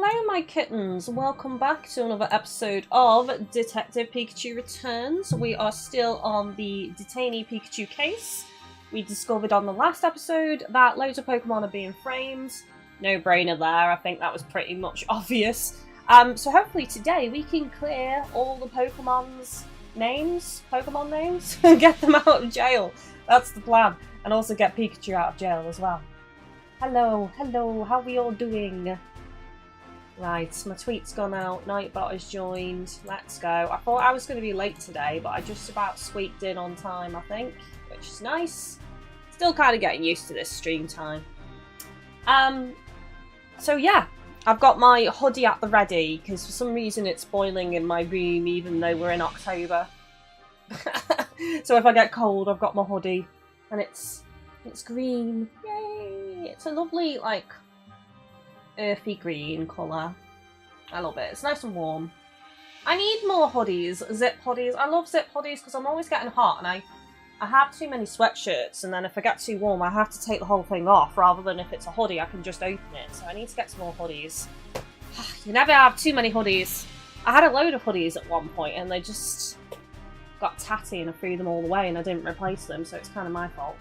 Hello my kittens, welcome back to another episode of Detective Pikachu Returns. We are still on the Detainee Pikachu case. We discovered on the last episode that loads of Pokemon are being framed. No brainer there, I think that was pretty much obvious. So hopefully today we can clear all the Pokemon names, and get them out of jail. That's the plan. And also get Pikachu out of jail as well. Hello, how are we all doing? Right, my tweet's gone out, Nightbot has joined, let's go. I thought I was going to be late today, but I just about squeaked in on time, I think, which is nice. Still kind of getting used to this stream time. So yeah, I've got my hoodie at the ready, because for some reason it's boiling in my room even though we're in October. So if I get cold, I've got my hoodie, and it's green, yay! It's a lovely, like, earthy green colour. I love it. It's nice and warm. I need more hoodies, zip hoodies. I love zip hoodies because I'm always getting hot and I have too many sweatshirts, and then if I get too warm I have to take the whole thing off, rather than if it's a hoodie I can just open it. So I need to get some more hoodies. You never have too many hoodies. I had a load of hoodies at one point and they just got tatty and I threw them all away and I didn't replace them, so it's kind of my fault.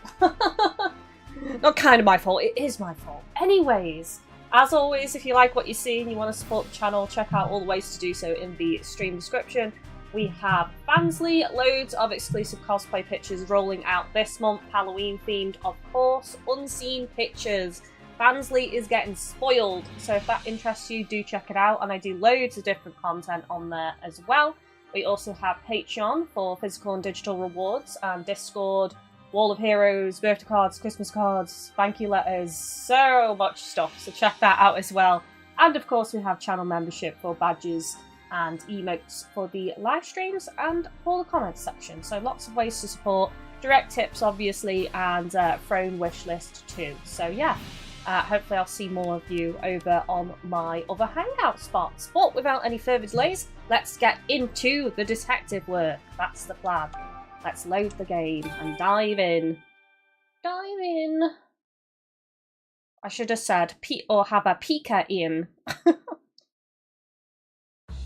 Not kind of my fault, it is my fault. Anyways, as always, if you like what you see and you want to support the channel, check out all the ways to do so in the stream description. We have Fansly, loads of exclusive cosplay pictures rolling out this month, Halloween themed of course, unseen pictures. Fansly is getting spoiled, so if that interests you, do check it out, and I do loads of different content on there as well. We also have Patreon for physical and digital rewards, and Discord, Wall of Heroes, birthday cards, Christmas cards, thank you letters, so much stuff, so check that out as well. And of course we have channel membership for badges and emotes for the live streams and for the comments section, so lots of ways to support, direct tips obviously, and throne wish list too. So yeah, hopefully I'll see more of you over on my other hangout spots. But without any further delays, let's get into the detective work. That's the plan. Let's load the game and dive in. Dive in. I should have said or have a Pika in.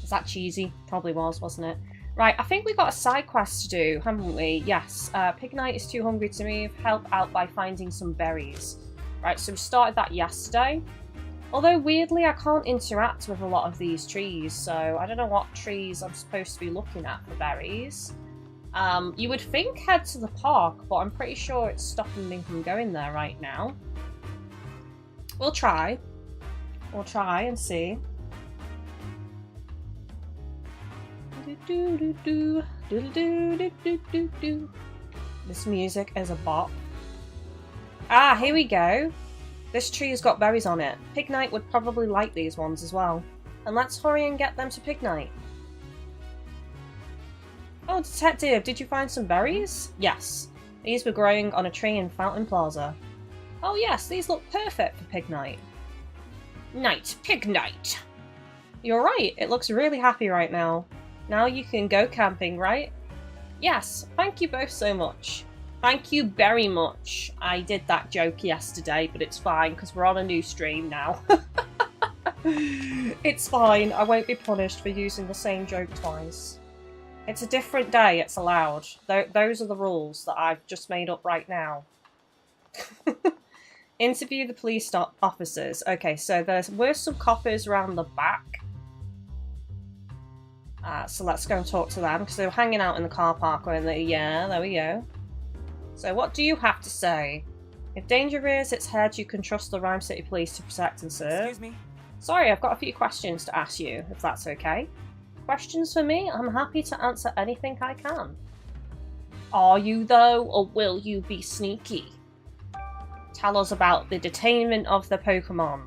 Is that cheesy? Probably was, wasn't it? Right, I think we've got a side quest to do, haven't we? Yes. Pignite is too hungry to move. Help out by finding some berries. Right, so we started that yesterday. Although, weirdly, I can't interact with a lot of these trees, so I don't know what trees I'm supposed to be looking at for berries. You would think head to the park, but I'm pretty sure it's stopping me from going there right now. We'll try. We'll try and see. This music is a bop. Ah, here we go. This tree has got berries on it. Pignite would probably like these ones as well. And let's hurry and get them to Pignite. Oh, detective, did you find some berries? Yes. These were growing on a tree in Fountain Plaza. Oh yes, these look perfect for Pignite. Pignite! You're right, it looks really happy right now. Now you can go camping, right? Yes, thank you both so much. Thank you very much. I did that joke yesterday, but it's fine because we're on a new stream now. It's fine, I won't be punished for using the same joke twice. It's a different day, it's allowed. Those are the rules that I've just made up right now. Interview the police officers. Okay, so there were some coppers around the back. So let's go and talk to them, because they were hanging out in the car park, weren't they? Yeah, there we go. So what do you have to say? If danger rears its head, you can trust the Rhyme City Police to protect and serve. Excuse me? Sorry, I've got a few questions to ask you, if that's okay. Questions for me? I'm happy to answer anything I can. Are you, though, or will you be sneaky? Tell us about the detainment of the Pokemon.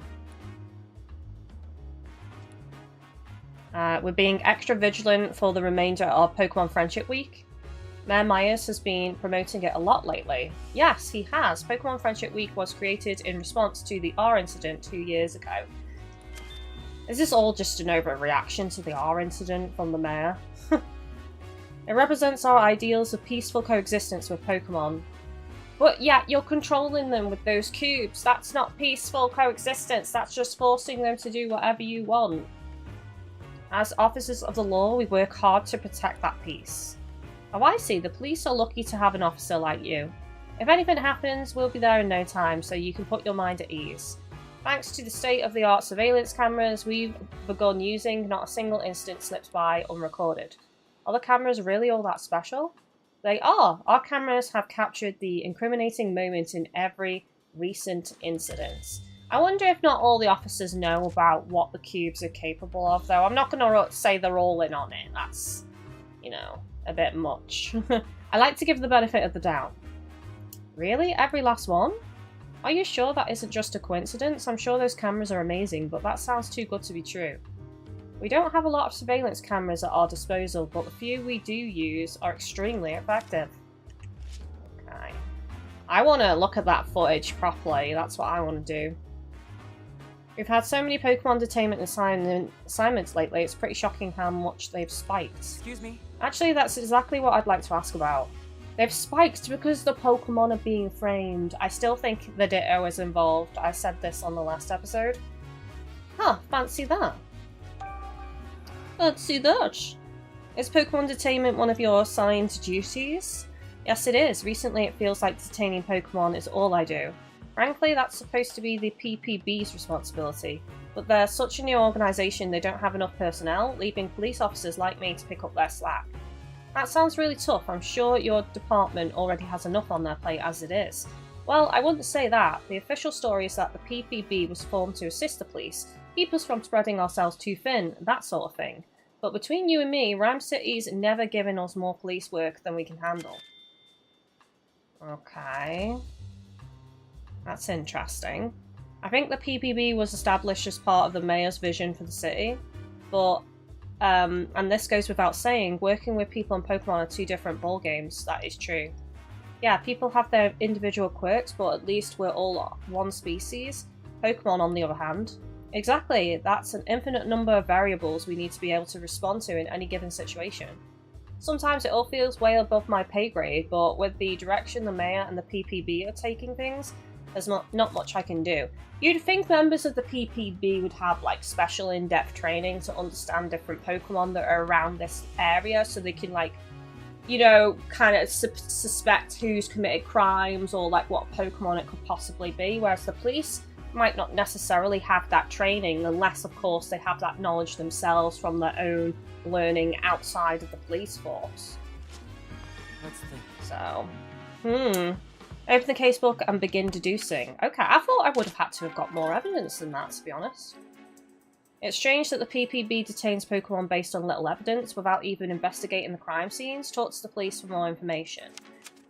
We're being extra vigilant for the remainder of Pokemon Friendship Week. Mayor Myers has been promoting it a lot lately. Yes, he has. Pokemon Friendship Week was created in response to the R incident 2 years ago. Is this all just an overreaction to the R incident from the mayor? It represents our ideals of peaceful coexistence with Pokemon. But yet you're controlling them with those cubes. That's not peaceful coexistence. That's just forcing them to do whatever you want. As officers of the law, we work hard to protect that peace. Oh, I see. The police are lucky to have an officer like you. If anything happens, we'll be there in no time, so you can put your mind at ease. Thanks to the state-of-the-art surveillance cameras we've begun using, not a single incident slips by unrecorded. Are the cameras really all that special? They are. Our cameras have captured the incriminating moment in every recent incident. I wonder if not all the officers know about what the cubes are capable of, though. I'm not going to say they're all in on it. That's, you know, a bit much. I like to give the benefit of the doubt. Really? Every last one? Are you sure that isn't just a coincidence? I'm sure those cameras are amazing, but that sounds too good to be true. We don't have a lot of surveillance cameras at our disposal, but the few we do use are extremely effective. Okay. I want to look at that footage properly. That's what I want to do. We've had so many Pokemon detainment assignments lately, it's pretty shocking how much they've spiked. Excuse me? Actually, that's exactly what I'd like to ask about. They've spiked because the Pokemon are being framed. I still think the Ditto is involved. I said this on the last episode. Huh, fancy that. Fancy that. Is Pokemon detainment one of your assigned duties? Yes, it is. Recently, it feels like detaining Pokemon is all I do. Frankly, that's supposed to be the PPB's responsibility, but they're such a new organisation they don't have enough personnel, leaving police officers like me to pick up their slack. That sounds really tough. I'm sure your department already has enough on their plate as it is. Well, I wouldn't say that. The official story is that the PPB was formed to assist the police, keep us from spreading ourselves too thin, that sort of thing. But between you and me, Rhyme City's never given us more police work than we can handle. Okay. That's interesting. I think the PPB was established as part of the mayor's vision for the city, but, and this goes without saying, working with people and Pokemon are two different ballgames. That is true. Yeah, people have their individual quirks, but at least we're all one species. Pokemon, on the other hand. Exactly, that's an infinite number of variables we need to be able to respond to in any given situation. Sometimes it all feels way above my pay grade, but with the direction the mayor and the PPB are taking things, there's not much I can do. You'd think members of the PPB would have like special in-depth training to understand different Pokemon that are around this area so they can like, you know, kind of suspect who's committed crimes or like what Pokemon it could possibly be, whereas the police might not necessarily have that training unless of course they have that knowledge themselves from their own learning outside of the police force. Let's think. So, open the casebook and begin deducing. Okay, I thought I would have had to have got more evidence than that, to be honest. It's strange that the PPB detains Pokemon based on little evidence without even investigating the crime scenes. Talk to the police for more information.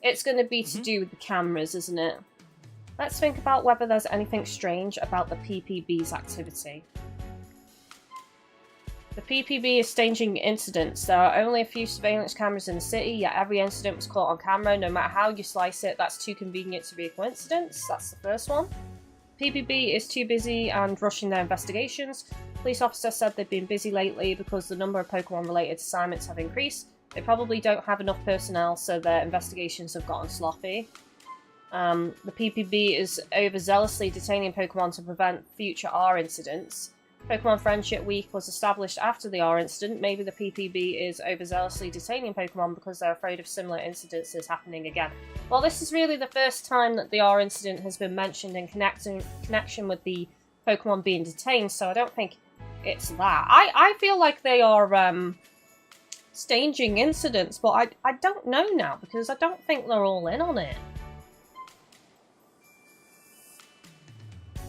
It's going to be to do with the cameras, isn't it? Let's think about whether there's anything strange about the PPB's activity. The PPB is staging incidents. There are only a few surveillance cameras in the city, yet every incident was caught on camera. No matter how you slice it, that's too convenient to be a coincidence. That's the first one. PPB is too busy and rushing their investigations. Police officer said they've been busy lately because the number of Pokemon-related assignments have increased. They probably don't have enough personnel, so their investigations have gotten sloppy. The PPB is overzealously detaining Pokemon to prevent future R incidents. Pokemon Friendship Week was established after the R incident. Maybe the PPB is overzealously detaining Pokemon because they're afraid of similar incidences happening again. Well, this is really the first time that the R incident has been mentioned in connection with the Pokemon being detained, so I don't think it's that. I feel like they are staging incidents, but I don't know now because I don't think they're all in on it.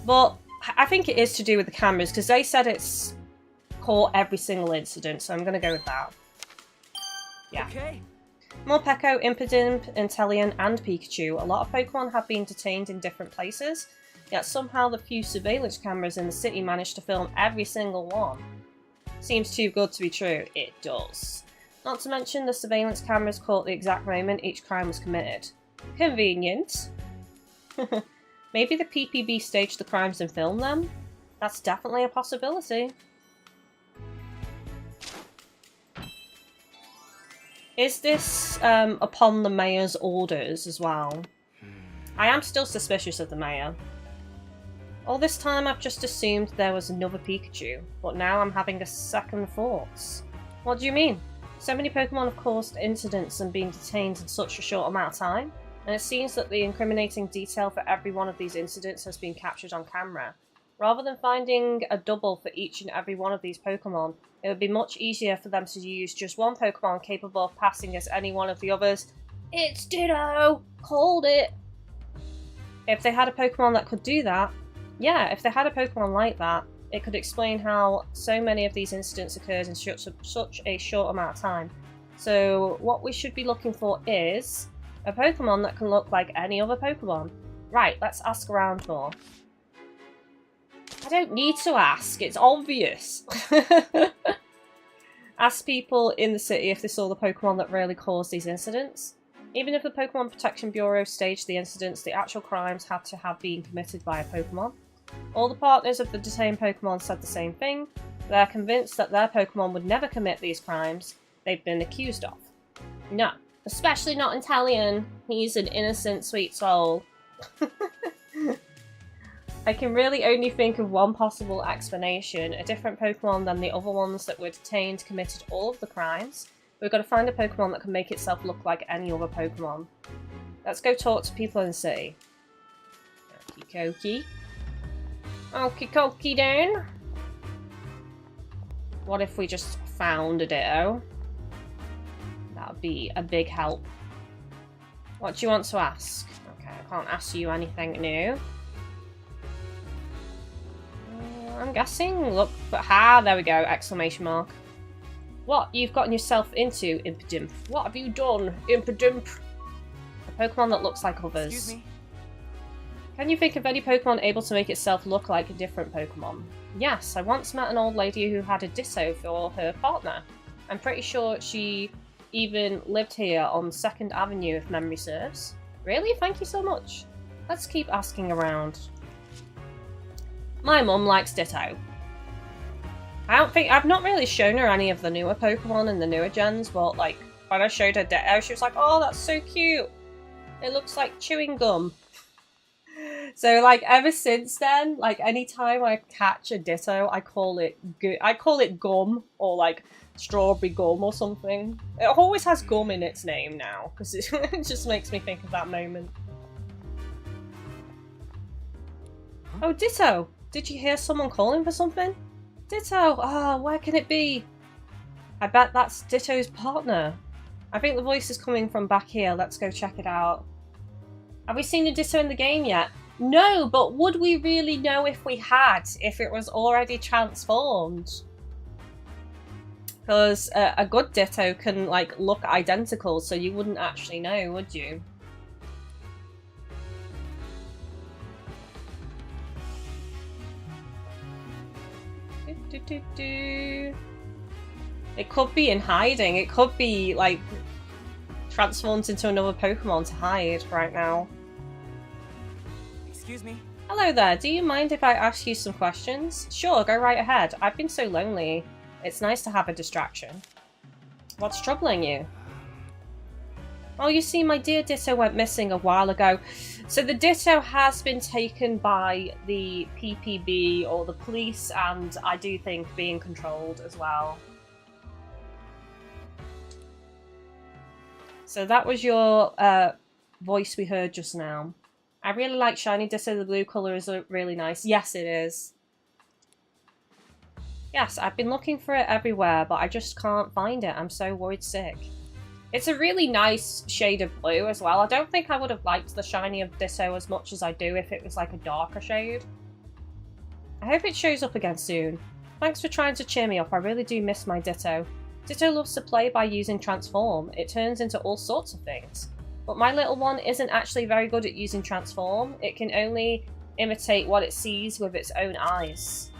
But I think it is to do with the cameras, because they said it's caught every single incident, so I'm going to go with that. Yeah. Okay. Morpeko, Impidimp, Inteleon, and Pikachu. A lot of Pokemon have been detained in different places, yet somehow the few surveillance cameras in the city managed to film every single one. Seems too good to be true. It does. Not to mention the surveillance cameras caught the exact moment each crime was committed. Convenient. Maybe the PPB staged the crimes and filmed them? That's definitely a possibility. Is this upon the mayor's orders as well? I am still suspicious of the mayor. All this time I've just assumed there was another Pikachu, but now I'm having a second thoughts. What do you mean? So many Pokemon have caused incidents and been detained in such a short amount of time, and it seems that the incriminating detail for every one of these incidents has been captured on camera. Rather than finding a double for each and every one of these Pokemon, it would be much easier for them to use just one Pokemon capable of passing as any one of the others. It's Ditto! Called it! If they had a Pokemon that could do that, yeah, if they had a Pokemon like that, it could explain how so many of these incidents occurred in such a short amount of time. So what we should be looking for is a Pokemon that can look like any other Pokemon. Right, let's ask around more. I don't need to ask, it's obvious. Ask people in the city if they saw the Pokemon that really caused these incidents. Even if the Pokemon Protection Bureau staged the incidents, the actual crimes had to have been committed by a Pokemon. All the partners of the detained Pokemon said the same thing. They're convinced that their Pokemon would never commit these crimes they've been accused of. No, especially not Italian. He's an innocent, sweet soul. I can really only think of one possible explanation. A different Pokemon than the other ones that were detained committed all of the crimes. We've got to find a Pokemon that can make itself look like any other Pokemon. Let's go talk to people in the city. Okie dokie then. What if we just found a Ditto? That would be a big help. What do you want to ask? Okay, I can't ask you anything new. I'm guessing, look, but there we go, exclamation mark. What you've gotten yourself into, Impidimp? What have you done, Impidimp? A Pokemon that looks like others. Excuse me. Can you think of any Pokemon able to make itself look like a different Pokemon? Yes, I once met an old lady who had a Ditto for her partner. I'm pretty sure she even lived here on 2nd Avenue if memory serves. Really? Thank you so much. Let's keep asking around. My mum likes Ditto. I've not really shown her any of the newer Pokemon and the newer gens, but like when I showed her Ditto, she was like, oh, that's so cute. It looks like chewing gum. So like ever since then, like anytime I catch a Ditto, I call it gum or like strawberry gum or something. It always has gum in its name now because it just makes me think of that moment. Oh, Ditto! Did you hear someone calling for something? Ditto! Oh, where can it be? I bet that's Ditto's partner. I think the voice is coming from back here. Let's go check it out. Have we seen a Ditto in the game yet? No, but would we really know if we had, if it was already transformed? Because a good Ditto can like look identical, so you wouldn't actually know, would you? It could be in hiding. It could be like transformed into another Pokemon to hide right now. Excuse me. Hello there. Do you mind if I ask you some questions? Sure, go right ahead. I've been so lonely. It's nice to have a distraction. What's troubling you? Oh, you see, my dear Ditto went missing a while ago. So the Ditto has been taken by the PPB or the police, and I do think being controlled as well. So that was your voice we heard just now. I really like shiny Ditto. The blue colour is really nice. Yes, it is. Yes, I've been looking for it everywhere, but I just can't find it. I'm so worried sick. It's a really nice shade of blue as well. I don't think I would have liked the shiny of Ditto as much as I do if it was like a darker shade. I hope it shows up again soon. Thanks for trying to cheer me up. I really do miss my Ditto. Ditto loves to play by using Transform. It turns into all sorts of things. But my little one isn't actually very good at using Transform. It can only imitate what it sees with its own eyes.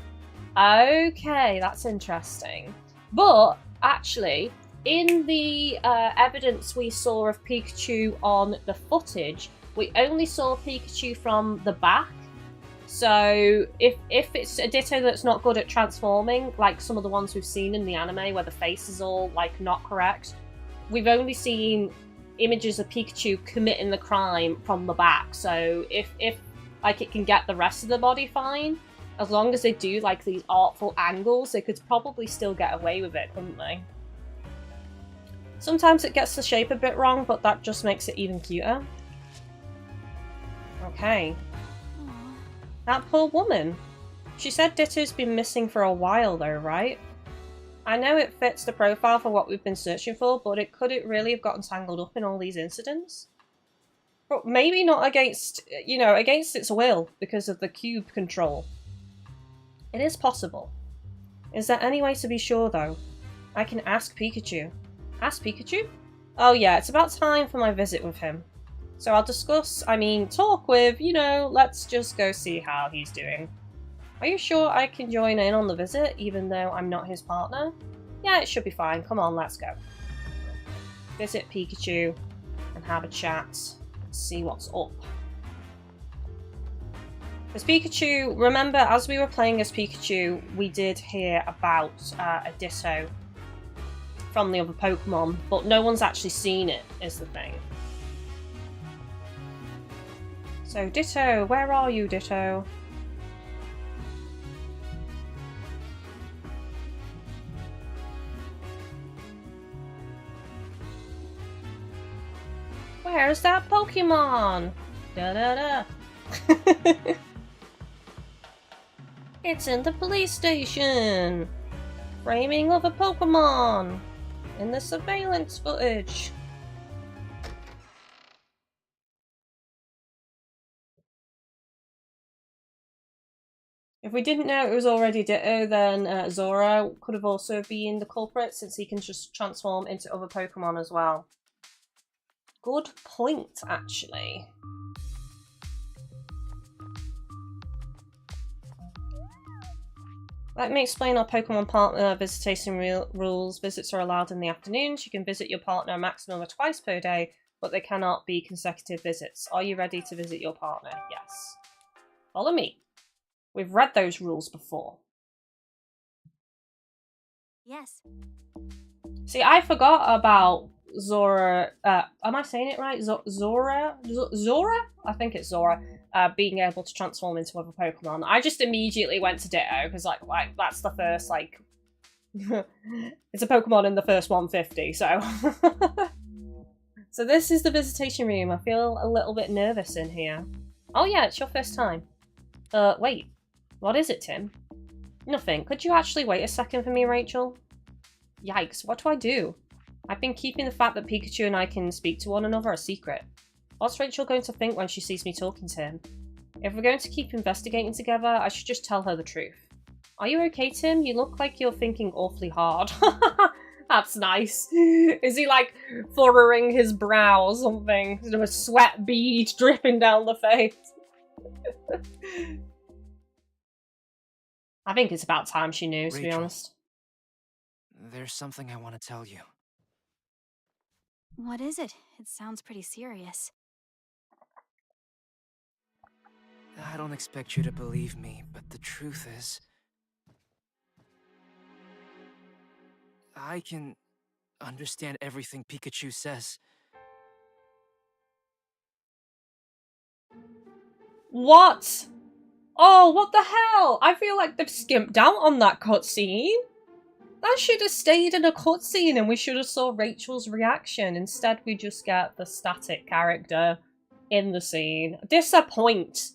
Okay, that's interesting. But actually, in the evidence we saw of Pikachu on the footage, we only saw Pikachu from the back. So if it's a Ditto that's not good at transforming, like some of the ones we've seen in the anime where the face is all like not correct, we've only seen images of Pikachu committing the crime from the back. So if like it can get the rest of the body fine, as long as they do like these artful angles, they could probably still get away with it, couldn't they? Sometimes it gets the shape a bit wrong, but that just makes it even cuter. Okay. Aww. That poor woman. She said Ditto's been missing for a while though, right? I know it fits the profile for what we've been searching for, but could it really have gotten tangled up in all these incidents? But maybe not against, you know, against its will because of the cube control. It is possible. Is there any way to be sure though? I can ask Pikachu. Ask Pikachu? Oh yeah, it's about time for my visit with him. So I'll talk with, you know, let's just go see how he's doing. Are you sure I can join in on the visit, even though I'm not his partner? Yeah, it should be fine. Come on, let's go. Visit Pikachu and have a chat. See what's up. As Pikachu, remember, as we were playing as Pikachu, we did hear about a Ditto from the other Pokemon, but no one's actually seen it, is the thing. So, Ditto, where are you, Ditto? Where's that Pokemon? Da-da-da. It's in the police station. Framing of a Pokemon. In the surveillance footage. If we didn't know it was already Ditto, then Zora could have also been the culprit, since he can just transform into other Pokemon as well. Good point, actually. Let me explain our Pokemon partner visitation rules. Visits are allowed in the afternoons. You can visit your partner a maximum of twice per day, but they cannot be consecutive visits. Are you ready to visit your partner? Yes. Follow me. We've read those rules before. Yes. See, I forgot about Zora. Am I saying it right? Zora? I think it's Zora. Being able to transform into other Pokemon. I just immediately went to Ditto because, like that's the first like. It's a Pokemon in the first 150, so. So this is the visitation room. I feel a little bit nervous in here. Oh yeah, it's your first time. Wait. What is it, Tim? Nothing. Could you actually wait a second for me, Rachel? Yikes, what do I do? I've been keeping the fact that Pikachu and I can speak to one another a secret. What's Rachel going to think when she sees me talking to him? If we're going to keep investigating together, I should just tell her the truth. Are you okay, Tim? You look like you're thinking awfully hard. That's nice. Is he like furrowing his brow or something? Sort of a sweat bead dripping down the face. I think it's about time she knew, to be honest. There's something I want to tell you. What is it? It sounds pretty serious. I don't expect you to believe me, but the truth is, I can understand everything Pikachu says. What? Oh, what the hell? I feel like they've skimped out on that cutscene. That should have stayed in a cutscene and we should have saw Rachel's reaction. Instead, we just get the static character in the scene. Disappointment.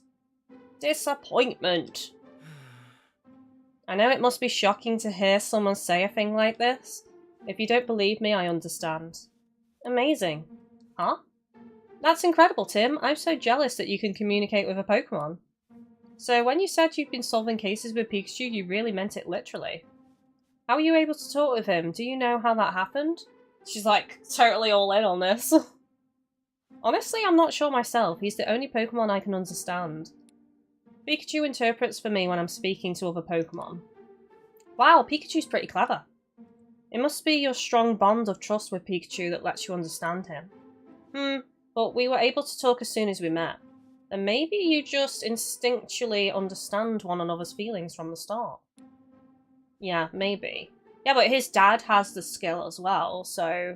I know it must be shocking to hear someone say a thing like this. If you don't believe me, I understand. Amazing. Huh? That's incredible, Tim. I'm so jealous that you can communicate with a Pokemon. So when you said you've been solving cases with Pikachu, you really meant it literally. How were you able to talk with him? Do you know how that happened? She's like totally all in on this. Honestly, I'm not sure myself. He's the only Pokemon I can understand. Pikachu interprets for me when I'm speaking to other Pokemon. Wow, Pikachu's pretty clever. It must be your strong bond of trust with Pikachu that lets you understand him. But we were able to talk as soon as we met. And maybe you just instinctually understand one another's feelings from the start. Yeah, maybe. Yeah, but his dad has the skill as well, so...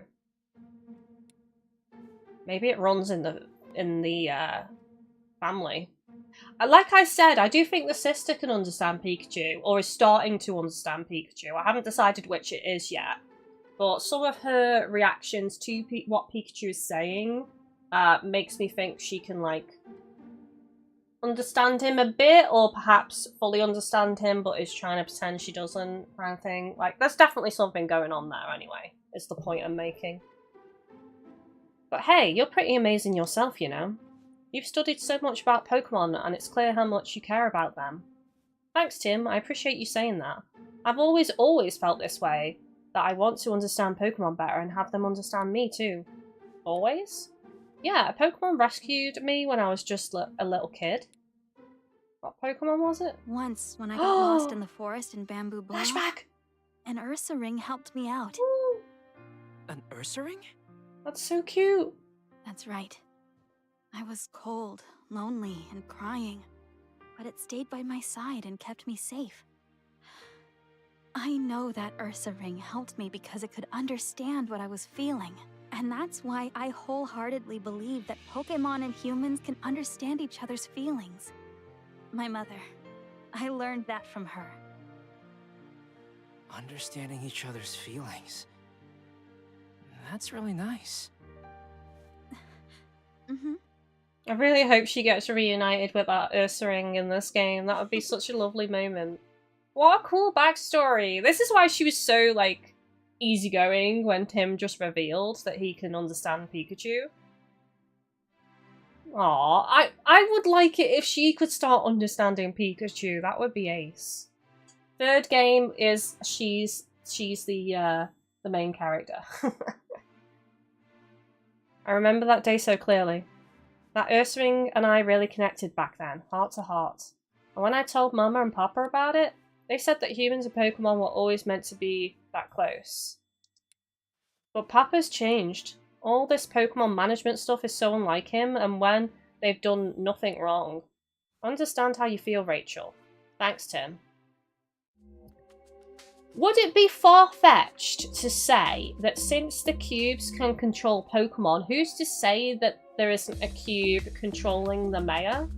Maybe it runs in the family. Like I said, I do think the sister can understand Pikachu, or is starting to understand Pikachu. I haven't decided which it is yet, but some of her reactions to what Pikachu is saying makes me think she can, like, understand him a bit, or perhaps fully understand him, but is trying to pretend she doesn't, kind of thing. Like, there's definitely something going on there anyway, is the point I'm making. But hey, you're pretty amazing yourself, you know. You've studied so much about Pokemon, and it's clear how much you care about them. Thanks, Tim. I appreciate you saying that. I've always felt this way, that I want to understand Pokemon better and have them understand me too. Always? Yeah, a Pokemon rescued me when I was just a little kid. What Pokemon was it? Once, when I got lost in the forest in Bamboo Bloom, Flashback! an Ursa ring helped me out. Ooh, An Ursa ring? that's so cute. That's right. I was cold, lonely, and crying, but it stayed by my side and kept me safe. I know that Ursa ring helped me because it could understand what I was feeling. And that's why I wholeheartedly believe that Pokemon and humans can understand each other's feelings. My mother, I learned that from her. Understanding each other's feelings. That's really nice. Mm-hmm. I really hope she gets reunited with that Ursa ring in this game. That would be such a lovely moment. What a cool backstory. This is why she was so, like, easygoing when Tim just revealed that he can understand Pikachu. Aw, I would like it if she could start understanding Pikachu. That would be ace. Third game is she's the main character. I remember that day so clearly. That Ursa ring and I really connected back then, heart to heart. And when I told Mama and Papa about it, they said that humans and Pokemon were always meant to be that close. But Papa's changed. All this Pokemon management stuff is so unlike him, and when they've done nothing wrong. I understand how you feel, Rachel. Thanks, Tim. Would it be far-fetched to say that since the cubes can control Pokemon, who's to say that there isn't a cube controlling the mayor?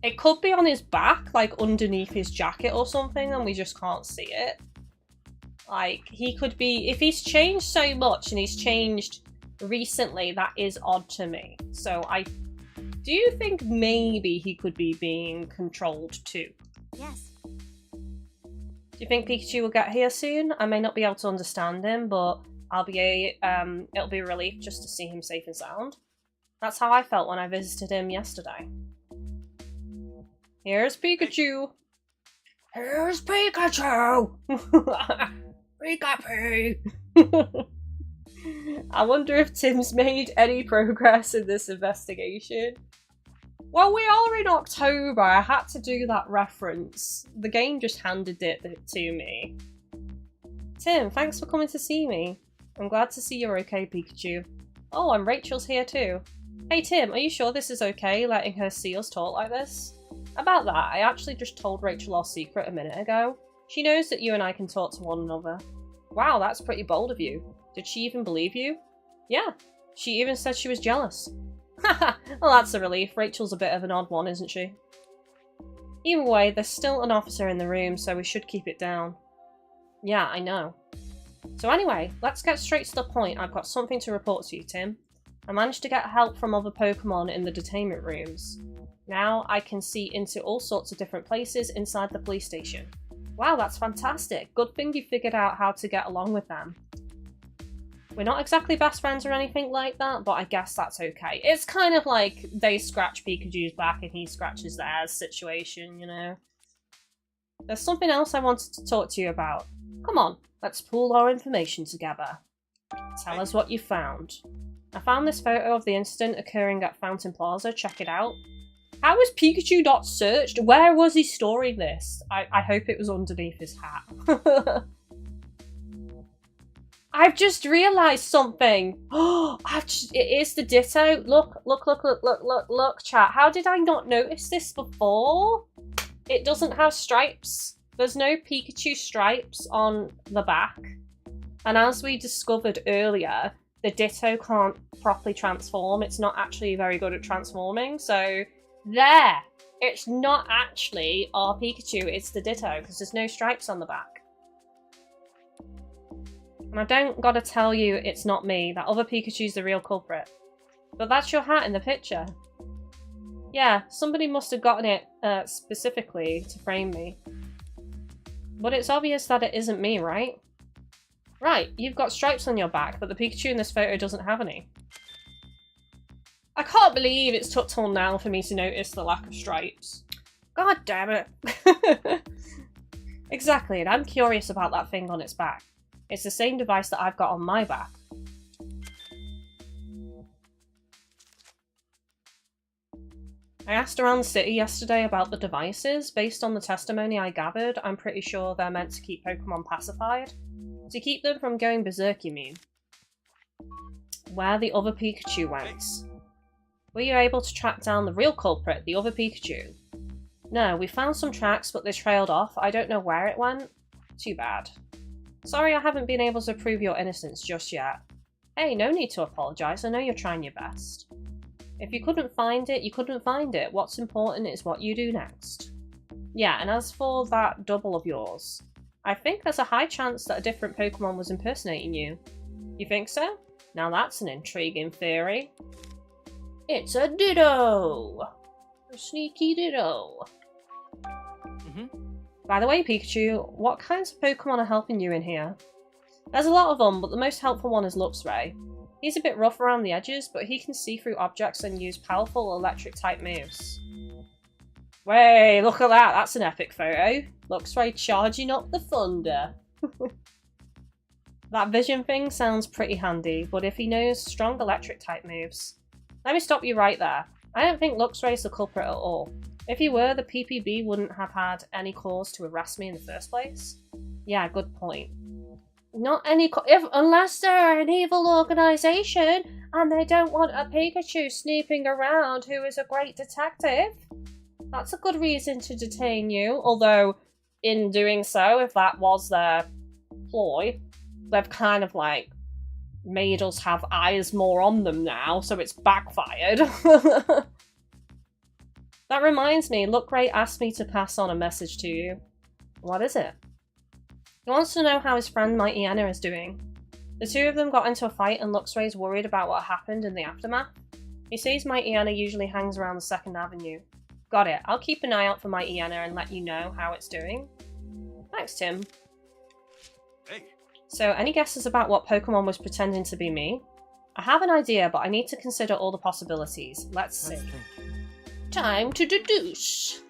It could be on his back, like underneath his jacket or something, and we just can't see it. Like, he could be... If he's changed so much, and he's changed recently, that is odd to me. So I do think maybe he could be being controlled too. Yes. Do you think Pikachu will get here soon? I may not be able to understand him, but it'll be a relief just to see him safe and sound. That's how I felt when I visited him yesterday. Here's Pikachu! Here's Pikachu! Pikachu! I wonder if Tim's made any progress in this investigation. Well, we are in October. I had to do that reference. The game just handed it to me. Tim, thanks for coming to see me. I'm glad to see you're okay, Pikachu. Oh, and Rachel's here too. Hey Tim, are you sure this is okay, letting her see us talk like this? About that, I actually just told Rachel our secret a minute ago. She knows that you and I can talk to one another. Wow, that's pretty bold of you. Did she even believe you? Yeah, she even said she was jealous. Haha, well that's a relief. Rachel's a bit of an odd one, isn't she? Either way, there's still an officer in the room, so we should keep it down. Yeah, I know. So anyway, let's get straight to the point. I've got something to report to you, Tim. I managed to get help from other Pokemon in the detainment rooms. Now I can see into all sorts of different places inside the police station. Wow, that's fantastic. Good thing you figured out how to get along with them. We're not exactly best friends or anything like that, but I guess that's okay. It's kind of like they scratch Pikachu's back and he scratches theirs situation, you know? There's something else I wanted to talk to you about. Come on, let's pool our information together. Tell us what you found. I found this photo of the incident occurring at Fountain Plaza. Check it out. How was Pikachu not searched? Where was he storing this? I hope it was underneath his hat. I've just realised something. Oh, it is the Ditto. Look, chat. How did I not notice this before? It doesn't have stripes. There's no Pikachu stripes on the back. And as we discovered earlier, the Ditto can't properly transform. It's not actually very good at transforming, so there! It's not actually our Pikachu, it's the Ditto, because there's no stripes on the back. And I don't gotta tell you it's not me, that other Pikachu's the real culprit. But that's your hat in the picture. Yeah, somebody must have gotten it specifically to frame me. But it's obvious that it isn't me, right? Right, you've got stripes on your back, but the Pikachu in this photo doesn't have any. I can't believe it's took till now for me to notice the lack of stripes. God damn it. Exactly, and I'm curious about that thing on its back. It's the same device that I've got on my back. I asked around the city yesterday about the devices. Based on the testimony I gathered, I'm pretty sure they're meant to keep Pokemon pacified. To keep them from going berserk, you mean? Where the other Pikachu went. Were you able to track down the real culprit, the other Pikachu? No, we found some tracks, but they trailed off. I don't know where it went. Too bad. Sorry I haven't been able to prove your innocence just yet. Hey, no need to apologise. I know you're trying your best. If you couldn't find it, you couldn't find it. What's important is what you do next. Yeah, and as for that double of yours, I think there's a high chance that a different Pokemon was impersonating you. You think so? Now that's an intriguing theory. It's a Ditto! A sneaky Ditto. By the way, Pikachu, what kinds of Pokemon are helping you in here? There's a lot of them, but the most helpful one is Luxray. He's a bit rough around the edges, but he can see through objects and use powerful electric-type moves. Way, look at that! That's an epic photo. Luxray charging up the thunder. That vision thing sounds pretty handy, but if he knows strong electric-type moves... Let me stop you right there. I don't think Luxray's the culprit at all. If he were, the PPB wouldn't have had any cause to arrest me in the first place. Yeah, good point. Not any unless they're an evil organisation and they don't want a Pikachu snooping around who is a great detective. That's a good reason to detain you, although in doing so, if that was their ploy, they've kind of like made us have eyes more on them now, so it's backfired. That reminds me, Luxray asked me to pass on a message to you. What is it? He wants to know how his friend Mightyena is doing. The two of them got into a fight and Luxray's worried about what happened in the aftermath. He says Mightyena usually hangs around the 2nd Avenue. Got it. I'll keep an eye out for Mightyena and let you know how it's doing. Thanks, Tim. Hey. So, any guesses about what Pokemon was pretending to be me? I have an idea, but I need to consider all the possibilities. Let's see. Time to deduce.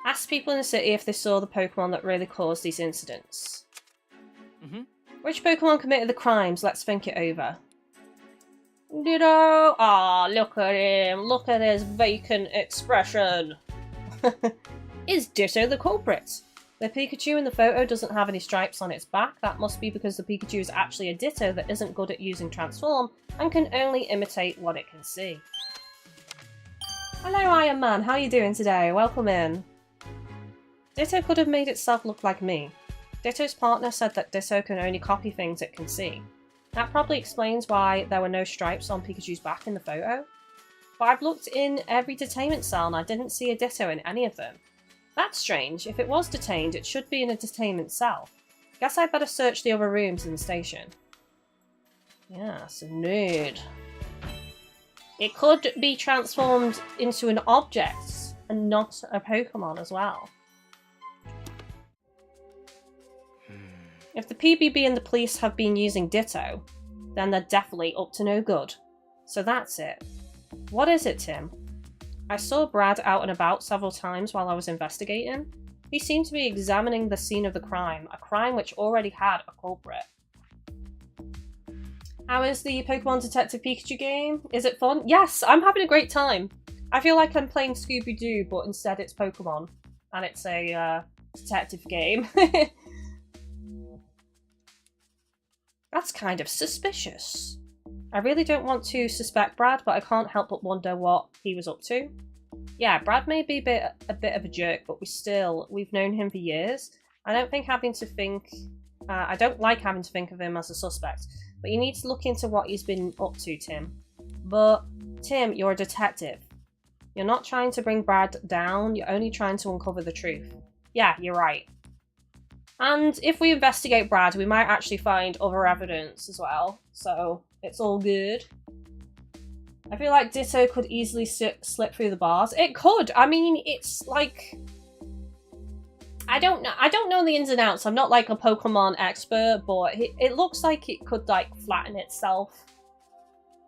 Ask people in the city if they saw the Pokemon that really caused these incidents. Which Pokemon committed the crimes? Let's think it over. Ditto! Ah, look at him! Look at his vacant expression! Is Ditto the culprit? The Pikachu in the photo doesn't have any stripes on its back. That must be because the Pikachu is actually a Ditto that isn't good at using Transform and can only imitate what it can see. Hello Iron Man, how are you doing today? Welcome in. Ditto could have made itself look like me. Ditto's partner said that Ditto can only copy things it can see. That probably explains why there were no stripes on Pikachu's back in the photo. But I've looked in every detainment cell and I didn't see a Ditto in any of them. That's strange. If it was detained, it should be in a detainment cell. Guess I'd better search the other rooms in the station. Yes, indeed. It could be transformed into an object and not a Pokemon as well. If the PBB and the police have been using Ditto, then they're definitely up to no good. So that's it. What is it, Tim? I saw Brad out and about several times while I was investigating. He seemed to be examining the scene of the crime, a crime which already had a culprit. How is the Pokemon Detective Pikachu game? Is it fun? Yes, I'm having a great time. I feel like I'm playing Scooby-Doo, but instead it's Pokemon. And it's a detective game. That's kind of suspicious. I really don't want to suspect Brad, but I can't help but wonder what he was up to. Yeah, Brad may be a bit of a jerk, but we've known him for years. I don't think having to think I don't like having to think of him as a suspect, but you need to look into what he's been up to, Tim. But, Tim, you're a detective. You're not trying to bring Brad down, you're only trying to uncover the truth. Yeah, you're right. And if we investigate Brad, we might actually find other evidence as well, so it's all good. I feel like Ditto could easily slip through the bars. It could! I mean, it's like... I don't know the ins and outs. I'm not like a Pokemon expert, but it looks like it could like flatten itself,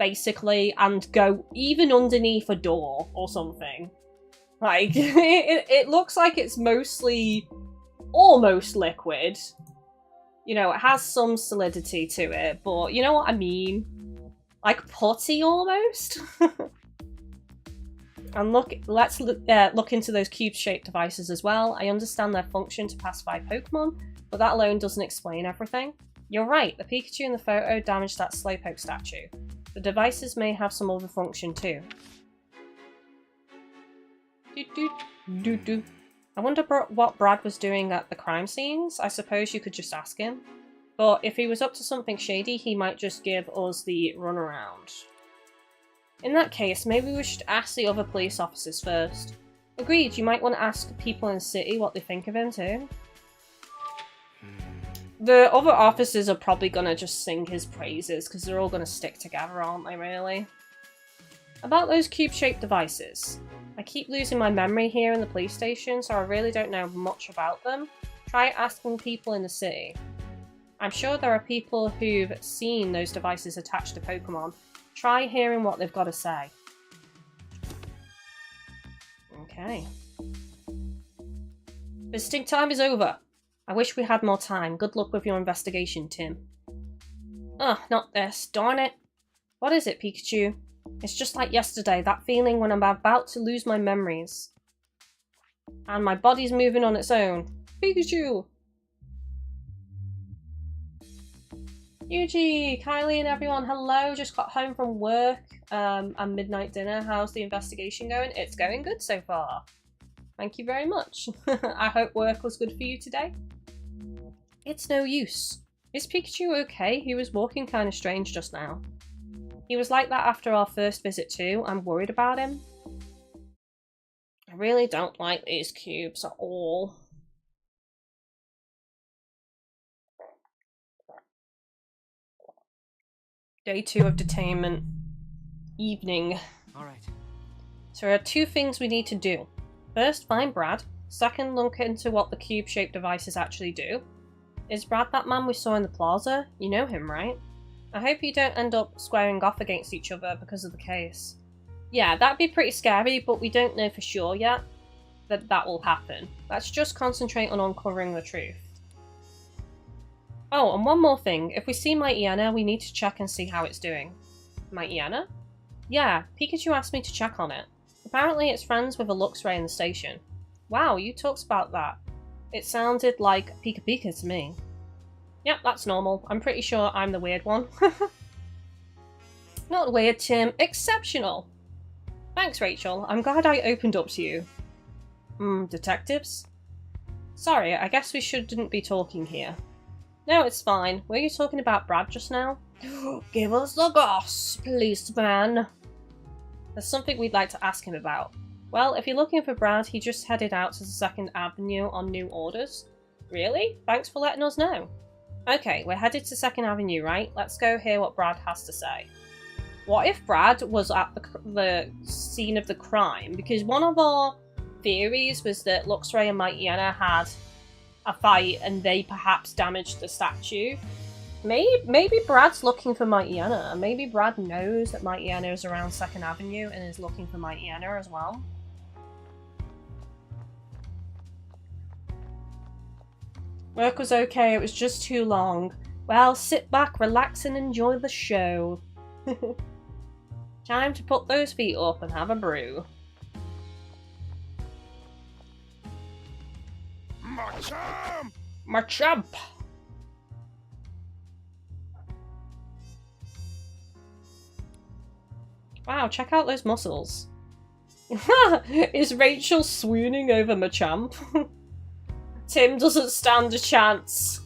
basically, and go even underneath a door or something. Like, it looks like it's mostly almost liquid. You know, it has some solidity to it, but you know what I mean? Like putty almost? And let's look into those cube-shaped devices as well. I understand their function to pacify Pokemon, but that alone doesn't explain everything. You're right, the Pikachu in the photo damaged that Slowpoke statue. The devices may have some other function too. I wonder what Brad was doing at the crime scenes. I suppose you could just ask him. But if he was up to something shady, he might just give us the runaround. In that case, maybe we should ask the other police officers first. Agreed, you might want to ask people in the city what they think of him too. The other officers are probably going to just sing his praises because they're all going to stick together, aren't they, really? About those cube-shaped devices. I keep losing my memory here in the police station, so I really don't know much about them. Try asking people in the city. I'm sure there are people who've seen those devices attached to Pokemon. Try hearing what they've got to say. Okay. Visiting time is over. I wish we had more time. Good luck with your investigation, Tim. Ugh, not this. Darn it. What is it, Pikachu? It's just like yesterday, that feeling when I'm about to lose my memories. And my body's moving on its own. Pikachu! YukiaKylie and everyone, hello. Just got home from work and midnight dinner. How's the investigation going? It's going good so far. Thank you very much. I hope work was good for you today. It's no use. Is Pikachu okay? He was walking kind of strange just now. He was like that after our first visit too. I'm worried about him. I really don't like these cubes at all. Day 2 of detainment. Evening. Alright. So there are 2 things we need to do. First, find Brad. Second, look into what the cube-shaped devices actually do. Is Brad that man we saw in the plaza? You know him, right? I hope you don't end up squaring off against each other because of the case. Yeah, that'd be pretty scary, but we don't know for sure yet that will happen. Let's just concentrate on uncovering the truth. Oh, and one more thing. If we see Mightyena, we need to check and see how it's doing. Mightyena? Yeah, Pikachu asked me to check on it. Apparently it's friends with a Luxray in the station. Wow, you talked about that. It sounded like Pika Pika to me. Yep, that's normal. I'm pretty sure I'm the weird one. Not weird, Tim. Exceptional! Thanks, Rachel. I'm glad I opened up to you. Detectives? Sorry, I guess we shouldn't be talking here. No, it's fine. Were you talking about Brad just now? Give us the goss, policeman. There's something we'd like to ask him about. Well, if you're looking for Brad, he just headed out to the 2nd Avenue on new orders. Really? Thanks for letting us know. Okay, we're headed to 2nd Avenue, right? Let's go hear what Brad has to say. What if Brad was at the scene of the crime? Because one of our theories was that Luxray and Mightyena had a fight and they perhaps damaged the statue. Maybe Brad's looking for Mightyena. Maybe Brad knows that Mightyena is around 2nd Avenue and is looking for Mightyena as well. Work was okay, it was just too long. Well, sit back, relax and enjoy the show. Time to put those feet up and have a brew. Machamp! Machamp! Wow, check out those muscles. Is Rachel swooning over Machamp? Tim doesn't stand a chance.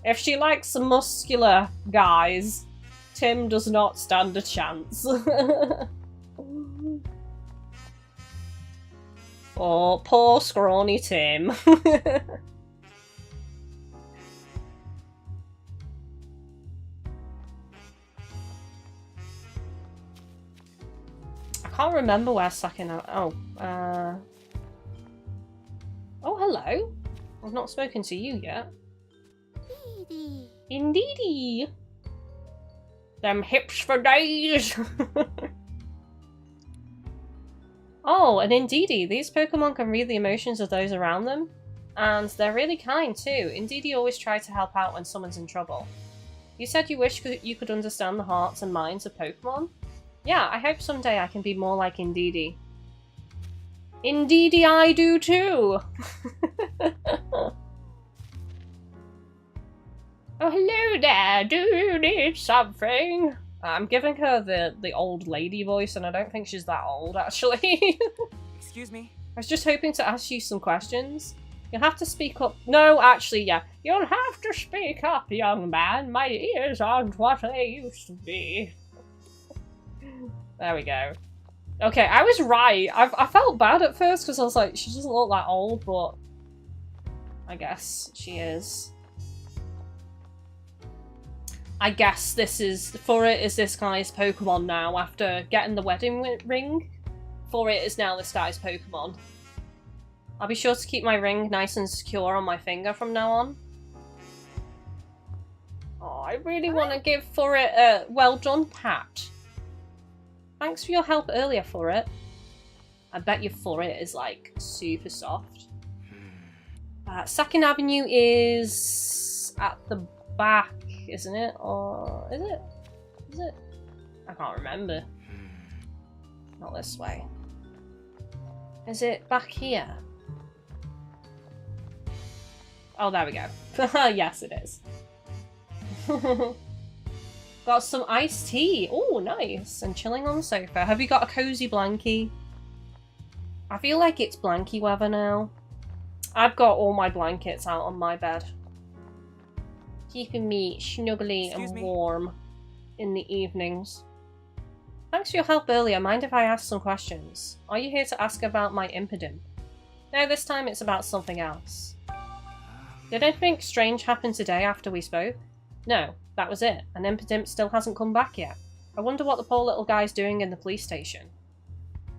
If she likes muscular guys, Tim does not stand a chance. Oh, poor scrawny Tim. I can't remember where Sakina... Oh, oh, hello. I've not spoken to you yet. Indeedy. Them hips for days. Oh, and Indeedy, these Pokemon can read the emotions of those around them. And they're really kind too. Indeedy always tries to help out when someone's in trouble. You said you wish you could understand the hearts and minds of Pokemon? Yeah, I hope someday I can be more like Indeedy. Indeedy, I do too! Oh, hello there, do you need something? I'm giving her the old lady voice, and I don't think she's that old, actually. Excuse me? I was just hoping to ask you some questions. You'll have to speak up. No, actually, yeah. You'll have to speak up, young man. My ears aren't what they used to be. There we go. Okay, I was right. I felt bad at first, because I was like, she doesn't look that old, but I guess she is. I guess this is... Furret is this guy's Pokemon now after getting the wedding ring. Furret is now this guy's Pokemon. I'll be sure to keep my ring nice and secure on my finger from now on. Oh, I really want to give Furret a well done pat. Thanks for your help earlier, Furret. I bet your Furret is like super soft. Second Avenue is at the back. Isn't it? Or is it? Is it? I can't remember. Not this way. Is it back here? Oh, there we go. Yes, it is. Got some iced tea. Oh, nice. And chilling on the sofa. Have you got a cozy blankie? I feel like it's blankie weather now. I've got all my blankets out on my bed. Keeping me snuggly and warm in the evenings. Thanks for your help earlier. Mind if I ask some questions? Are you here to ask about my Impidimp? No, this time it's about something else. Did anything strange happen today after we spoke? No, that was it. And Impidimp still hasn't come back yet. I wonder what the poor little guy's doing in the police station.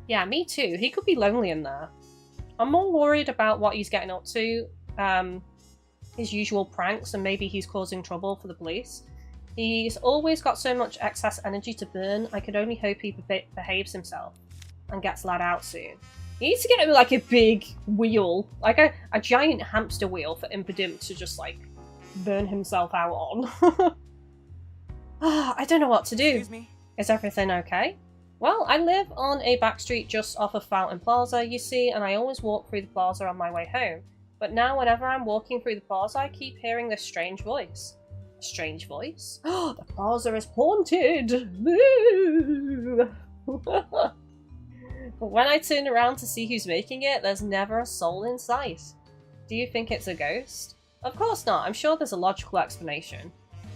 Yeah, me too. He could be lonely in there. I'm more worried about what he's getting up to. His usual pranks, and maybe he's causing trouble for the police. He's always got so much excess energy to burn. I could only hope he behaves himself and gets let out soon. He needs to get him like a big wheel, like a giant hamster wheel for Impidimp to just like burn himself out on. I don't know what to do. Excuse me? Is everything okay? Well, I live on a back street just off of Fountain Plaza, you see, and I always walk through the plaza on my way home. But now, whenever I'm walking through the plaza, I keep hearing this strange voice. A strange voice? Oh, the plaza is haunted! Boo! But when I turn around to see who's making it, there's never a soul in sight. Do you think it's a ghost? Of course not. I'm sure there's a logical explanation.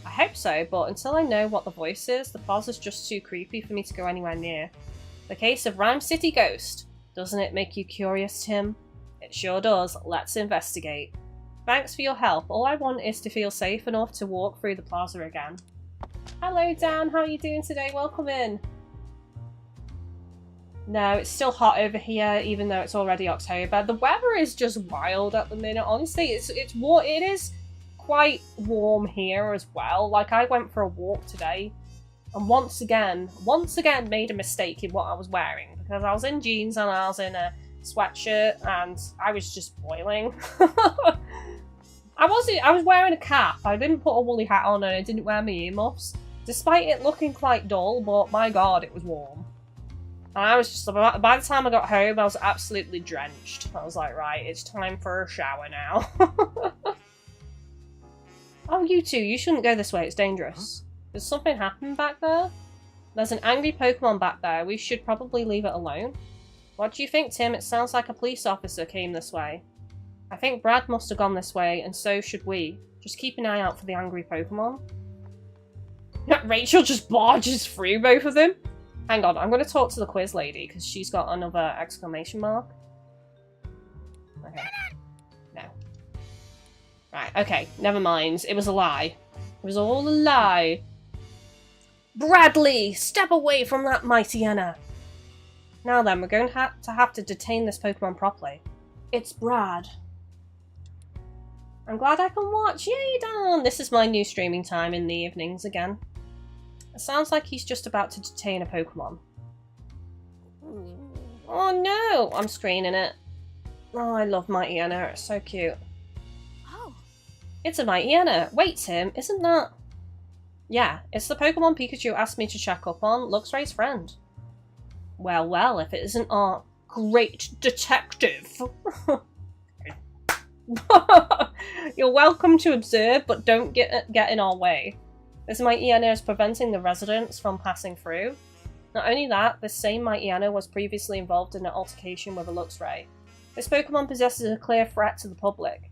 I hope so, but until I know what the voice is, the plaza's just too creepy for me to go anywhere near. The case of Rhyme City Ghost. Doesn't it make you curious, Tim? It sure does. Let's investigate. Thanks for your help. All I want is to feel safe enough to walk through the plaza again. Hello, Dan. How are you doing today? Welcome in. No, it's still hot over here, even though it's already October. The weather is just wild at the minute. Honestly, it's warm. It is quite warm here as well. Like, I went for a walk today, and once again made a mistake in what I was wearing, because I was in jeans and I was in a sweatshirt and I was just boiling. I was wearing a cap. I didn't put a woolly hat on and I didn't wear my earmuffs, despite it looking quite dull, but my god, it was warm. And I was just, by the time I got home, I was absolutely drenched. I was like, right, it's time for a shower now. Oh, you two, you shouldn't go this way, it's dangerous. Did something happen back there? There's an angry Pokemon back there. We should probably leave it alone. What do you think, Tim? It sounds like a police officer came this way. I think Brad must have gone this way, and so should we. Just keep an eye out for the angry Pokemon. Rachel just barges through both of them. Hang on, I'm going to talk to the quiz lady because she's got another exclamation mark. Okay. No. Right, okay, never mind. It was a lie. It was all a lie. Bradley! Step away from that Mightyena! Now then, we're going to have to detain this Pokemon properly. It's Brad. I'm glad I can watch. Yay, Dan! This is my new streaming time in the evenings again. It sounds like he's just about to detain a Pokemon. Oh no! I'm screening it. Oh, I love Mightyena. It's so cute. Oh. It's a Mightyena. Wait, Tim, isn't that... Yeah, it's the Pokemon Pikachu asked me to check up on. Luxray's friend. Well, well, if it isn't our great detective. You're welcome to observe, but don't get in our way. This Mightyena is preventing the residents from passing through. Not only that, this same Mightyena was previously involved in an altercation with a Luxray. This Pokemon possesses a clear threat to the public.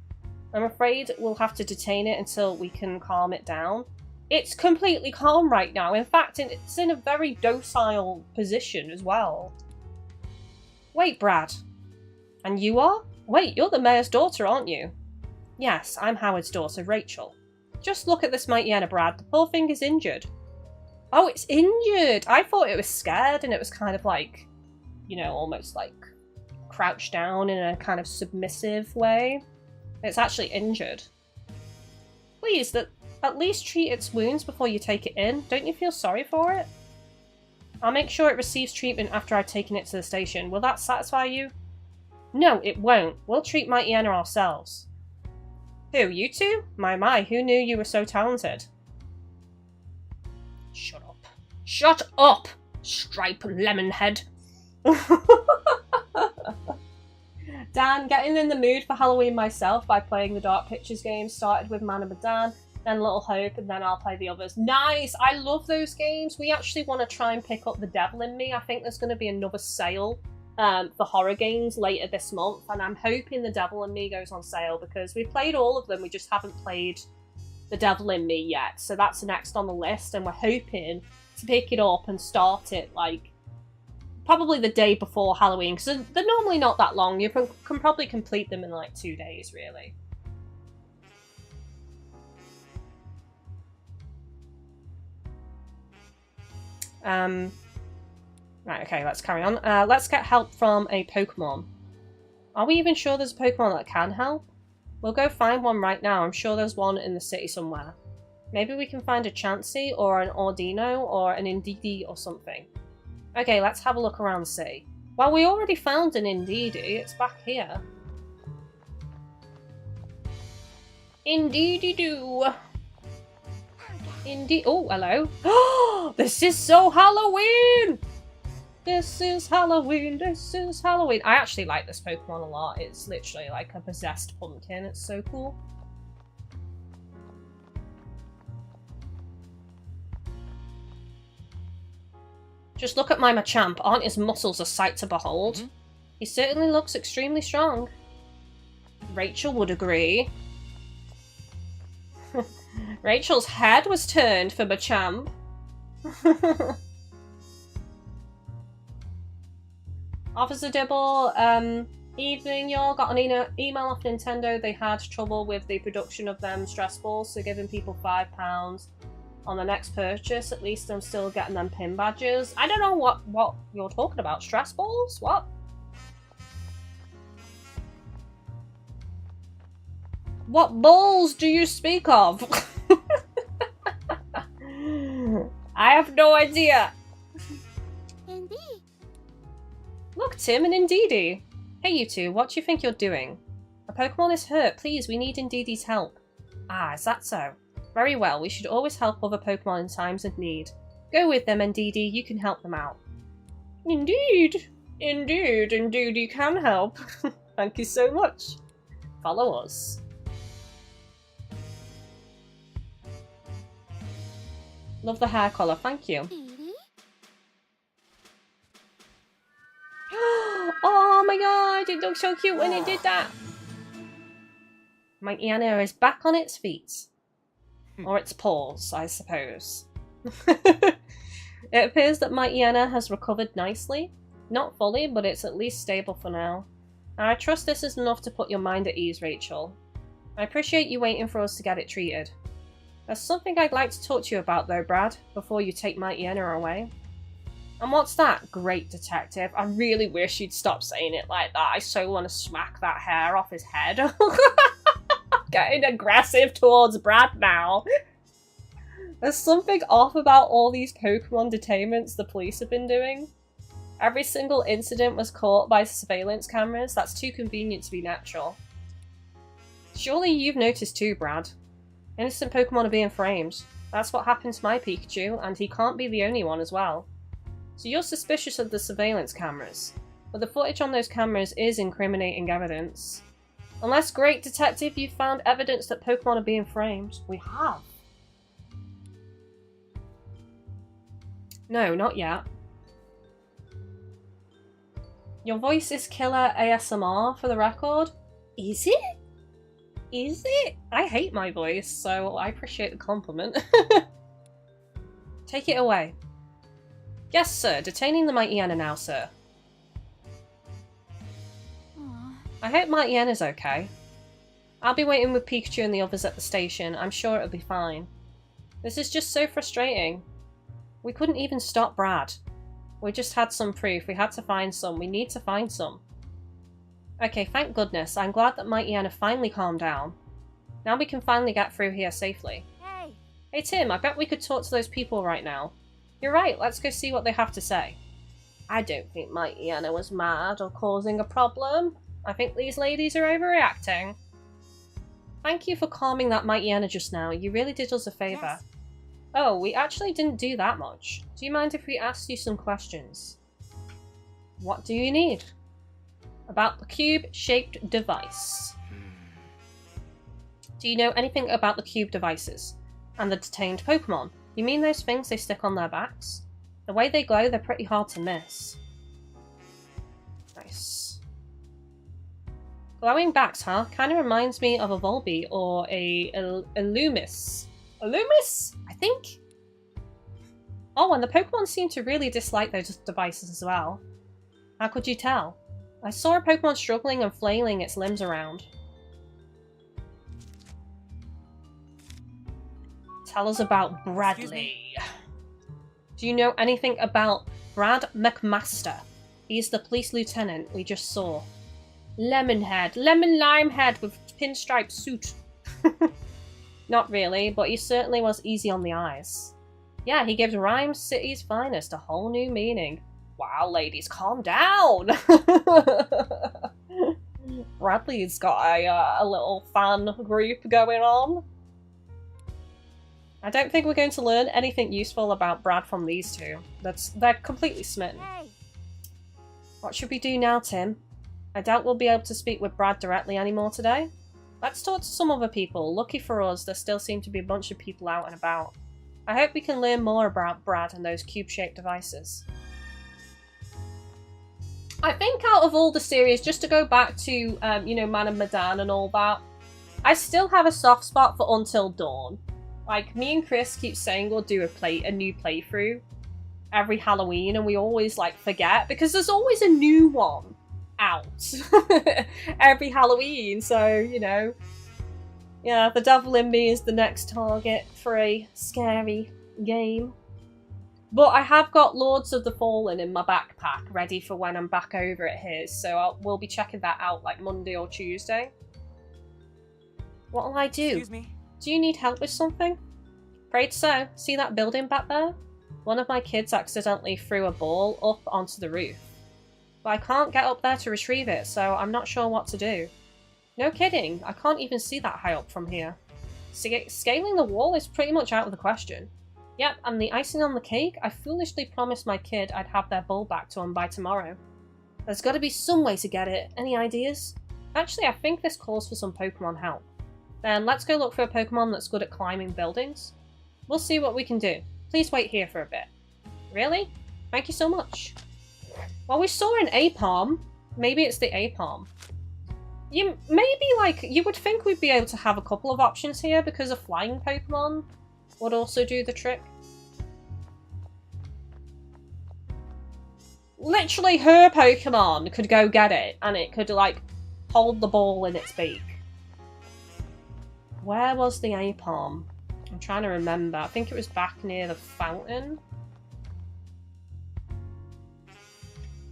I'm afraid we'll have to detain it until we can calm it down. It's completely calm right now. In fact, it's in a very docile position as well. Wait, Brad. And you are? Wait, you're the mayor's daughter, aren't you? Yes, I'm Howard's daughter, Rachel. Just look at this Mightyena, Brad. The poor thing is injured. Oh, it's injured! I thought it was scared and it was kind of like, you know, almost like crouched down in a kind of submissive way. It's actually injured. Please, at least treat its wounds before you take it in. Don't you feel sorry for it? I'll make sure it receives treatment after I've taken it to the station. Will that satisfy you? No, it won't. We'll treat Mightyena ourselves. Who, you two? My, who knew you were so talented? Shut up. Shut up! Stripe Lemonhead. Dan, getting in the mood for Halloween myself by playing the Dark Pictures game. Started with Man of Medan, then Little Hope, and then I'll play the others. Nice! I love those games. We actually want to try and pick up The Devil in Me. I think there's going to be another sale for horror games later this month, and I'm hoping The Devil in Me goes on sale because we've played all of them, we just haven't played The Devil in Me yet, so that's next on the list, and we're hoping to pick it up and start it, like, probably the day before Halloween, because they're normally not that long. You can probably complete them in, like, 2 days, really. Right, okay, let's carry on. Let's get help from a Pokemon. Are we even sure there's a Pokemon that can help? We'll go find one right now. I'm sure there's one in the city somewhere. Maybe we can find a Chansey or an Ordino or an Indeedee or something. Okay, let's have a look around the city. Well, we already found an Indeedee. It's back here. Indeedee-doo. Indeed. Oh, hello. This is so Halloween! This is Halloween, this is Halloween. I actually like this Pokemon a lot. It's literally like a possessed pumpkin. It's so cool. Just look at my Machamp. Aren't his muscles a sight to behold? He certainly looks extremely strong. Rachel would agree. Rachel's head was turned for Machamp. Officer Dibble, evening y'all. Got an email off Nintendo. They had trouble with the production of them stress balls, so giving people £5 on the next purchase. At least I'm still getting them pin badges. I don't know what you're talking about. Stress balls? What? What balls do you speak of? I have no idea. Indeed. Look, Tim, an Indeedee. Hey, you two, what do you think you're doing? A Pokemon is hurt. Please, we need Indeedee's help. Ah, is that so? Very well, we should always help other Pokemon in times of need. Go with them, Indeedee. You can help them out. Indeed. Indeed, you can help. Thank you so much. Follow us. Love the hair colour, thank you. Oh my god, it looked so cute when it did that. Mightyena is back on its feet. Or its paws, I suppose. It appears that Mightyena has recovered nicely. Not fully, but it's at least stable for now. And I trust this is enough to put your mind at ease, Rachel. I appreciate you waiting for us to get it treated. There's something I'd like to talk to you about though, Brad, before you take Mightyena away. And what's that, great detective? I really wish you'd stop saying it like that. I so want to smack that hair off his head. Getting aggressive towards Brad now. There's something off about all these Pokemon detainments the police have been doing. Every single incident was caught by surveillance cameras. That's too convenient to be natural. Surely you've noticed too, Brad. Innocent Pokemon are being framed. That's what happened to my Pikachu, and he can't be the only one as well. So you're suspicious of the surveillance cameras, but the footage on those cameras is incriminating evidence. Unless, great detective, you've found evidence that Pokemon are being framed. We have. No, not yet. Your voice is killer ASMR, for the record. Is it? Is it? I hate my voice, so I appreciate the compliment. Take it away. Yes, sir. Detaining the Mightyena now, sir. Aww. I hope Mightyena's okay. I'll be waiting with Pikachu and the others at the station. I'm sure it'll be fine. This is just so frustrating. We couldn't even stop Brad. We just had some proof. We had to find some. We need to find some. Okay, thank goodness. I'm glad that Mightyena finally calmed down. Now we can finally get through here safely. Hey! Hey Tim, I bet we could talk to those people right now. You're right, let's go see what they have to say. I don't think Mightyena was mad or causing a problem. I think these ladies are overreacting. Thank you for calming that Mightyena just now. You really did us a favour. Yes. Oh, we actually didn't do that much. Do you mind if we asked you some questions? What do you need? About the cube-shaped device. Do you know anything about the cube devices? And the detained Pokemon? You mean those things they stick on their backs? The way they glow, they're pretty hard to miss. Nice. Glowing backs, huh? Kinda reminds me of a Volbeat or a Illumis. Illumis? I think? Oh, and the Pokemon seem to really dislike those devices as well. How could you tell? I saw a Pokemon struggling and flailing its limbs around. Tell us about Bradley. Do you know anything about Brad McMaster? He's the police lieutenant we just saw. Lemonhead. Lemon lime head with pinstripe suit. Not really, but he certainly was easy on the eyes. Yeah, he gives Rhyme City's finest a whole new meaning. Wow, ladies, calm down! Bradley's got a little fan group going on. I don't think we're going to learn anything useful about Brad from these two. They're completely smitten. Hey! What should we do now, Tim? I doubt we'll be able to speak with Brad directly anymore today. Let's talk to some other people. Lucky for us, there still seem to be a bunch of people out and about. I hope we can learn more about Brad and those cube-shaped devices. I think out of all the series, just to go back to, you know, Man and Medan and all that, I still have a soft spot for Until Dawn. Like, me and Chris keep saying we'll do a new playthrough every Halloween, and we always, like, forget, because there's always a new one out every Halloween, so, you know. Yeah, the devil in me is the next target for a scary game. But I have got Lords of the Fallen in my backpack, ready for when I'm back over at his, so we'll be checking that out, like, Monday or Tuesday. What'll I do? Excuse me. Do you need help with something? Afraid so. See that building back there? One of my kids accidentally threw a ball up onto the roof. But I can't get up there to retrieve it, so I'm not sure what to do. No kidding, I can't even see that high up from here. Scaling the wall is pretty much out of the question. Yep, and the icing on the cake, I foolishly promised my kid I'd have their ball back to him by tomorrow. There's gotta be some way to get it. Any ideas? Actually, I think this calls for some Pokemon help. Then let's go look for a Pokemon that's good at climbing buildings. We'll see what we can do. Please wait here for a bit. Really? Thank you so much. Well, we saw an Apom. Maybe it's the Apom. Maybe, like, you would think we'd be able to have a couple of options here because a flying Pokemon would also do the trick. Literally, her Pokemon could go get it, and it could, like, hold the ball in its beak. Where was the Apom? I'm trying to remember. I think it was back near the fountain.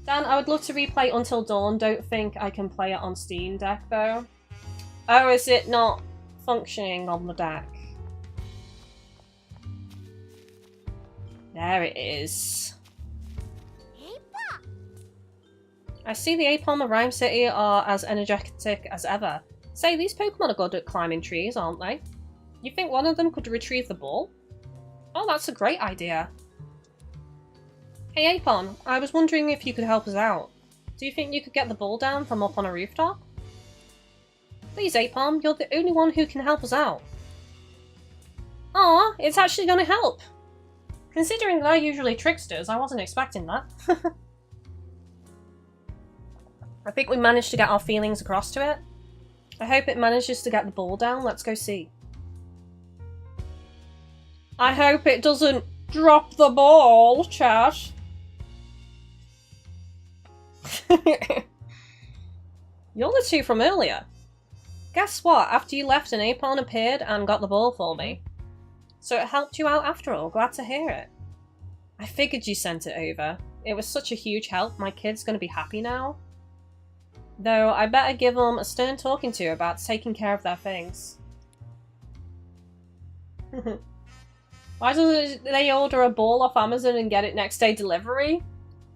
Dan, I would love to replay Until Dawn. Don't think I can play it on Steam Deck, though. Oh, is it not functioning on the deck? There it is. I see the Apom of Rhyme City are as energetic as ever. Say, these Pokemon are good at climbing trees, aren't they? You think one of them could retrieve the ball? Oh, that's a great idea. Hey Apom, I was wondering if you could help us out. Do you think you could get the ball down from up on a rooftop? Please Apom, you're the only one who can help us out. Aw, it's actually gonna help. Considering they're usually tricksters, I wasn't expecting that. I think we managed to get our feelings across to it. I hope it manages to get the ball down. Let's go see. I hope it doesn't drop the ball, chat. You're the two from earlier. Guess what? After you left, an Apon appeared and got the ball for me. So it helped you out after all. Glad to hear it. I figured you sent it over. It was such a huge help. My kid's gonna be happy now. Though I better give them a stern talking to about taking care of their things. Why don't they order a ball off Amazon and get it next day delivery?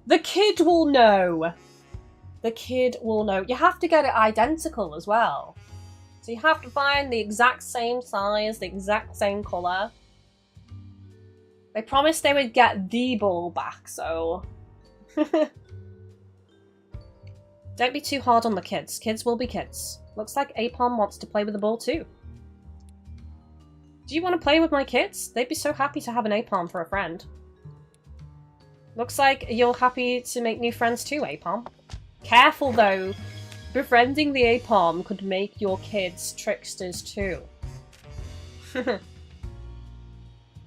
The kid will know. The kid will know. You have to get it identical as well. So you have to find the exact same size, the exact same colour. They promised they would get the ball back, so... Don't be too hard on the kids. Kids will be kids. Looks like Apom wants to play with the ball too. Do you want to play with my kids? They'd be so happy to have an Apom for a friend. Looks like you're happy to make new friends too, Apom. Careful though. Befriending the Apom could make your kids tricksters too.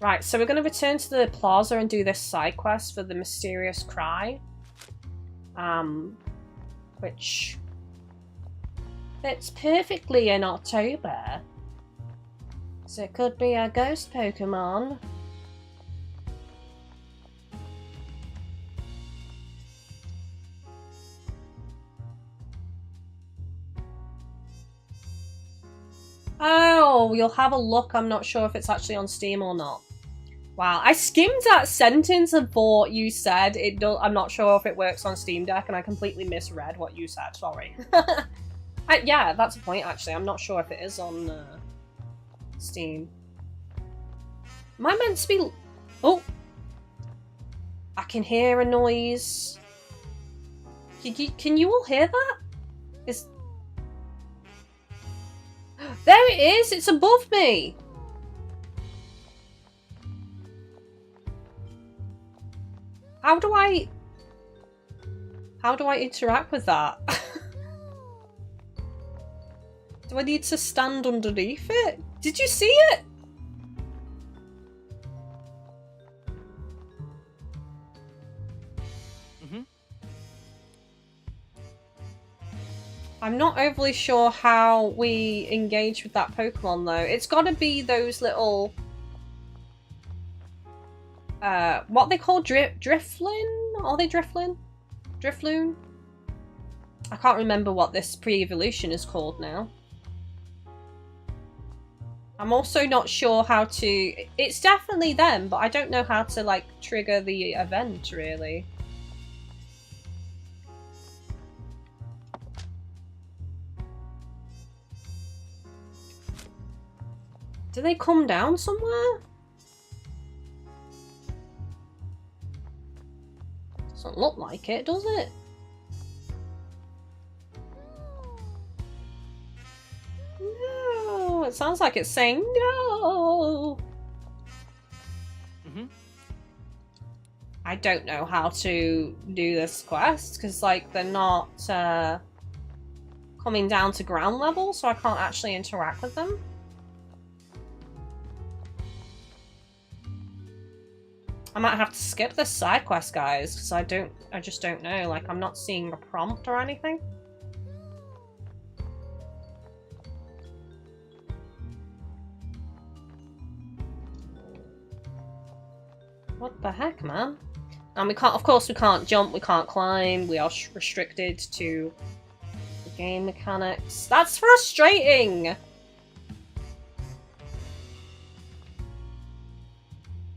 Right, so we're going to return to the plaza and do this side quest for the mysterious cry. Which fits perfectly in October. So it could be a ghost Pokemon. Oh, you'll have a look. I'm not sure if it's actually on Steam or not. Wow, I skimmed that sentence and thought you said it does. I'm not sure if it works on Steam Deck, and I completely misread what you said. Sorry. Yeah, that's a point, actually. I'm not sure if it is on Steam. Am I meant to be... Oh! I can hear a noise. Can you all hear that? Is... There it is! It's above me! How do I interact with that? Do I need to stand underneath it? Did you see it? I'm not overly sure how we engage with that Pokemon though. It's gotta be those little... what they call Drifloon? Are they Drifloon? Drifloon? I can't remember what this pre-evolution is called now. I'm also not sure how to... It's definitely them, but I don't know how to, like, trigger the event, really. Do they come down somewhere? Doesn't look like it, does it? No, it sounds like it's saying no. I don't know how to do this quest because, like, they're not coming down to ground level, so I can't actually interact with them. I might have to skip this side quest, guys, because I just don't know. Like, I'm not seeing a prompt or anything. What the heck, man? And we can't, of course, we can't jump, we can't climb, we are restricted to the game mechanics. That's frustrating!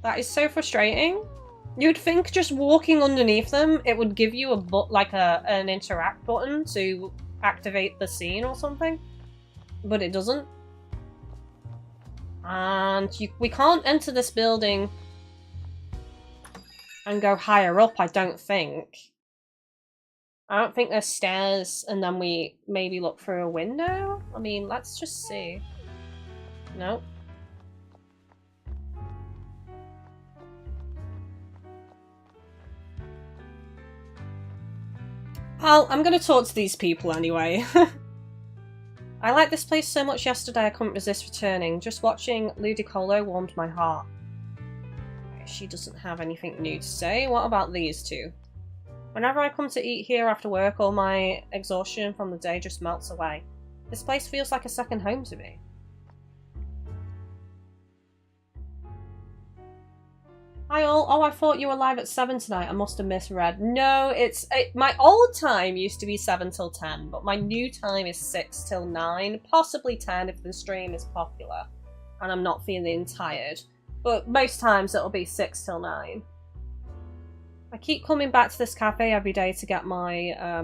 That is so frustrating. You'd think just walking underneath them, it would give you an interact button to activate the scene or something. But it doesn't. And we can't enter this building and go higher up, I don't think. I don't think there's stairs and then we maybe look through a window? I mean, let's just see. Nope. Well, I'm gonna talk to these people anyway. I liked this place so much yesterday I couldn't resist returning. Just watching Ludicolo warmed my heart. She doesn't have anything new to say. What about these two? Whenever I come to eat here after work, all my exhaustion from the day just melts away. This place feels like a second home to me. Hi all. Oh, I thought you were live at 7 tonight. I must have misread. No, my old time used to be 7 till 10, but my new time is 6 till 9, possibly 10 if the stream is popular and I'm not feeling tired. But most times it'll be 6 till 9. I keep coming back to this cafe every day to get my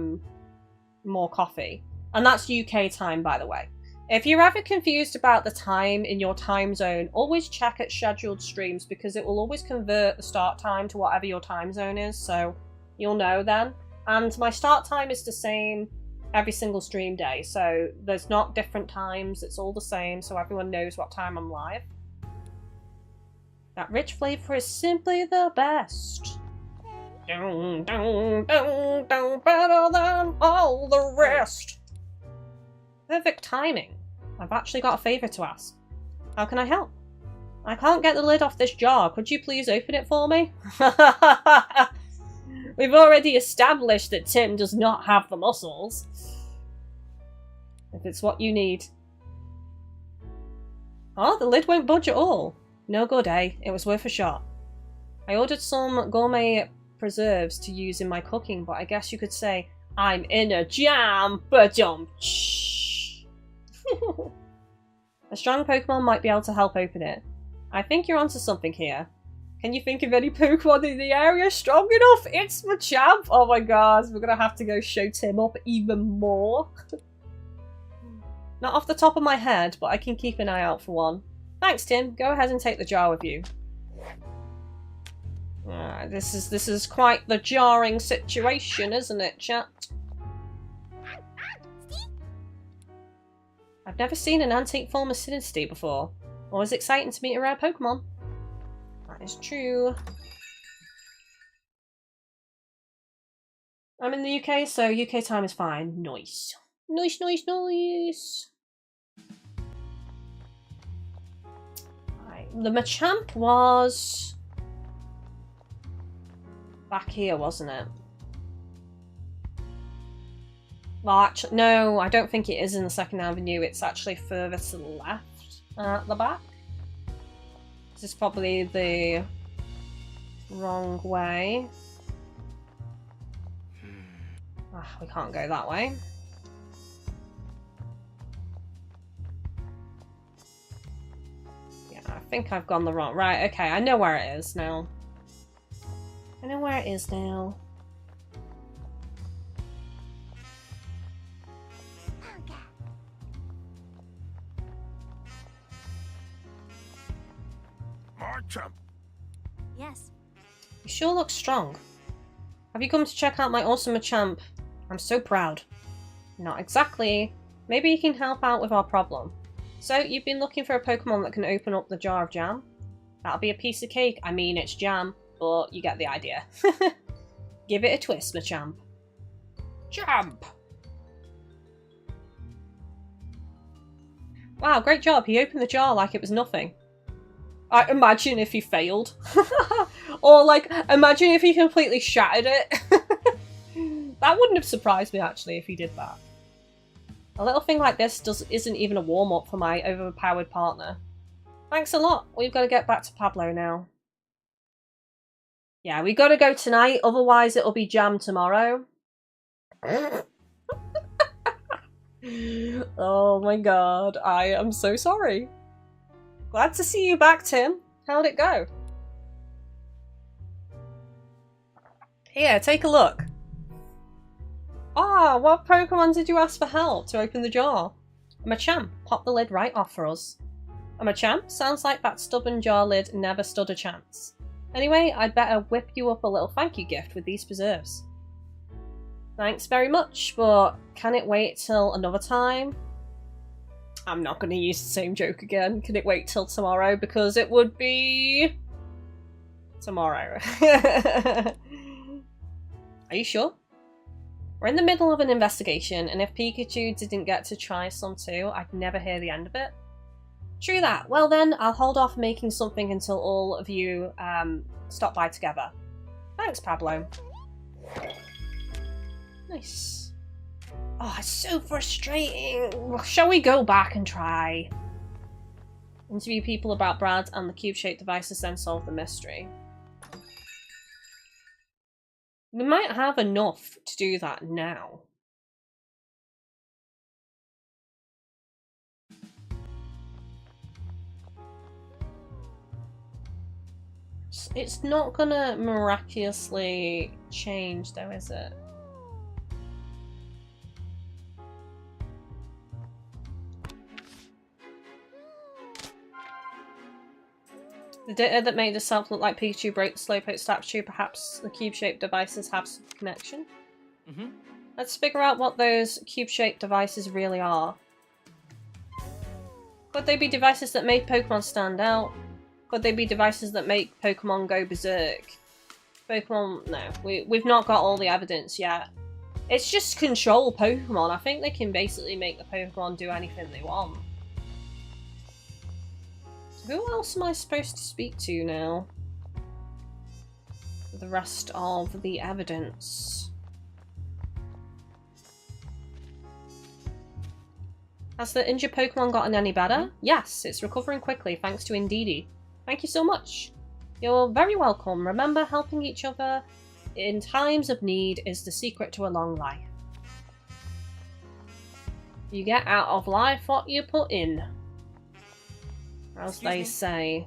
more coffee. And that's UK time, by the way. If you're ever confused about the time in your time zone, always check at scheduled streams because it will always convert the start time to whatever your time zone is, so you'll know then. And my start time is the same every single stream day, so there's not different times, it's all the same, so everyone knows what time I'm live. That rich flavour is simply the best. Better than all the rest. Perfect timing. I've actually got a favour to ask. How can I help? I can't get the lid off this jar. Could you please open it for me? We've already established that Tim does not have the muscles. If it's what you need. Oh, the lid won't budge at all. No good, eh? It was worth a shot. I ordered some gourmet preserves to use in my cooking, but I guess you could say I'm in a jam, A strong Pokemon might be able to help open it. I think you're onto something here. Can you think of any Pokemon in the area strong enough? It's Machamp! Oh my god, we're gonna have to go show Tim up even more. Not off the top of my head, but I can keep an eye out for one. Thanks, Tim. Go ahead and take the jar with you. This is quite the jarring situation, isn't it, chat? I've never seen an antique form of Sinistea before. Always exciting to meet a rare Pokemon. That is true. I'm in the UK, so UK time is fine. Nice. Nice, nice, nice. Right. The Machamp was back here, wasn't it? Well, actually, no, I don't think it is in the Second Avenue. It's actually further to the left at the back. This is probably the wrong way. We can't go that way. Yeah, I think I've gone the wrong... Right, okay, I know where it is now. I know where it is now. Machamp. Yes. You sure look strong. Have you come to check out my awesome Machamp? I'm so proud. Not exactly. Maybe you can help out with our problem. So, you've been looking for a Pokemon that can open up the jar of jam? That'll be a piece of cake. I mean, it's jam, but you get the idea. Give it a twist, Machamp. Jump! Wow, great job. He opened the jar like it was nothing. I imagine if he failed. Or, like, imagine if he completely shattered it. That wouldn't have surprised me, actually, if he did that. A little thing like this isn't even a warm-up for my overpowered partner. Thanks a lot. We've got to get back to Pablo now. Yeah, we got to go tonight, otherwise it'll be jam tomorrow. Oh my god, I am so sorry. Glad to see you back, Tim. How'd it go? Here, take a look. Ah, what Pokemon did you ask for help to open the jar? I'm a champ. Pop the lid right off for us. I'm a champ? Sounds like that stubborn jar lid never stood a chance. Anyway, I'd better whip you up a little thank you gift with these preserves. Thanks very much, but can it wait till another time? I'm not going to use the same joke again. Can it wait till tomorrow? Because it would be... tomorrow. Are you sure? We're in the middle of an investigation, and if Pikachu didn't get to try some too, I'd never hear the end of it. True that. Well then, I'll hold off making something until all of you stop by together. Thanks, Pablo. Nice. Oh, it's so frustrating. Shall we go back and try? Interview people about Brad and the cube-shaped devices, then solve the mystery. We might have enough to do that now. It's not gonna miraculously change though, is it? The data that made itself look like Pikachu broke the Slowpoke statue. Perhaps the cube-shaped devices have some connection? Let's figure out what those cube-shaped devices really are. Could they be devices that make Pokemon stand out? Could they be devices that make Pokemon go berserk? Pokemon... no. We've not got all the evidence yet. It's just control Pokemon. I think they can basically make the Pokemon do anything they want. Who else am I supposed to speak to now? The rest of the evidence. Has the injured Pokemon gotten any better? Yes, it's recovering quickly thanks to Indeedee. Thank you so much. You're very welcome. Remember, helping each other in times of need is the secret to a long life. You get out of life what you put in. As they say.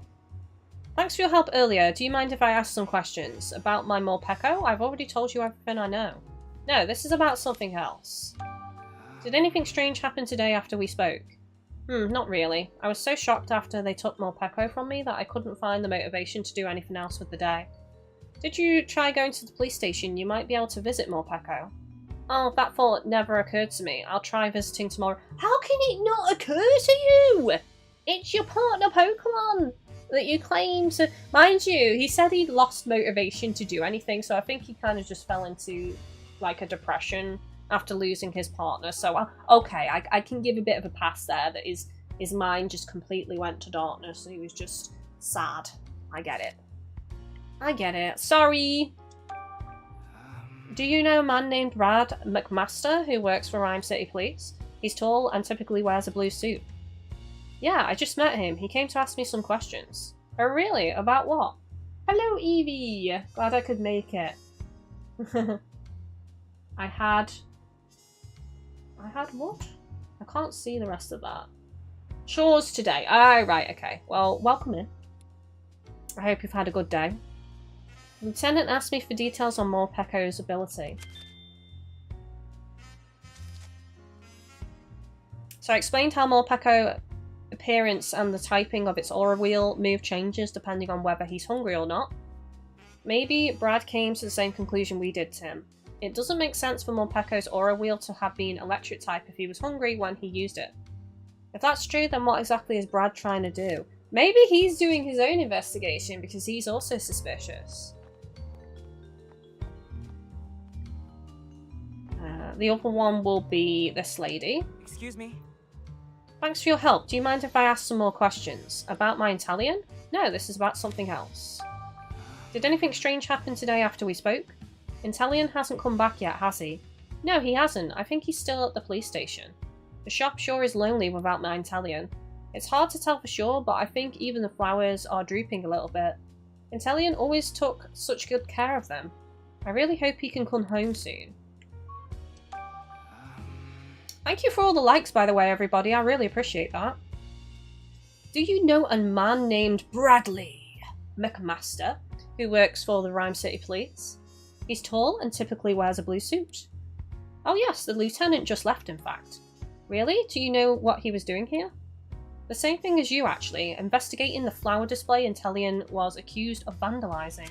Thanks for your help earlier. Do you mind if I ask some questions? About my Morpeko? I've already told you everything I know. No, this is about something else. Did anything strange happen today after we spoke? Not really. I was so shocked after they took Morpeko from me that I couldn't find the motivation to do anything else with the day. Did you try going to the police station? You might be able to visit Morpeko. Oh, that thought never occurred to me. I'll try visiting tomorrow. How can it not occur to you? It's your partner Pokemon that you claim to... Mind you, he said he'd lost motivation to do anything, so I think he kind of just fell into, like, a depression after losing his partner. So, okay, I can give a bit of a pass there that his mind just completely went to darkness and he was just sad. I get it. I get it. Sorry! Do you know a man named Brad McMaster who works for Rhyme City Police? He's tall and typically wears a blue suit. Yeah, I just met him. He came to ask me some questions. Oh really? About what? Hello Evie! Glad I could make it. I had what? I can't see the rest of that. Chores today. Oh, right, okay. Well, welcome in. I hope you've had a good day. The Lieutenant asked me for details on Morpeko's ability. So I explained how Morpeko appearance and the typing of its aura wheel move changes depending on whether he's hungry or not. Maybe Brad came to the same conclusion we did, Tim. It doesn't make sense for Morpeko's aura wheel to have been electric type if he was hungry when he used it. If that's true, then what exactly is Brad trying to do? Maybe he's doing his own investigation because he's also suspicious. The other one will be this lady. Excuse me. Thanks for your help. Do you mind if I ask some more questions? About my Italian? No, this is about something else. Did anything strange happen today after we spoke? Italian hasn't come back yet, has he? No, he hasn't. I think he's still at the police station. The shop sure is lonely without my Italian. It's hard to tell for sure, but I think even the flowers are drooping a little bit. Italian always took such good care of them. I really hope he can come home soon. Thank you for all the likes, by the way, everybody. I really appreciate that. Do you know a man named Bradley McMaster who works for the Rhyme City Police? He's tall and typically wears a blue suit. Oh yes, the lieutenant just left, in fact. Really? Do you know what he was doing here? The same thing as you, actually. Investigating the flower display Italian was accused of vandalising.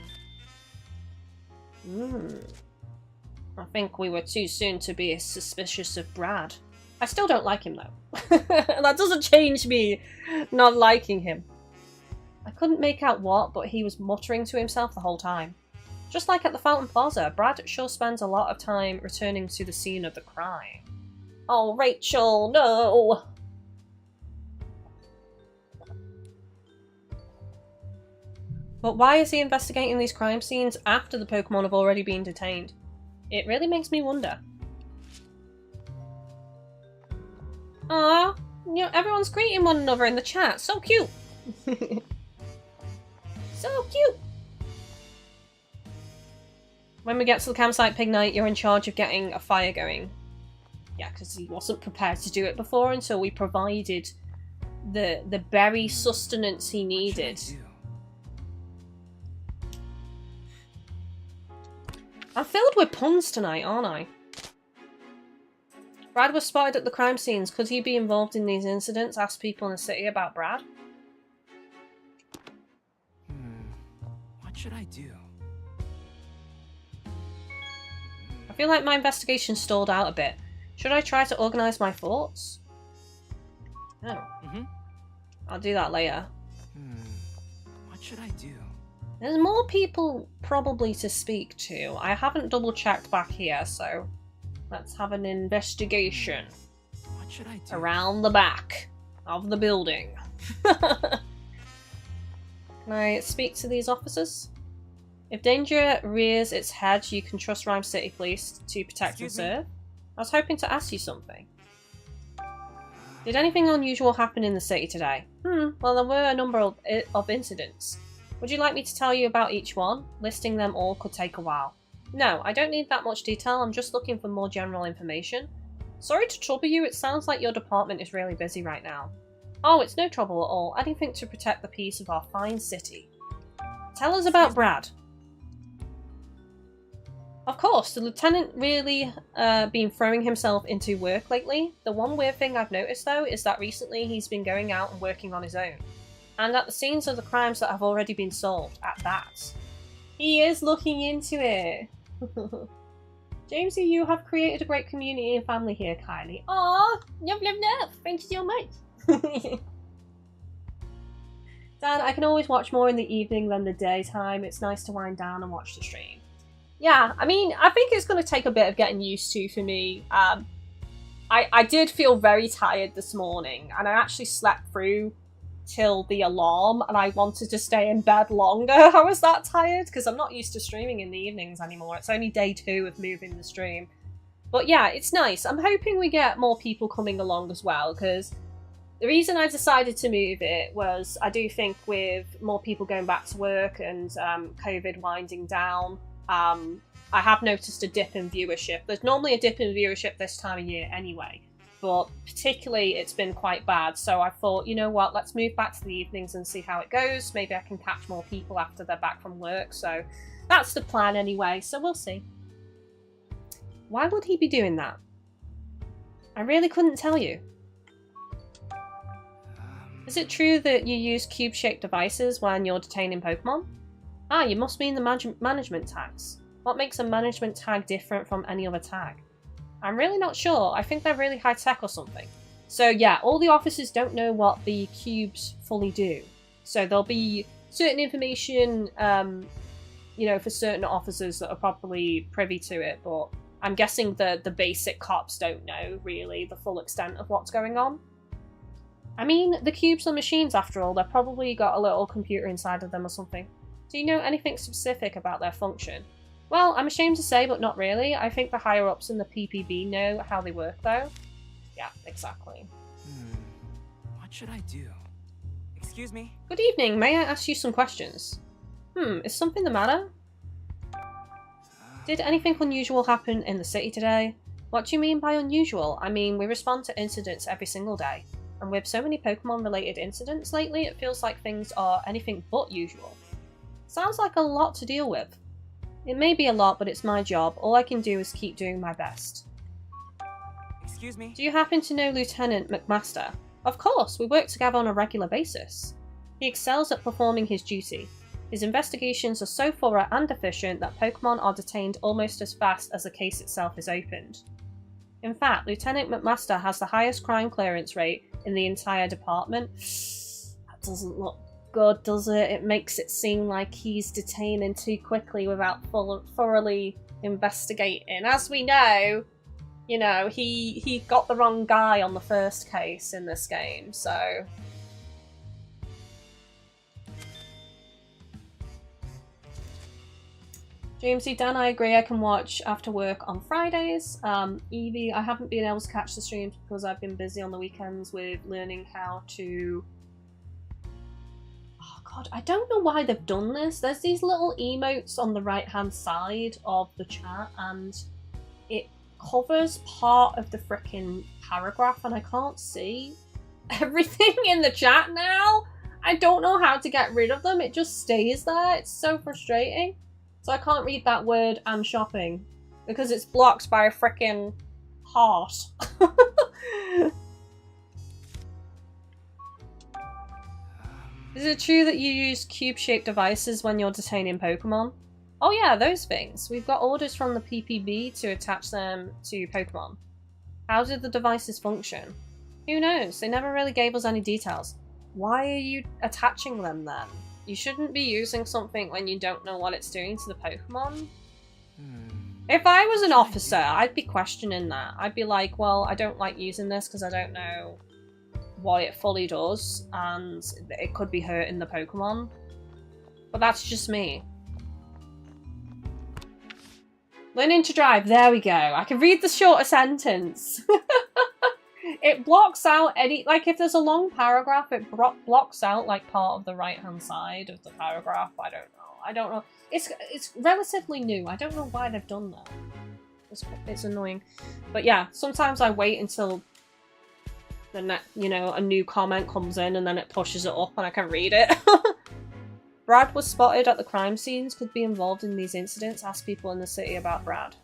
I think we were too soon to be suspicious of Brad. I still don't like him, though. That doesn't change me not liking him. I couldn't make out what, but he was muttering to himself the whole time. Just like at the Fountain Plaza, Brad sure spends a lot of time returning to the scene of the crime. Oh, Rachel, no! But why is he investigating these crime scenes after the Pokemon have already been detained? It really makes me wonder. Ah, you know, everyone's greeting one another in the chat. So cute! So cute! When we get to the campsite, Pig Knight, you're in charge of getting a fire going. Yeah, because he wasn't prepared to do it before until we provided the berry sustenance he needed. I'm filled with puns tonight, aren't I? Brad was spotted at the crime scenes. Could he be involved in these incidents? Ask people in the city about Brad. What should I do? I feel like my investigation stalled out a bit. Should I try to organise my thoughts? Oh. I'll do that later. What should I do? There's more people probably to speak to. I haven't double checked back here, so let's have an investigation. What should I do? Around the back of the building. Can I speak to these officers? If danger rears its head, you can trust Rhyme City Police to protect and serve. I was hoping to ask you something. Did anything unusual happen in the city today? Well, there were a number of incidents. Would you like me to tell you about each one? Listing them all could take a while. No, I don't need that much detail. I'm just looking for more general information. Sorry to trouble you. It sounds like your department is really busy right now. Oh, it's no trouble at all. Anything to protect the peace of our fine city. Tell us about Brad. Of course, the lieutenant really been throwing himself into work lately. The one weird thing I've noticed though is that recently he's been going out and working on his own. And at the scenes of the crimes that have already been solved, at that. He is looking into it. Jamesy, you have created a great community and family here, Kylie. Aww, love, love, love. Thank you so much. Dan, I can always watch more in the evening than the daytime. It's nice to wind down and watch the stream. Yeah, I mean, I think it's going to take a bit of getting used to for me. I did feel very tired this morning, and I actually slept through till the alarm, and I wanted to stay in bed longer. I was that tired, because I'm not used to streaming in the evenings anymore. It's only day 2 of moving the stream. But yeah, it's nice. I'm hoping we get more people coming along as well, because the reason I decided to move it was I do think with more people going back to work and COVID winding down, I have noticed a dip in viewership. There's normally a dip in viewership this time of year anyway, but particularly it's been quite bad. So I thought, you know what, let's move back to the evenings and see how it goes. Maybe I can catch more people after they're back from work. So that's the plan anyway, so we'll see. Why would he be doing that? I really couldn't tell you. Is it true that you use cube-shaped devices when you're detaining Pokemon? Ah, you must mean the management tags. What makes a management tag different from any other tag? I'm really not sure. I think they're really high-tech or something. So yeah, all the officers don't know what the cubes fully do. So there'll be certain information, you know, for certain officers that are probably privy to it, but I'm guessing the basic cops don't know, really, the full extent of what's going on. I mean, the cubes are machines after all. They've probably got a little computer inside of them or something. Do you know anything specific about their function? Well, I'm ashamed to say, but not really. I think the higher-ups in the PPB know how they work, though. Yeah, exactly. What should I do? Excuse me? Good evening. May I ask you some questions? Is something the matter? Did anything unusual happen in the city today? What do you mean by unusual? I mean, we respond to incidents every single day. And with so many Pokemon-related incidents lately, it feels like things are anything but usual. Sounds like a lot to deal with. It may be a lot, but it's my job. All I can do is keep doing my best. Excuse me? Do you happen to know Lieutenant McMaster? Of course, we work together on a regular basis. He excels at performing his duty. His investigations are so thorough and efficient that Pokemon are detained almost as fast as the case itself is opened. In fact, Lieutenant McMaster has the highest crime clearance rate in the entire department. That doesn't look good, does it? It makes it seem like he's detaining too quickly without thoroughly investigating. As we know, you know, he got the wrong guy on the first case in this game, so... Jamesy, Dan, I agree. I can watch after work on Fridays. Evie, I haven't been able to catch the streams because I've been busy on the weekends with learning how to... Oh god, I don't know why they've done this. There's these little emotes on the right-hand side of the chat and it covers part of the frickin' paragraph and I can't see everything in the chat now. I don't know how to get rid of them. It just stays there. It's so frustrating. So I can't read that word "I'm shopping" because it's blocked by a frickin' heart. Is it true that you use cube-shaped devices when you're detaining Pokemon? Oh yeah, those things. We've got orders from the PPB to attach them to Pokemon. How did the devices function? Who knows? They never really gave us any details. Why are you attaching them then? You shouldn't be using something when you don't know what it's doing to the Pokemon. If I was an officer, I'd be questioning that. I'd be like, well, I don't like using this because I don't know what it fully does and it could be hurting the Pokemon. But that's just me. Learning to drive, there we go. I can read the shorter sentence. It blocks out any, like if there's a long paragraph, it blocks out like part of the right hand side of the paragraph. I don't know. It's relatively new. I don't know why they've done that. It's annoying. But yeah, sometimes I wait until a new comment comes in and then it pushes it up and I can read it. Brad was spotted at the crime scenes, could be involved in these incidents. Ask people in the city about Brad.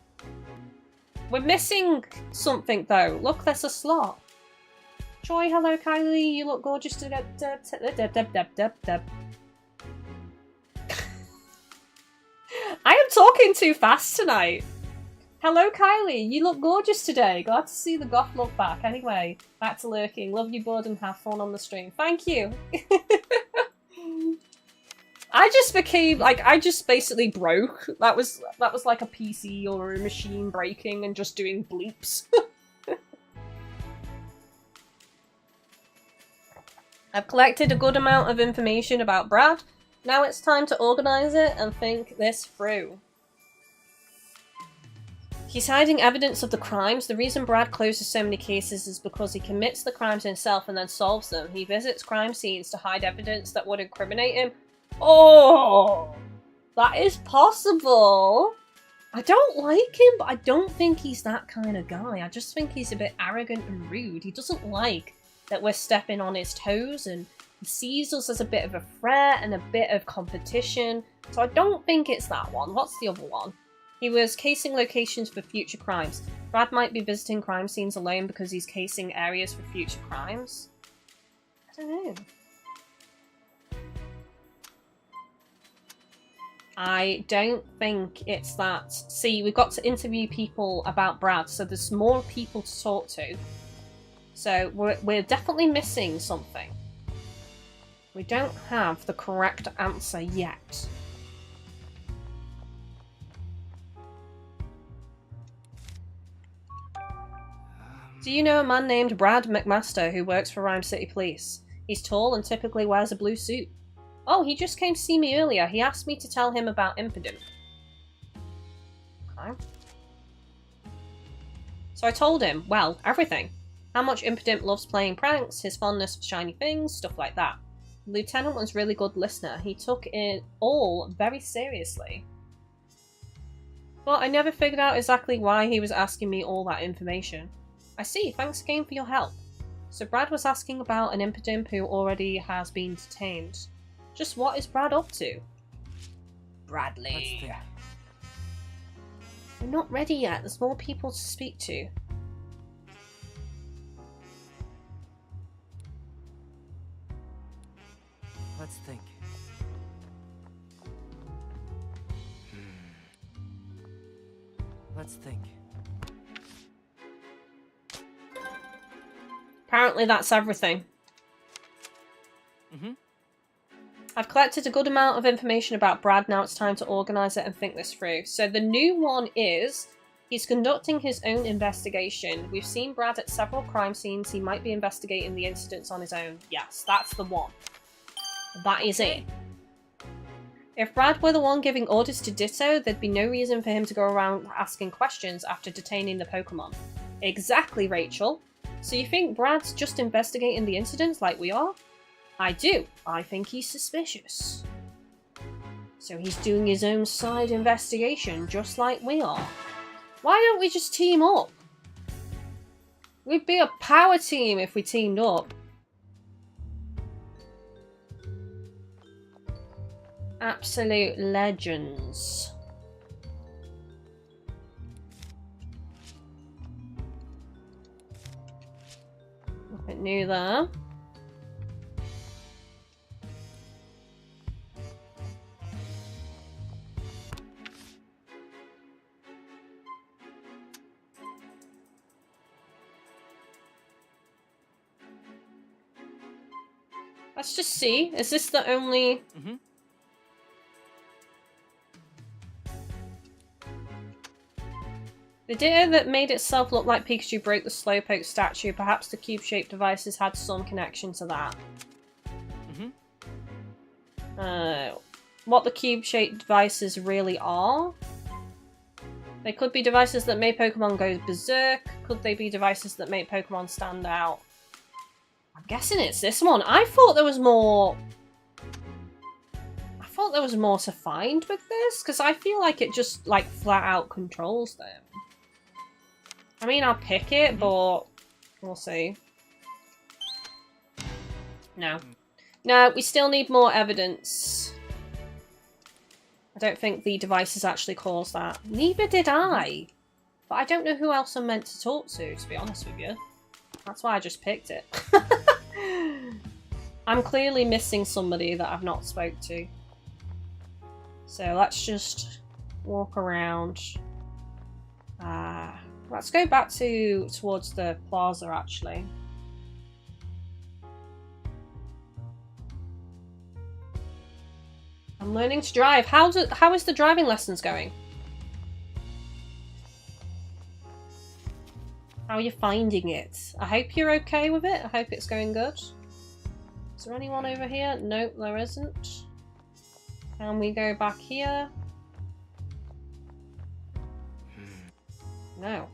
We're missing something though. Look, there's a slot. Joy, hello Kylie, you look gorgeous today. I am talking too fast tonight. Hello Kylie, you look gorgeous today. Glad to see the goth look back. Anyway, back to lurking. Love you bud and have fun on the stream. Thank you. I just became, like, I just basically broke. That was like a PC or a machine breaking and just doing bleeps. I've collected a good amount of information about Brad. Now it's time to organise it and think this through. He's hiding evidence of the crimes. The reason Brad closes so many cases is because he commits the crimes himself and then solves them. He visits crime scenes to hide evidence that would incriminate him. Oh, that is possible. I don't like him, but I don't think he's that kind of guy. I just think he's a bit arrogant and rude. He doesn't like that we're stepping on his toes and he sees us as a bit of a threat and a bit of competition. So I don't think it's that one. What's the other one? He was casing locations for future crimes. Brad might be visiting crime scenes alone because he's casing areas for future crimes. I don't know. I don't think it's that. See, we've got to interview people about Brad, so there's more people to talk to. So we're definitely missing something. We don't have the correct answer yet. Do you know a man named Brad McMaster who works for Rhyme City Police? He's tall and typically wears a blue suit. Oh, he just came to see me earlier. He asked me to tell him about Impidimp. Okay. So I told him, well, everything. How much Impidimp loves playing pranks, his fondness for shiny things, stuff like that. The lieutenant was a really good listener. He took it all very seriously. But I never figured out exactly why he was asking me all that information. I see, thanks again for your help. So Brad was asking about an Impidimp who already has been detained. Just what is Brad up to? Bradley. We're not ready yet. There's more people to speak to. Let's think. Let's think. Apparently that's everything. I've collected a good amount of information about Brad, now it's time to organise it and think this through. So the new one is, he's conducting his own investigation. We've seen Brad at several crime scenes, he might be investigating the incidents on his own. Yes, that's the one. That is it. If Brad were the one giving orders to Ditto, there'd be no reason for him to go around asking questions after detaining the Pokemon. Exactly, Rachel. So you think Brad's just investigating the incidents like we are? I do. I think he's suspicious. So he's doing his own side investigation just like we are. Why don't we just team up? We'd be a power team if we teamed up. Absolute legends. Nothing new there. Let's just see. Is this the only... The data that made itself look like Pikachu broke the Slowpoke statue. Perhaps the cube-shaped devices had some connection to that. What the cube-shaped devices really are? They could be devices that make Pokemon go berserk. Could they be devices that make Pokemon stand out? I'm guessing it's this one. I thought there was more to find with this, because I feel like it just, like, flat out controls them. I mean, I'll pick it, but we'll see. No. No, we still need more evidence. I don't think the devices actually caused that. Neither did I. But I don't know who else I'm meant to talk to be honest with you. That's why I just picked it. I'm clearly missing somebody that I've not spoke to. So let's just walk around. Let's go back towards the plaza, actually. I'm learning to drive. How is the driving lessons going? How are you finding it? I hope you're okay with it. I hope it's going good. Is there anyone over here? Nope, there isn't. Can we go back here? No.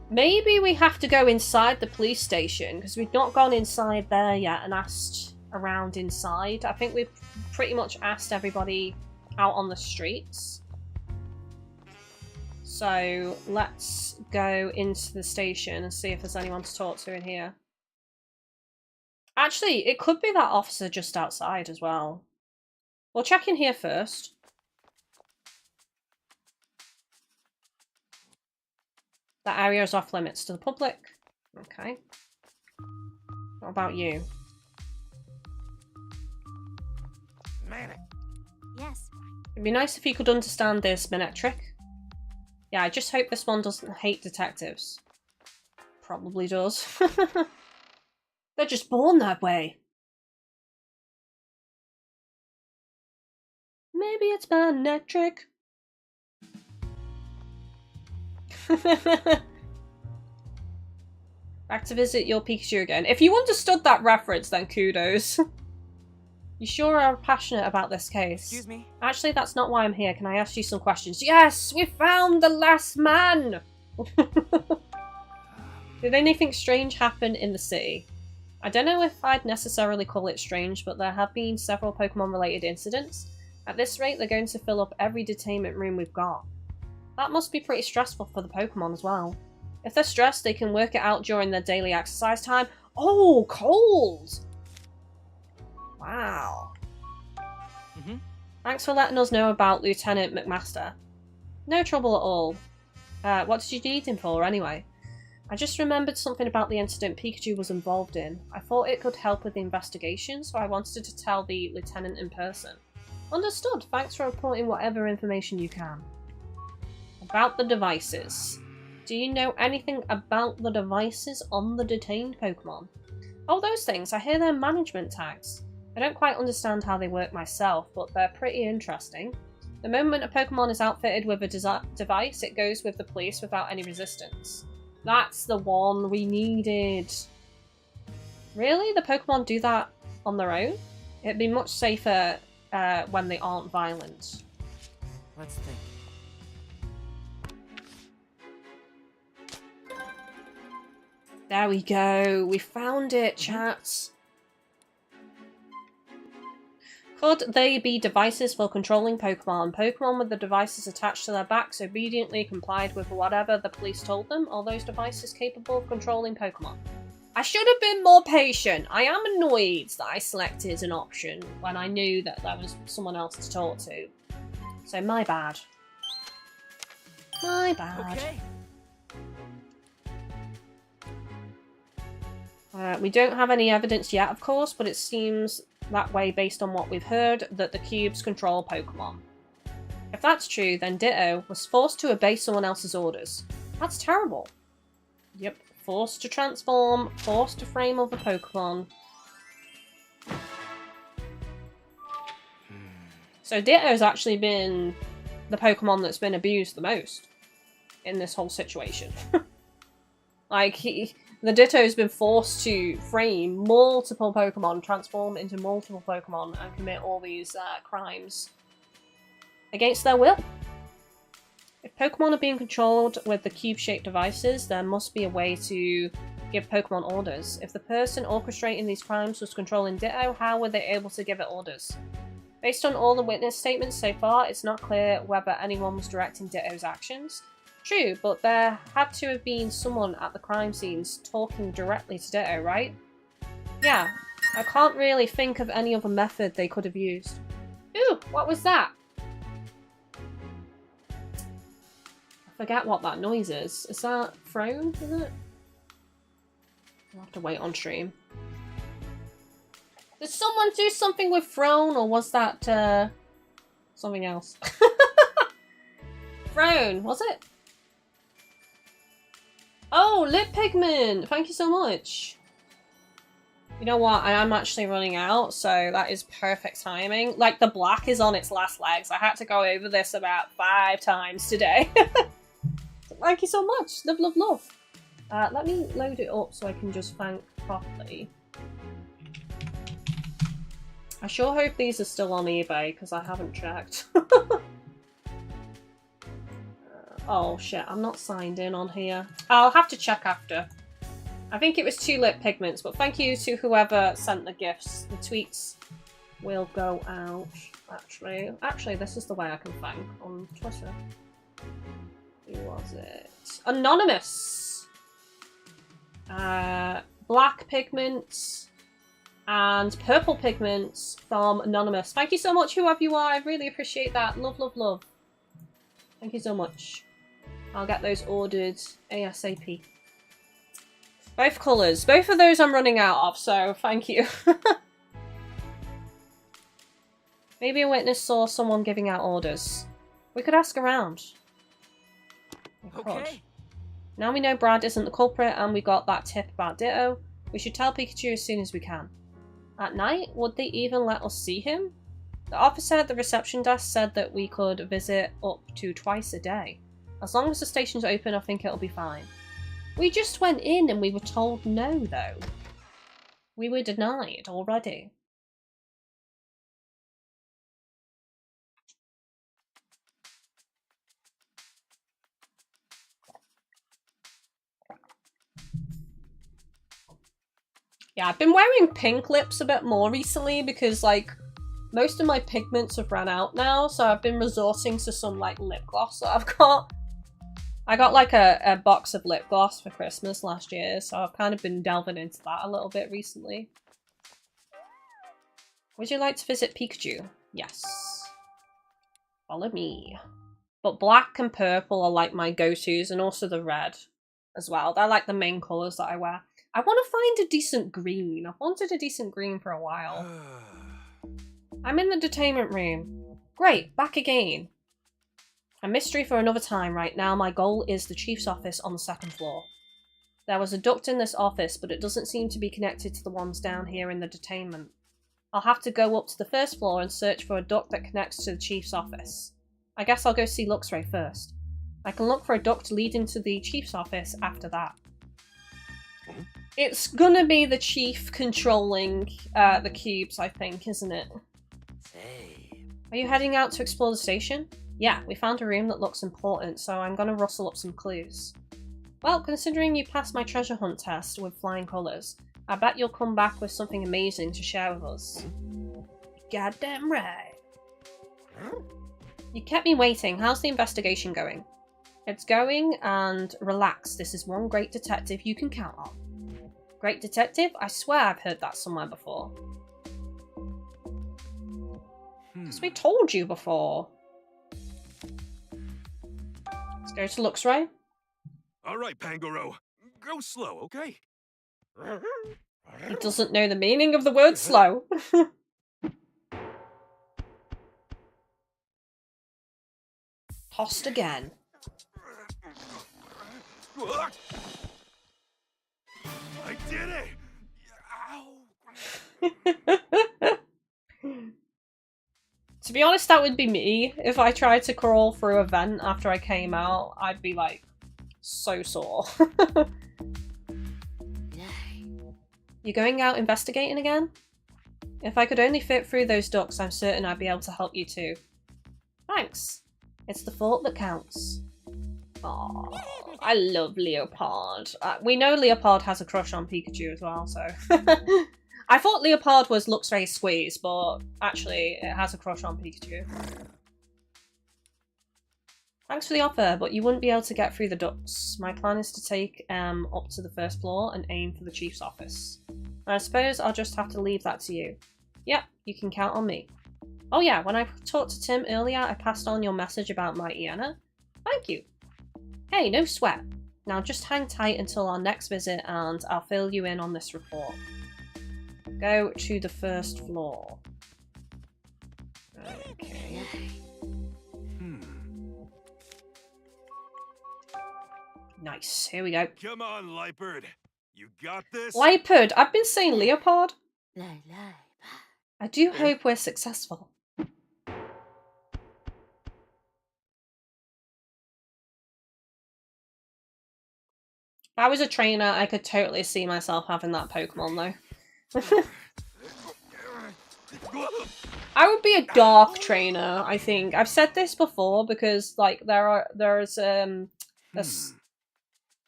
Maybe we have to go inside the police station, because we've not gone inside there yet and asked around inside. I think we've pretty much asked everybody out on the streets. So let's go into the station and see if there's anyone to talk to in here. Actually, it could be that officer just outside as well. We'll check in here first. That area is off limits to the public. Okay. What about you? Manic. Yes. It'd be nice if you could understand this, Minetric. Yeah, I just hope this one doesn't hate detectives. Probably does. They're just born that way. Maybe it's Minetric. Back to visit your Pikachu again. If you understood that reference, then kudos. You sure are passionate about this case. Excuse me? Actually, that's not why I'm here. Can I ask you some questions? Yes! We found the last man! Did anything strange happen in the city? I don't know if I'd necessarily call it strange, but there have been several Pokemon-related incidents. At this rate, they're going to fill up every detainment room we've got. That must be pretty stressful for the Pokemon as well. If they're stressed, they can work it out during their daily exercise time. Oh, cold! Wow. Thanks for letting us know about Lieutenant McMaster. No trouble at all. What did you need him for, anyway? I just remembered something about the incident Pikachu was involved in. I thought it could help with the investigation, so I wanted to tell the Lieutenant in person. Understood. Thanks for reporting whatever information you can. About the devices. Do you know anything about the devices on the detained Pokemon? Oh, those things. I hear they're management tags. I don't quite understand how they work myself, but they're pretty interesting. The moment a Pokemon is outfitted with a device, it goes with the police without any resistance. That's the one we needed. Really? The Pokemon do that on their own? It'd be much safer when they aren't violent. Let's think. There we go. We found it, chat. Could they be devices for controlling Pokemon? Pokemon with the devices attached to their backs obediently complied with whatever the police told them. Are those devices capable of controlling Pokemon? I should have been more patient. I am annoyed that I selected an option when I knew that there was someone else to talk to. So my bad. My bad. Okay. We don't have any evidence yet, of course, but it seems that way based on what we've heard, that the cubes control Pokemon. If that's true, then Ditto was forced to obey someone else's orders. That's terrible. Yep, forced to transform, forced to frame other Pokemon. So Ditto's actually been the Pokemon that's been abused the most in this whole situation. Like, the Ditto's been forced to frame multiple Pokemon, transform into multiple Pokemon, and commit all these crimes against their will. If Pokemon are being controlled with the cube-shaped devices, there must be a way to give Pokemon orders. If the person orchestrating these crimes was controlling Ditto, how were they able to give it orders? Based on all the witness statements so far, it's not clear whether anyone was directing Ditto's actions. True, but there had to have been someone at the crime scenes talking directly to Ditto, right? Yeah, I can't really think of any other method they could have used. Ooh, what was that? I forget what that noise is. Is that Throne, is it? I'll have to wait on stream. Did someone do something with Throne, or was that something else? Throne, was it? Oh, lip pigment! Thank you so much. You know what? I am actually running out, so that is perfect timing. Like, the black is on its last legs. I had to go over this about 5 times today. Thank you so much. Love, love, love. Let me load it up so I can just thank properly. I sure hope these are still on eBay, because I haven't checked. Oh shit, I'm not signed in on here. I'll have to check after. I think it was 2 lip pigments, but thank you to whoever sent the gifts. The tweets will go out, actually. Actually, this is the way I can thank on Twitter. Who was it? Anonymous! Black pigments and purple pigments from Anonymous. Thank you so much, whoever you are. I really appreciate that. Love, love, love. Thank you so much. I'll get those ordered ASAP. Both colours. Both of those I'm running out of, so thank you. Maybe a witness saw someone giving out orders. We could ask around. Okay. Now we know Brad isn't the culprit and we got that tip about Ditto. We should tell Pikachu as soon as we can. At night, would they even let us see him? The officer at the reception desk said that we could visit up to twice a day. As long as the station's open, I think it'll be fine. We just went in and we were told no, though. We were denied already. Yeah, I've been wearing pink lips a bit more recently because, like, most of my pigments have run out now, so I've been resorting to some, like, lip gloss that I've got. I got, like, a box of lip gloss for Christmas last year, so I've kind of been delving into that a little bit recently. Would you like to visit Pikachu? Yes. Follow me. But black and purple are, like, my go-tos, and also the red as well. They're, like, the main colours that I wear. I want to find a decent green. I've wanted a decent green for a while. I'm in the detainment room. Great, back again. A mystery for another time. Right now, my goal is the chief's office on the 2nd floor. There was a duct in this office, but it doesn't seem to be connected to the ones down here in the detainment. I'll have to go up to the 1st floor and search for a duct that connects to the chief's office. I guess I'll go see Luxray first. I can look for a duct leading to the chief's office after that. It's gonna be the chief controlling the cubes, I think, isn't it? Are you heading out to explore the station? Yeah, we found a room that looks important, so I'm gonna rustle up some clues. Well, considering you passed my treasure hunt test with flying colours, I bet you'll come back with something amazing to share with us. Goddamn right. You kept me waiting. How's the investigation going? It's going, and relax, this is one great detective you can count on. Great detective? I swear I've heard that somewhere before. Because we told you before. Let's go to Luxray. Alright, Pangoro. Go slow, okay? He doesn't know the meaning of the word slow. Tossed again. I did it! Ow! To be honest, that would be me. If I tried to crawl through a vent after I came out, I'd be like, so sore. You going out investigating again? If I could only fit through those ducts, I'm certain I'd be able to help you too. Thanks. It's the thought that counts. Aww, I love Leopard. We know Leopard has a crush on Pikachu as well, so... I thought Leopard was Luxray's squeeze, but actually it has a crush on Pikachu. Thanks for the offer, but you wouldn't be able to get through the ducts. My plan is to take up to the 1st floor and aim for the chief's office. I suppose I'll just have to leave that to you. Yep, you can count on me. Oh yeah, when I talked to Tim earlier, I passed on your message about Mightyena. Thank you. Hey, no sweat. Now just hang tight until our next visit and I'll fill you in on this report. Go to the 1st floor. Okay. Nice, here we go. Come on, Leopard. You got this? Leopard! I've been saying Leopard. I do hope we're successful. If I was a trainer, I could totally see myself having that Pokemon though. I would be a dark trainer, I think. I've said this before because like there's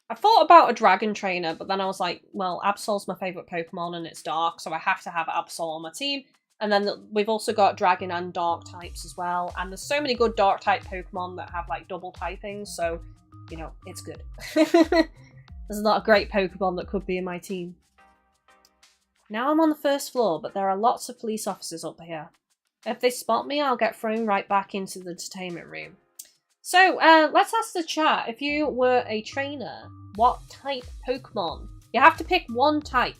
I thought about a dragon trainer, but then I was like, well, Absol's my favourite Pokemon and it's dark, so I have to have Absol on my team. And then we've also got dragon and dark types as well. And there's so many good dark type Pokemon that have like double typings, so, you know, it's good. There's a lot of great Pokemon that could be in my team. Now I'm on the 1st floor, but there are lots of police officers up here. If they spot me, I'll get thrown right back into the detainment room. So, let's ask the chat, if you were a trainer, what type Pokemon? You have to pick one type.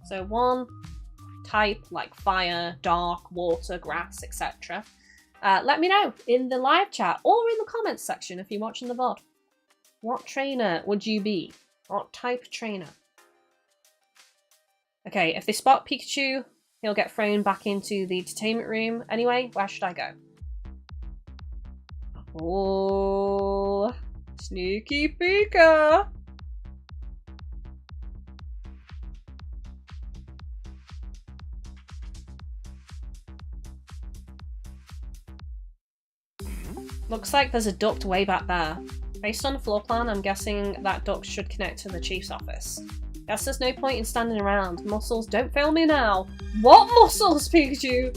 So one type, like fire, dark, water, grass, etc. Let me know in the live chat or in the comments section if you're watching the VOD. What trainer would you be? What type trainer? Okay, if they spot Pikachu, he'll get thrown back into the detainment room. Anyway, where should I go? Oh, sneaky Pika! Looks like there's a duct way back there. Based on the floor plan, I'm guessing that duct should connect to the chief's office. Guess there's no point in standing around. Muscles, don't fail me now. What muscles, Pikachu?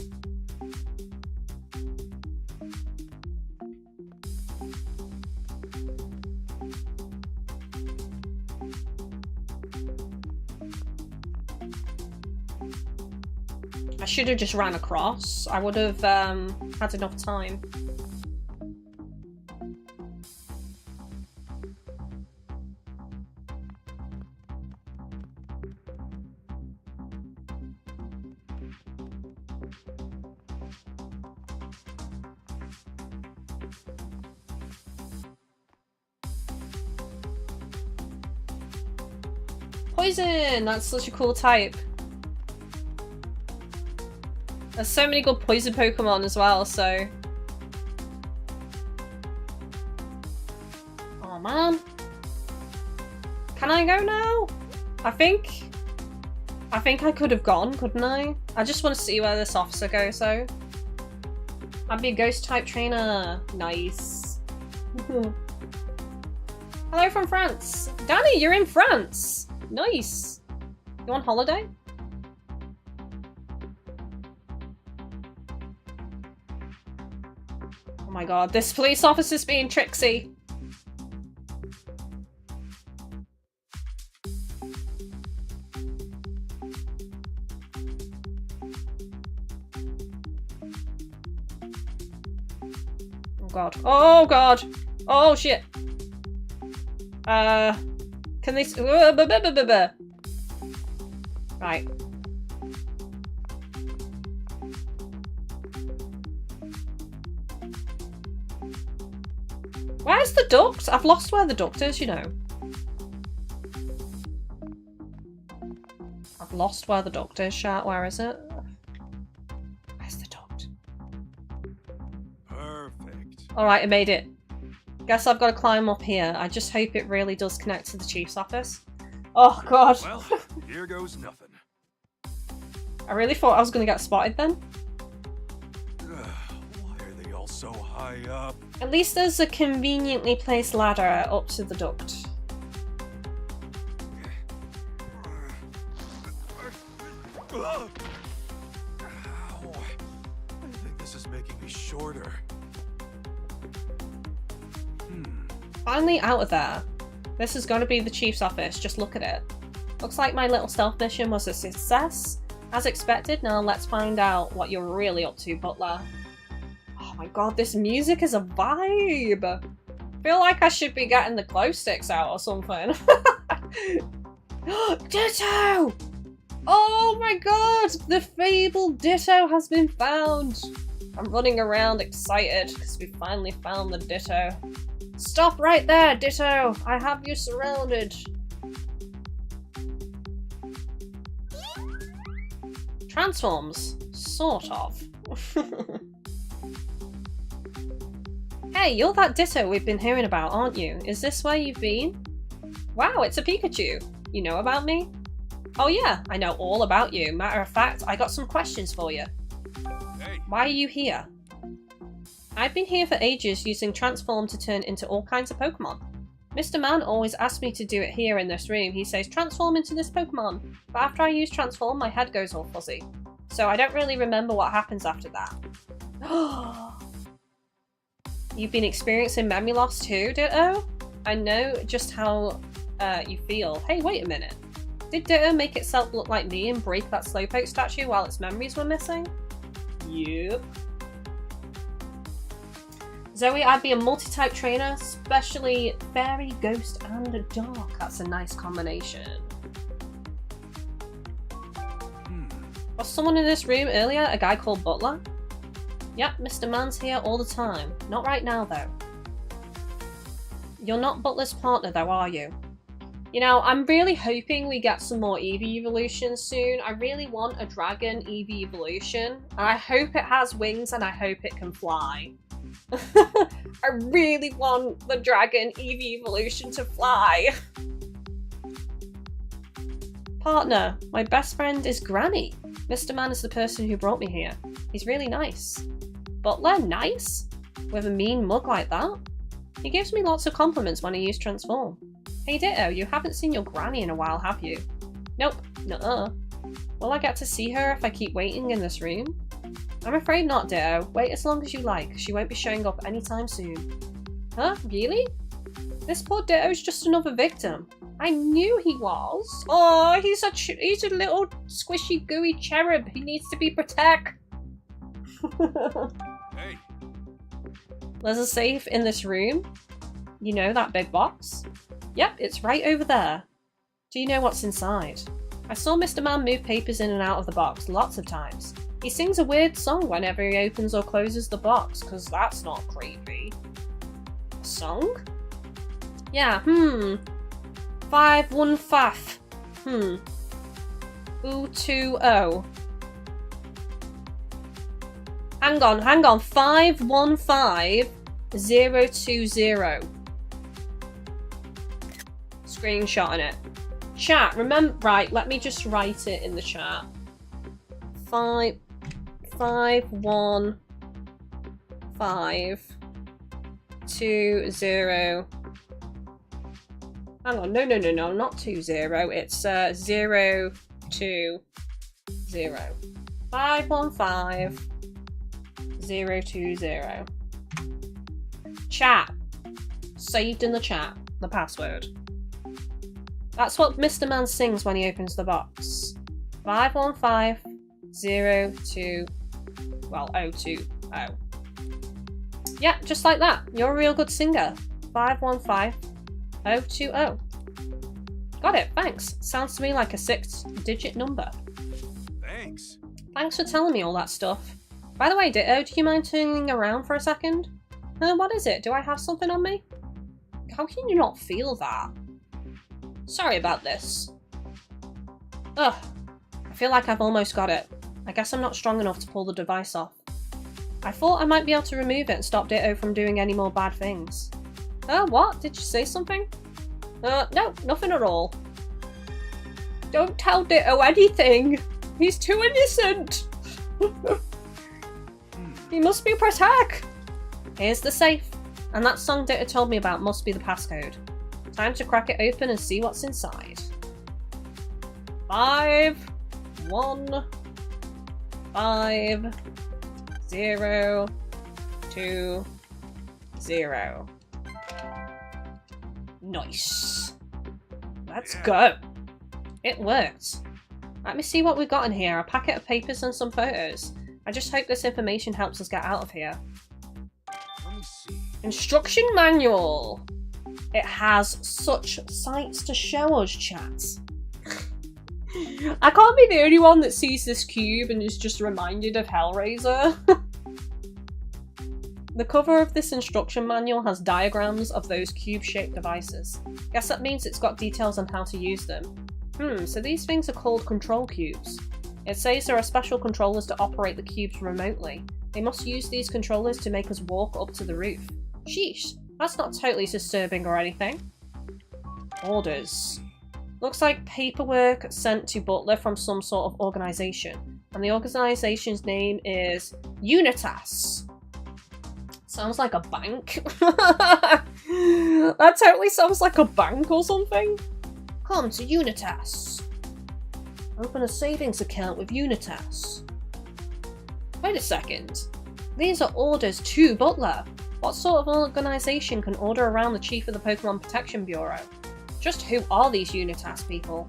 I should have just ran across. I would have had enough time. Poison! That's such a cool type. There's so many good poison Pokemon as well, so... Oh man. Can I go now? I think I could have gone, couldn't I? I just want to see where this officer goes, though. I'd be a ghost type trainer. Nice. Hello from France. Danny, you're in France! Nice. You on holiday? Oh my god, this police officer's being tricksy. Oh god. Oh god. Oh shit. Can they... Right. Where's the duct? I've lost where the duct is, you know. I've lost where the duct is, chat. Where is it? Where's the duct? Perfect. Alright, I made it. Guess I've got to climb up here. I just hope it really does connect to the chief's office. Oh god. Well, here goes nothing. I really thought I was going to get spotted then. Why are they all so high up? At least there's a conveniently placed ladder up to the duct. Ow. I think this is making me shorter. Finally out of there. This is going to be the chief's office. Just look at it. Looks like my little stealth mission was a success. As expected, now let's find out what you're really up to, Butler. Oh my god, this music is a vibe! I feel like I should be getting the glow sticks out or something. Ditto! Oh my god! The fabled Ditto has been found! I'm running around excited because we finally found the Ditto. Stop right there, Ditto! I have you surrounded. Transforms. Sort of. Hey, you're that Ditto we've been hearing about, aren't you? Is this where you've been? Wow, it's a Pikachu. You know about me? Oh yeah, I know all about you. Matter of fact, I got some questions for you. Hey. Why are you here? I've been here for ages using Transform to turn into all kinds of Pokemon. Mr. Man always asks me to do it here in this room. He says, transform into this Pokemon. But after I use Transform, my head goes all fuzzy. So I don't really remember what happens after that. You've been experiencing memory loss too, Ditto? I know just how you feel. Hey, wait a minute. Did Ditto make itself look like me and break that Slowpoke statue while its memories were missing? Yep. Zoe, I'd be a multi-type trainer, especially fairy, ghost, and dark. That's a nice combination. Was someone in this room earlier a guy called Butler? Yep, Mr. Man's here all the time. Not right now, though. You're not Butler's partner, though, are you? You know, I'm really hoping we get some more Eevee evolutions soon. I really want a dragon Eevee evolution. I hope it has wings and I hope it can fly. I really want the dragon Eevee evolution to fly. Partner, my best friend is Granny. Mr. Man is the person who brought me here. He's really nice. Butler, nice? with a mean mug like that? He gives me lots of compliments when I use transform. Hey Ditto, you haven't seen your granny in a while, have you? Nope, nuh-uh. Will I get to see her if I keep waiting in this room? I'm afraid not, Ditto. Wait as long as you like. She won't be showing up anytime soon. Huh? Really? This poor Ditto's just another victim. I knew he was. Oh, he's a little squishy, gooey cherub. He needs to be protected. Hey. There's a safe in this room. You know, that big box? Yep, it's right over there. Do you know what's inside? I saw Mr. Man move papers in and out of the box lots of times. He sings a weird song whenever he opens or closes the box, because that's not creepy. A song? Yeah, 515. 220. Hang on. 515020. Screenshotting it. Chat, remember, right, let me just write it in the chat. 51520. Hang on, no, not 20. It's 020. 515020. Chat. Saved in the chat. The password. That's what Mr. Man sings when he opens the box. 515020. Well, 020. Yeah, just like that. You're a real good singer. 515020. Got it, thanks. Sounds to me like a 6-digit number. Thanks. Thanks for telling me all that stuff. By the way, Ditto, do you mind turning around for a second? What is it? Do I have something on me? How can you not feel that? Sorry about this. Ugh. I feel like I've almost got it. I guess I'm not strong enough to pull the device off. I thought I might be able to remove it and stop Ditto from doing any more bad things. What? Did you say something? No, nothing at all. Don't tell Ditto anything! He's too innocent! He must be protected! Here's the safe. And that song Ditto told me about must be the passcode. Time to crack it open and see what's inside. 515020. Nice. Let's go. It worked. Let me see what we've got in here. A packet of papers and some photos. I just hope this information helps us get out of here. Let me see. Instruction manual. It has such sights to show us, chat. I can't be the only one that sees this cube and is just reminded of Hellraiser. The cover of this instruction manual has diagrams of those cube-shaped devices. Guess that means it's got details on how to use them. So these things are called control cubes. It says there are special controllers to operate the cubes remotely. They must use these controllers to make us walk up to the roof. Sheesh, that's not totally disturbing or anything. Orders. Looks like paperwork sent to Butler from some sort of organisation. And the organisation's name is Unitus. Sounds like a bank. That totally sounds like a bank or something. Come to Unitus. Open a savings account with Unitus. Wait a second. These are orders to Butler. What sort of organisation can order around the chief of the Pokemon Protection Bureau? Just who are these Unitas people?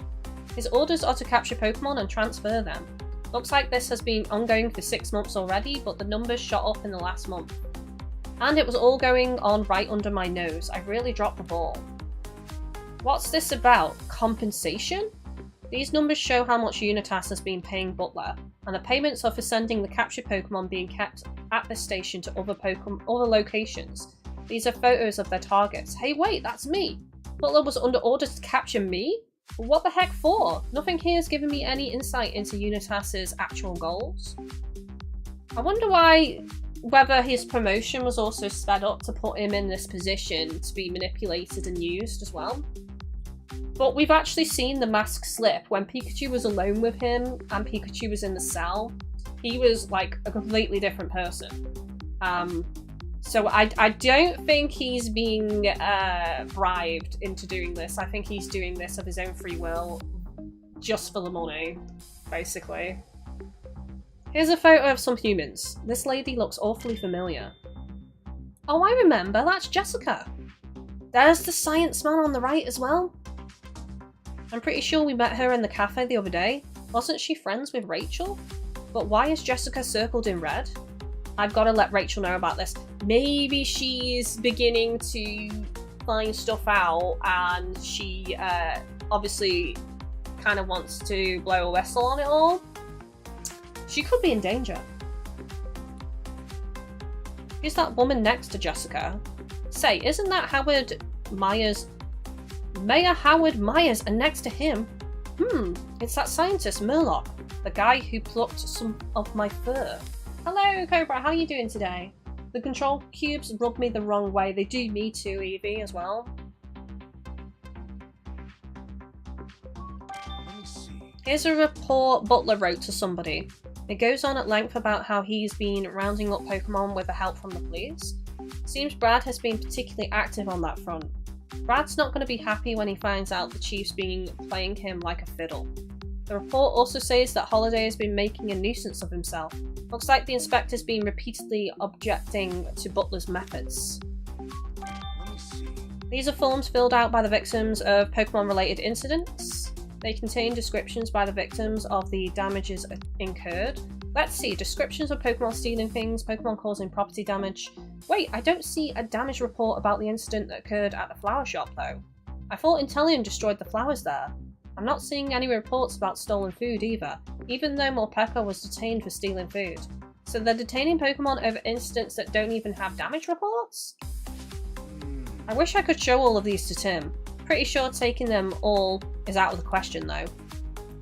His orders are to capture Pokemon and transfer them. Looks like this has been ongoing for 6 months already, but the numbers shot up in the last month. And it was all going on right under my nose. I really dropped the ball. What's this about? Compensation? These numbers show how much Unitas has been paying Butler, and the payments are for sending the captured Pokemon being kept at this station to other locations. These are photos of their targets. Hey wait, that's me! Butler was under orders to capture me? What the heck for? Nothing here has given me any insight into Unitas's actual goals. I wonder whether his promotion was also sped up to put him in this position to be manipulated and used as well. But we've actually seen the mask slip when Pikachu was alone with him and Pikachu was in the cell. He was like a completely different person. So I don't think he's being bribed into doing this. I think he's doing this of his own free will, just for the money, basically. Here's a photo of some humans. This lady looks awfully familiar. Oh, I remember, that's Jessica. There's the science man on the right as well. I'm pretty sure we met her in the cafe the other day. Wasn't she friends with Rachel? But why is Jessica circled in red? I've got to let Rachel know about this. Maybe she's beginning to find stuff out and she obviously kind of wants to blow a whistle on it all. She could be in danger. Who's that woman next to Jessica? Say, isn't that Howard Myers? Mayor Howard Myers, and next to him, it's that scientist Murloc, the guy who plucked some of my fur. Hello, Cobra, how are you doing today? The control cubes rub me the wrong way. They do me too, Evie, as well. Let me see. Here's a report Butler wrote to somebody. It goes on at length about how he's been rounding up Pokemon with the help from the police. Seems Brad has been particularly active on that front. Brad's not going to be happy when he finds out the Chief's been playing him like a fiddle. The report also says that Holiday has been making a nuisance of himself. Looks like the inspector's been repeatedly objecting to Butler's methods. Let me see. These are forms filled out by the victims of Pokemon-related incidents. They contain descriptions by the victims of the damages incurred. Let's see, descriptions of Pokemon stealing things, Pokemon causing property damage. Wait, I don't see a damage report about the incident that occurred at the flower shop though. I thought Intellion destroyed the flowers there. I'm not seeing any reports about stolen food either, even though Morpeko was detained for stealing food. So they're detaining Pokemon over incidents that don't even have damage reports? I wish I could show all of these to Tim. Pretty sure taking them all is out of the question though.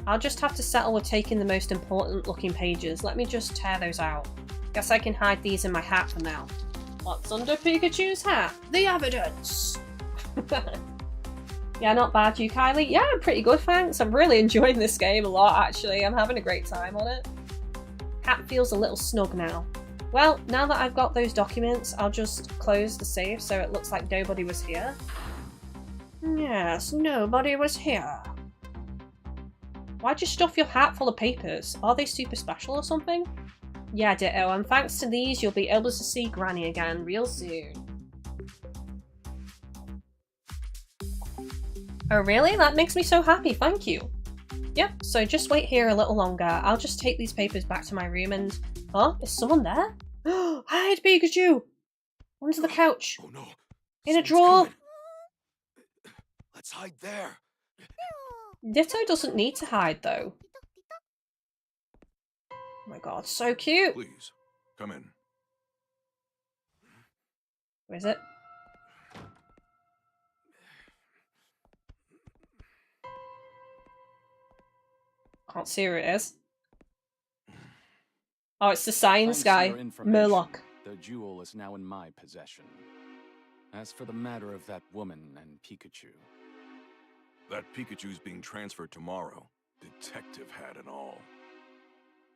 I'll just have to settle with taking the most important looking pages. Let me just tear those out. Guess I can hide these in my hat for now. What's under Pikachu's hat? The evidence! Yeah, not bad, YukiaFatalis. Yeah, I'm pretty good, thanks. I'm really enjoying this game a lot, actually. I'm having a great time on it. Hat feels a little snug now. Well, now that I've got those documents, I'll just close the save so it looks like nobody was here. Yes, nobody was here. Why'd you stuff your hat full of papers? Are they super special or something? Yeah, ditto, and thanks to these you'll be able to see Granny again real soon. Oh really? That makes me so happy, thank you. Yep, so just wait here a little longer. I'll just take these papers back to my room and... Oh, is someone there? Hide, Pikachu! Under the couch. Oh no. In a Someone's drawer. coming. Let's hide there. Ditto doesn't need to hide though. Oh my god, so cute! Please, come in. Where is it? Can't see where it is. Oh, it's the science guy, Murloc. The jewel is now in my possession. As for the matter of that woman and Pikachu, That Pikachu's being transferred tomorrow. Detective hat and all.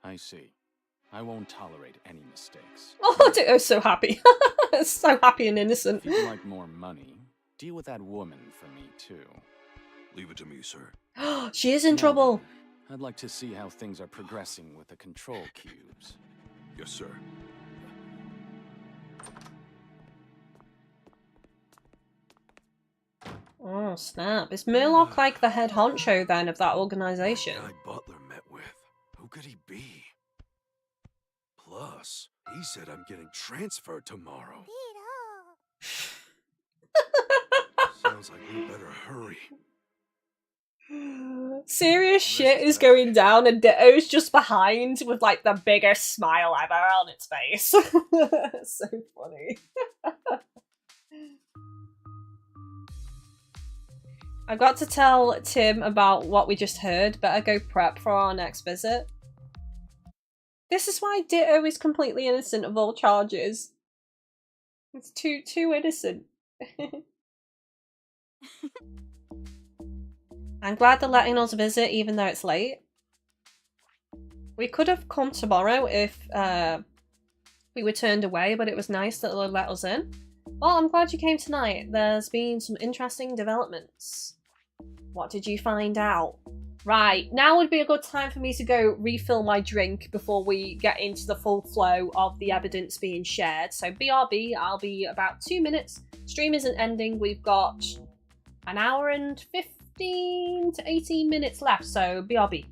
I see. I won't tolerate any mistakes. Oh, I'm so happy. So happy and innocent. If you'd like more money, deal with that woman for me too. Leave it to me, sir. She is in Now trouble. then, I'd like to see how things are progressing with the control cubes. Yes, sir. Oh, snap. Is Murloc like the head honcho then of that organization? The guy Butler met with. Who could he be? Plus, he said I'm getting transferred tomorrow. Sounds like we better hurry. Serious shit is going down and Ditto's just behind with like the biggest smile ever on its face. So funny. I've got to tell Tim about what we just heard. Better go prep for our next visit. This is why Ditto is completely innocent of all charges. It's too innocent. I'm glad they're letting us visit even though it's late. We could have come tomorrow if We were turned away, but it was nice that they let us in. Well, I'm glad you came tonight. There's been some interesting developments. What did you find out? Right, now would be a good time for me to go refill my drink before we get into the full flow of the evidence being shared. So BRB, I'll be about 2 minutes. Stream isn't ending. We've got an hour and 15 to 18 minutes left, so BRB.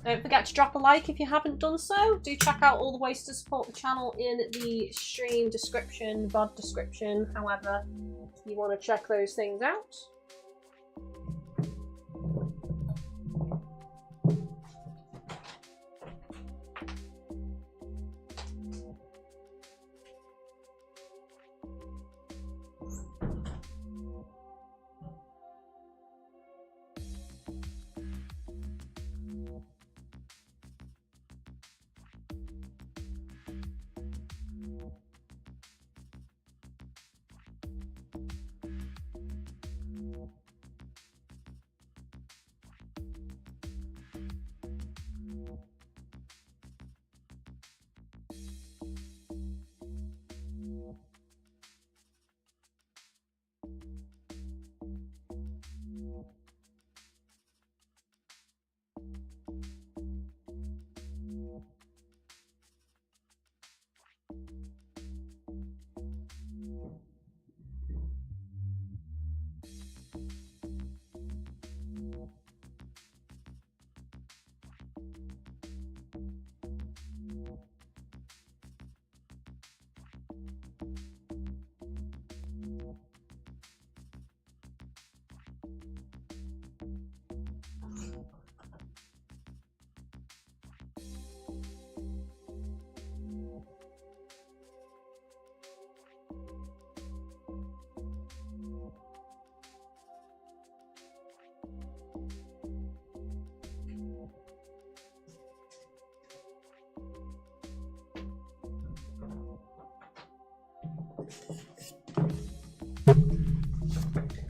Don't forget to drop a like if you haven't done so. Do check out all the ways to support the channel in the stream description, VOD description, however you want to check those things out.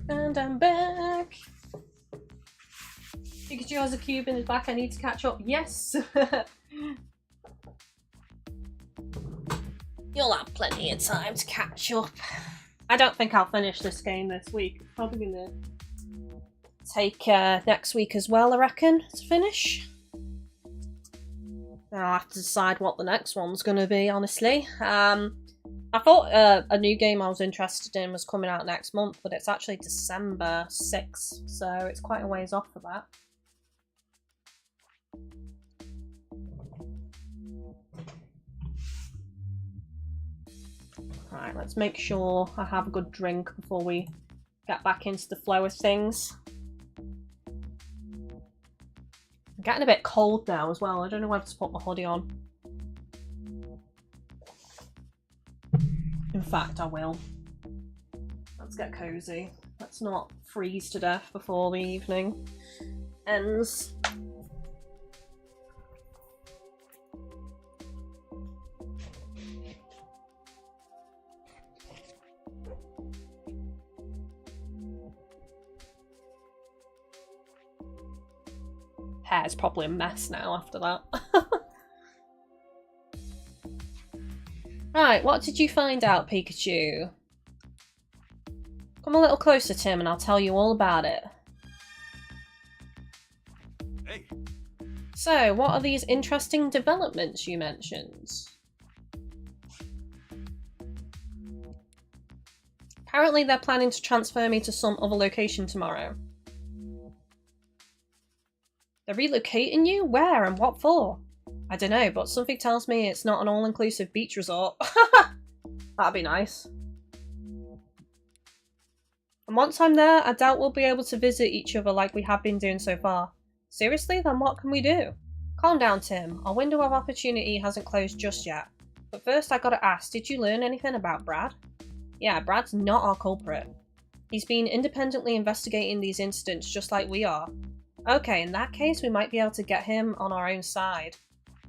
And I'm back. Pikachu has a cube in his back. I need to catch up. Yes. You'll have plenty of time to catch up. I don't think I'll finish this game this week. It's probably gonna take next week as well, I reckon, to finish. I'll have to decide what the next one's gonna be, honestly. I thought a new game I was interested in was coming out next month, but it's actually December 6th, so it's quite a ways off for that. Right, let's make sure I have a good drink before we get back into the flow of things. I'm getting a bit cold now as well. I don't know whether to put my hoodie on. In fact, I will. Let's get cozy. Let's not freeze to death before the evening ends. Hair's probably a mess now after that. Right, what did you find out, Pikachu? Come a little closer, Tim, and I'll tell you all about it. Hey. So, what are these interesting developments you mentioned? Apparently they're planning to transfer me to some other location tomorrow. They're relocating you? Where and what for? I don't know, but something tells me it's not an all-inclusive beach resort. That'd be nice. And once I'm there, I doubt we'll be able to visit each other like we have been doing so far. Seriously? Then what can we do? Calm down, Tim. Our window of opportunity hasn't closed just yet. But first I gotta ask, did you learn anything about Brad? Yeah, Brad's not our culprit. He's been independently investigating these incidents just like we are. Okay, in that case, we might be able to get him on our own side.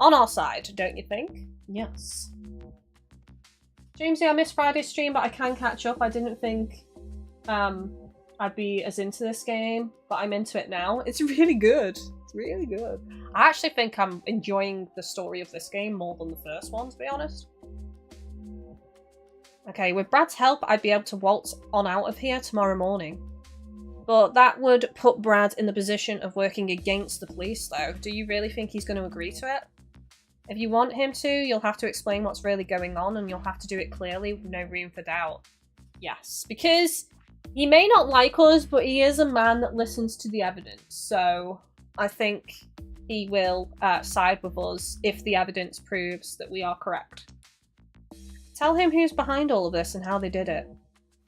On our side, don't you think? Yes. Jamesy, I missed Friday's stream, but I can catch up. I didn't think I'd be as into this game, but I'm into it now. It's really good. It's really good. I actually think I'm enjoying the story of this game more than the first one, to be honest. Okay, with Brad's help, I'd be able to waltz on out of here tomorrow morning. But that would put Brad in the position of working against the police, though. Do you really think he's going to agree to it? If you want him to, you'll have to explain what's really going on, and you'll have to do it clearly with no room for doubt. Yes, because he may not like us, but he is a man that listens to the evidence, so I think he will side with us if the evidence proves that we are correct. Tell him who's behind all of this and how they did it.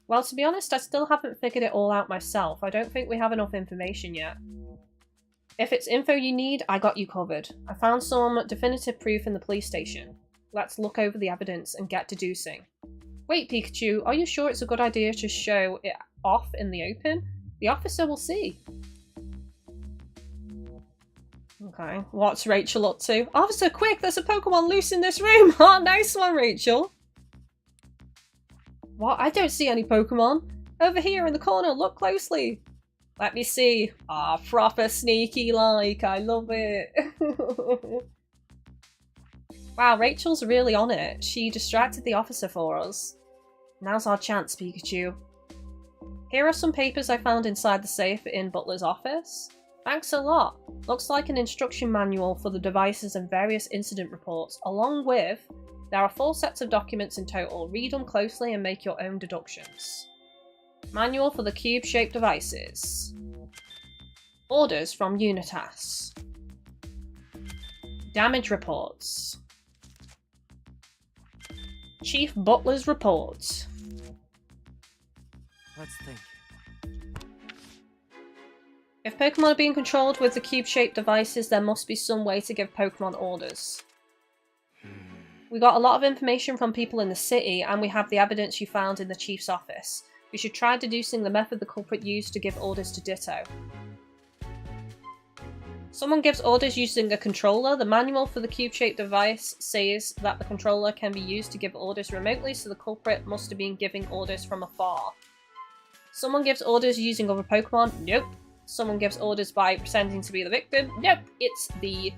Well, to be honest, I still haven't figured it all out myself. I don't think we have enough information yet. If it's info you need, I got you covered. I found some definitive proof in the police station. Let's look over the evidence and get deducing. Wait, Pikachu, are you sure it's a good idea to show it off in the open? The officer will see. Okay, what's Rachel up to? Officer, quick, there's a Pokemon loose in this room! Oh, nice one, Rachel! What? I don't see any Pokemon. Over here in the corner, look closely. Let me see. Ah, proper sneaky like. I love it. Wow, Rachel's really on it. She distracted the officer for us. Now's our chance, Pikachu. Here are some papers I found inside the safe in Butler's office. Thanks a lot. Looks like an instruction manual for the devices and various incident reports, along with... There are 4 sets of documents in total. Read them closely and make your own deductions. Manual for the cube-shaped devices. Orders from Unitus. Damage reports. Chief Butler's report. Let's think. If Pokemon are being controlled with the cube-shaped devices, there must be some way to give Pokemon orders. We got a lot of information from people in the city, and we have the evidence you found in the Chief's office. We should try deducing the method the culprit used to give orders to Ditto. Someone gives orders using a controller. The manual for the cube-shaped device says that the controller can be used to give orders remotely, so the culprit must have been giving orders from afar. Someone gives orders using other Pokemon. Nope. Someone gives orders by pretending to be the victim. Nope. It's the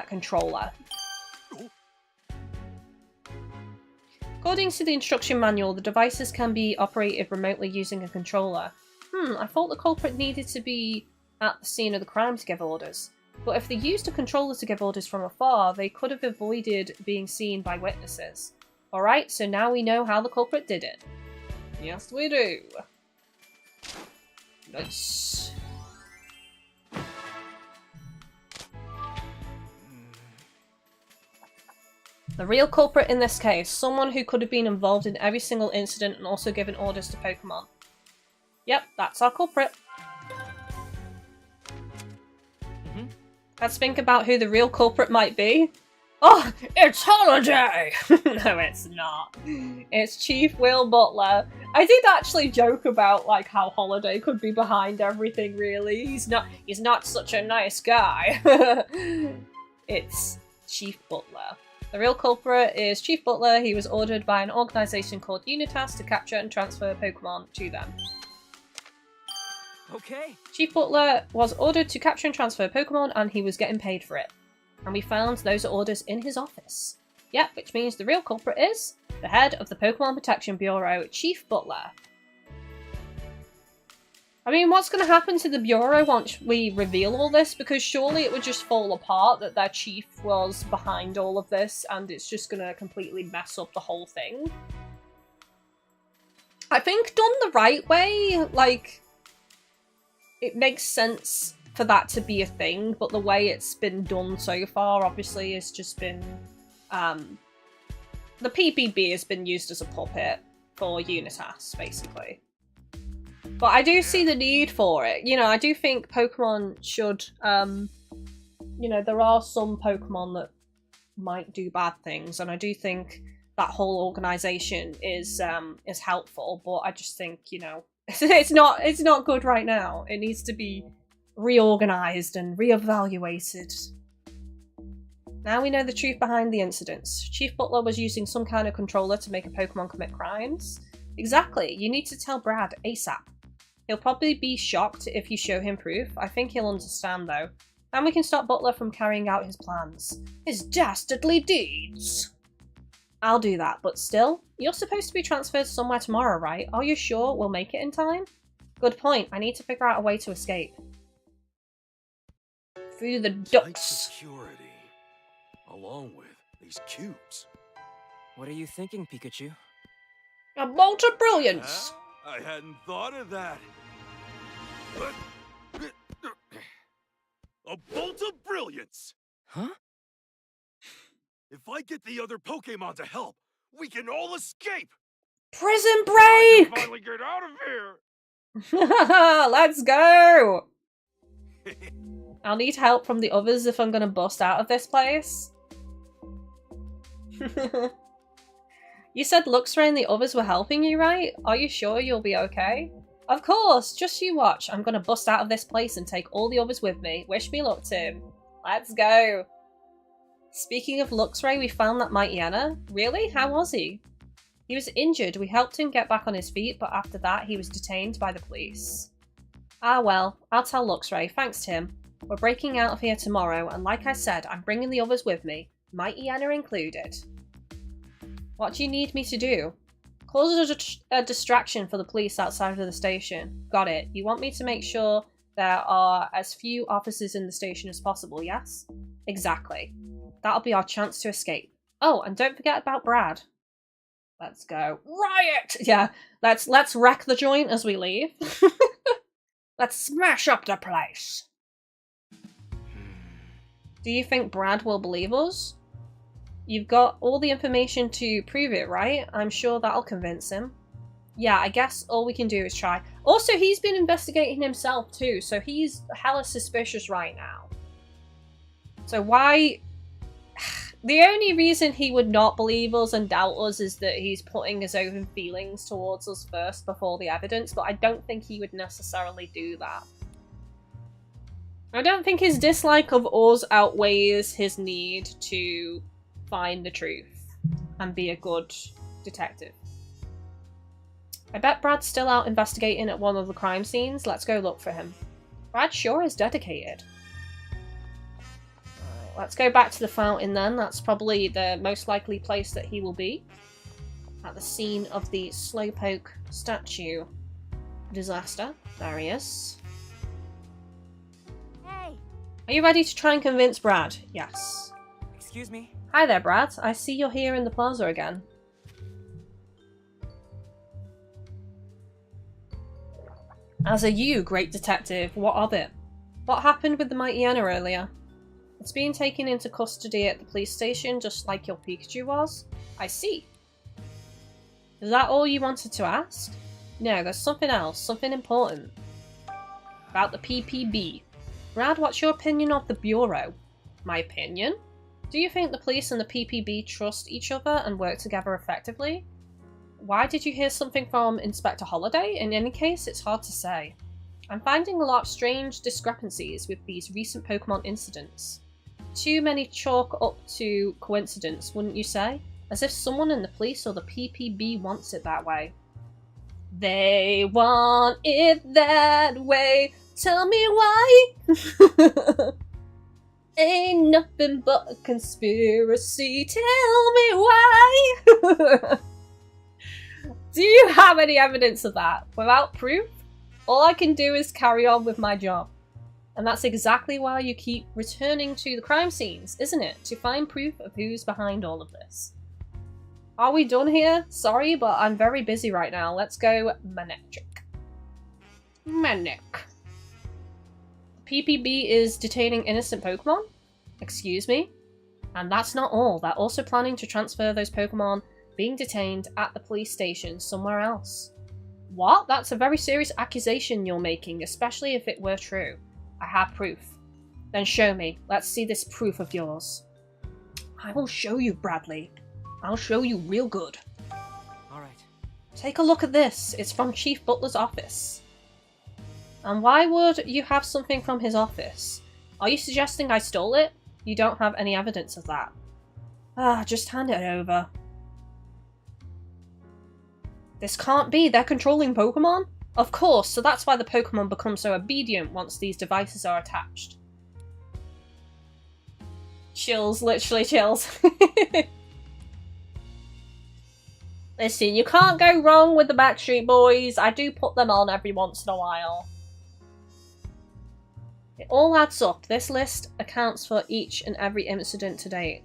controller. According to the instruction manual, the devices can be operated remotely using a controller. I thought the culprit needed to be at the scene of the crime to give orders. But if they used a controller to give orders from afar, they could have avoided being seen by witnesses. Alright, so now we know how the culprit did it. Yes, we do. Nice. The real culprit in this case, someone who could have been involved in every single incident and also given orders to Pokemon. Yep, that's our culprit. Let's think about who the real culprit might be. Oh, it's Holiday! No, it's not. It's Chief Will Butler. I did actually joke about like how Holiday could be behind everything, really. He's not such a nice guy. It's Chief Butler. The real culprit is Chief Butler. He was ordered by an organisation called Unitus to capture and transfer Pokemon to them. Okay. Chief Butler was ordered to capture and transfer Pokemon, and he was getting paid for it. And we found those orders in his office. Yep, which means the real culprit is the head of the Pokemon Protection Bureau, Chief Butler. I mean, what's going to happen to the Bureau once we reveal all this? Because surely it would just fall apart that their chief was behind all of this and it's just going to completely mess up the whole thing. I think done the right way, like, it makes sense for that to be a thing, but the way it's been done so far, obviously, has just been, the PPB has been used as a puppet for Unitas, basically. But I do see the need for it. You know, I do think Pokemon should, you know, there are some Pokemon that might do bad things, and I do think that whole organisation is helpful, but I just think, you know, it's not good right now. It needs to be reorganised and re-evaluated. Now we know the truth behind the incidents. Chief Butler was using some kind of controller to make a Pokemon commit crimes. Exactly, you need to tell Brad ASAP. He'll probably be shocked if you show him proof. I think he'll understand though. Then we can stop Butler from carrying out his plans. His dastardly deeds! I'll do that, but still, you're supposed to be transferred somewhere tomorrow, right? Are you sure we'll make it in time? Good point. I need to figure out a way to escape. Through the Tight ducts. security, along with these cubes. What are you thinking, Pikachu? A bolt of brilliance! I hadn't thought of that. A bolt of brilliance! Huh? If I get the other Pokemon to help, we can all escape! Prison I break! can finally get out of here! Let's go! I'll need help from the others if I'm gonna bust out of this place. You said Luxray and the others were helping you, right? Are you sure you'll be okay? Of course, just you watch. I'm gonna bust out of this place and take all the others with me. Wish me luck, Tim. Let's go. Speaking of Luxray, we found that Mightyena. Really? How was he? He was injured. We helped him get back on his feet, but after that, he was detained by the police. Ah well, I'll tell Luxray. Thanks, Tim. We're breaking out of here tomorrow, and like I said, I'm bringing the others with me. Mightyena included. What do you need me to do? Cause a distraction for the police outside of the station. Got it. You want me to make sure there are as few officers in the station as possible, yes? Exactly. That'll be our chance to escape. Oh, and don't forget about Brad. Let's go. Riot! Yeah, let's wreck the joint as we leave. Let's smash up the place. Do you think Brad will believe us? You've got all the information to prove it, right? I'm sure that'll convince him. Yeah, I guess all we can do is try. Also, he's been investigating himself too, so he's hella suspicious right now. So why... The only reason he would not believe us and doubt us is that he's putting his own feelings towards us first before the evidence, but I don't think he would necessarily do that. I don't think his dislike of us outweighs his need to find the truth and be a good detective. I bet Brad's still out investigating at one of the crime scenes. Let's go look for him. Brad sure is dedicated. Alright, let's go back to the fountain then. That's probably the most likely place that he will be. At the scene of the Slowpoke statue disaster. There he is. Hey! Are you ready to try and convince Brad? Yes. Excuse me? Hi there, Brad. I see you're here in the plaza again. As are you, great detective. What of it? What happened with the Mightyena earlier? It's being taken into custody at the police station, just like your Pikachu was. I see. Is that all you wanted to ask? No, there's something else, something important. About the PPB. Brad, what's your opinion of the Bureau? My opinion? Do you think the police and the PPB trust each other and work together effectively? Why did you hear something from Inspector Holliday? In any case, it's hard to say. I'm finding a lot of strange discrepancies with these recent Pokemon incidents. Too many chalk up to coincidence, wouldn't you say? As if someone in the police or the PPB wants it that way. They want it that way. Tell me why. Ain't nothing but a conspiracy. Tell me why. Do you have any evidence of that? Without proof, all I can do is carry on with my job. And that's exactly why you keep returning to the crime scenes, isn't it? To find proof of who's behind all of this. Are we done here? Sorry, but I'm very busy right now. Let's go Manectric. Manic. PPB is detaining innocent Pokemon? Excuse me? And that's not all. They're also planning to transfer those Pokemon being detained at the police station somewhere else. What? That's a very serious accusation you're making, especially if it were true. I have proof. Then show me. Let's see this proof of yours. I will show you, Bradley. I'll show you real good. Alright. Take a look at this. It's from Chief Butler's office. And why would you have something from his office? Are you suggesting I stole it? You don't have any evidence of that. Ah, just hand it over. This can't be. They're controlling Pokemon? Of course, so that's why the Pokemon become so obedient once these devices are attached. Chills, literally chills. Listen, you can't go wrong with the Backstreet Boys. I do put them on every once in a while. It all adds up. This list accounts for each and every incident to date.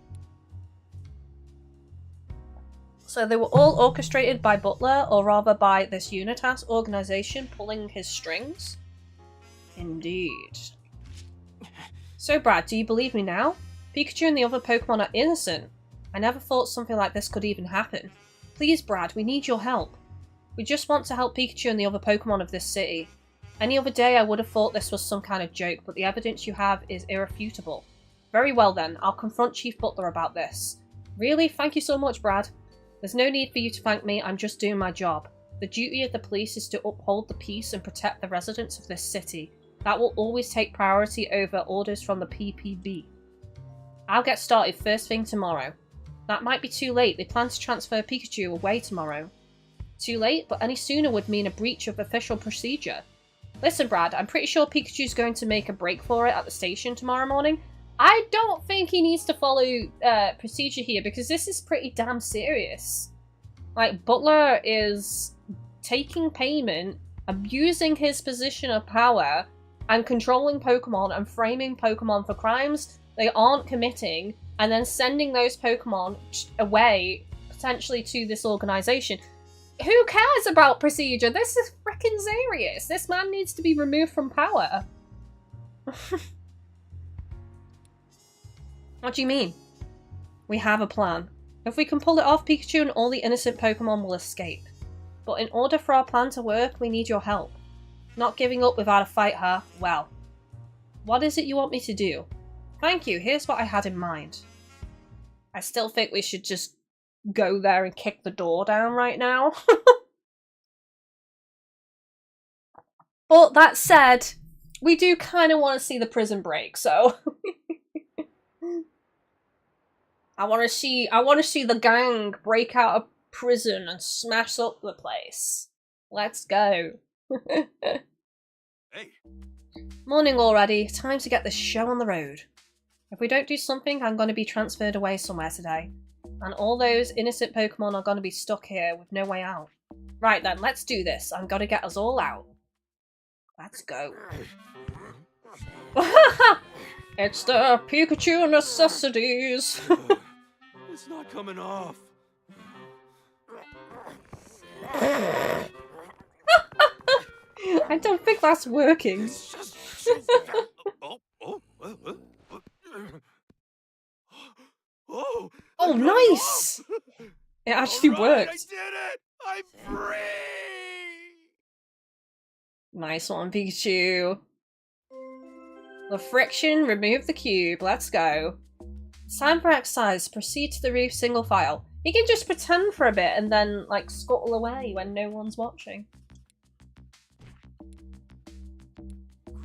So they were all orchestrated by Butler, or rather by this Unitus organization pulling his strings? Indeed. So Brad, do you believe me now? Pikachu and the other Pokemon are innocent. I never thought something like this could even happen. Please Brad, we need your help. We just want to help Pikachu and the other Pokemon of this city. Any other day I would have thought this was some kind of joke, but the evidence you have is irrefutable. Very well then, I'll confront Chief Butler about this. Really? Thank you so much, Brad. There's no need for you to thank me, I'm just doing my job. The duty of the police is to uphold the peace and protect the residents of this city. That will always take priority over orders from the PPB. I'll get started first thing tomorrow. That might be too late, they plan to transfer Pikachu away tomorrow. Too late, but any sooner would mean a breach of official procedure. Listen Brad, I'm pretty sure Pikachu's going to make a break for it at the station tomorrow morning. I don't think he needs to follow procedure here because this is pretty damn serious. Like, Butler is taking payment, abusing his position of power, and controlling Pokemon and framing Pokemon for crimes they aren't committing, and then sending those Pokemon away, potentially to this organization. Who cares about procedure? This is freaking serious. This man needs to be removed from power. What do you mean? We have a plan. If we can pull it off, Pikachu and all the innocent Pokemon will escape. But in order for our plan to work, we need your help. Not giving up without a fight, huh? Well. What is it you want me to do? Thank you, here's what I had in mind. I still think we should just go there and kick the door down right now. But that said, we do kind of want to see the prison break, so... I want to see the gang break out of prison and smash up the place. Let's go. Hey. Morning already. Time to get this show on the road. If we don't do something, I'm going to be transferred away somewhere today. And all those innocent Pokemon are going to be stuck here with no way out. Right then, let's do this. I'm going to get us all out. Let's go. It's the Pikachu necessities. It's not coming off. I don't think that's working. It's just... Oh, nice! It actually worked. I did it! I'm free! Nice one, Pikachu. The friction, remove the cube. Let's go. It's time for exercise. Proceed to the roof single file. You can just pretend for a bit and then, like, scuttle away when no one's watching.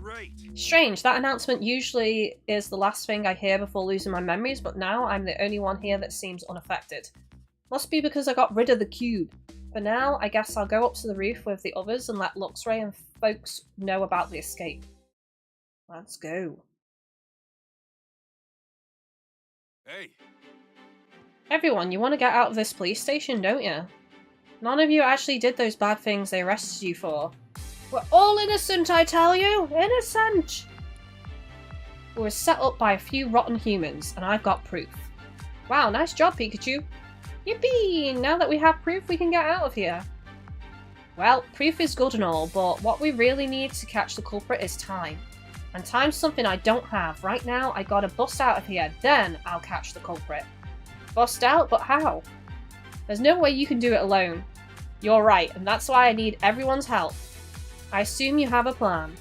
Great. Strange, that announcement usually is the last thing I hear before losing my memories, but now I'm the only one here that seems unaffected. Must be because I got rid of the cube. For now, I guess I'll go up to the roof with the others and let Luxray and folks know about the escape. Let's go. Hey. Everyone, you want to get out of this police station, don't you? None of you actually did those bad things they arrested you for. We're all innocent, I tell you! Innocent! We were set up by a few rotten humans, and I've got proof. Wow, nice job, Pikachu. Yippee! Now that we have proof, we can get out of here. Well, proof is good and all, but what we really need to catch the culprit is time. And time's something I don't have. Right now, I gotta bust out of here, then I'll catch the culprit. Bust out? But how? There's no way you can do it alone. You're right, and that's why I need everyone's help. I assume you have a plan.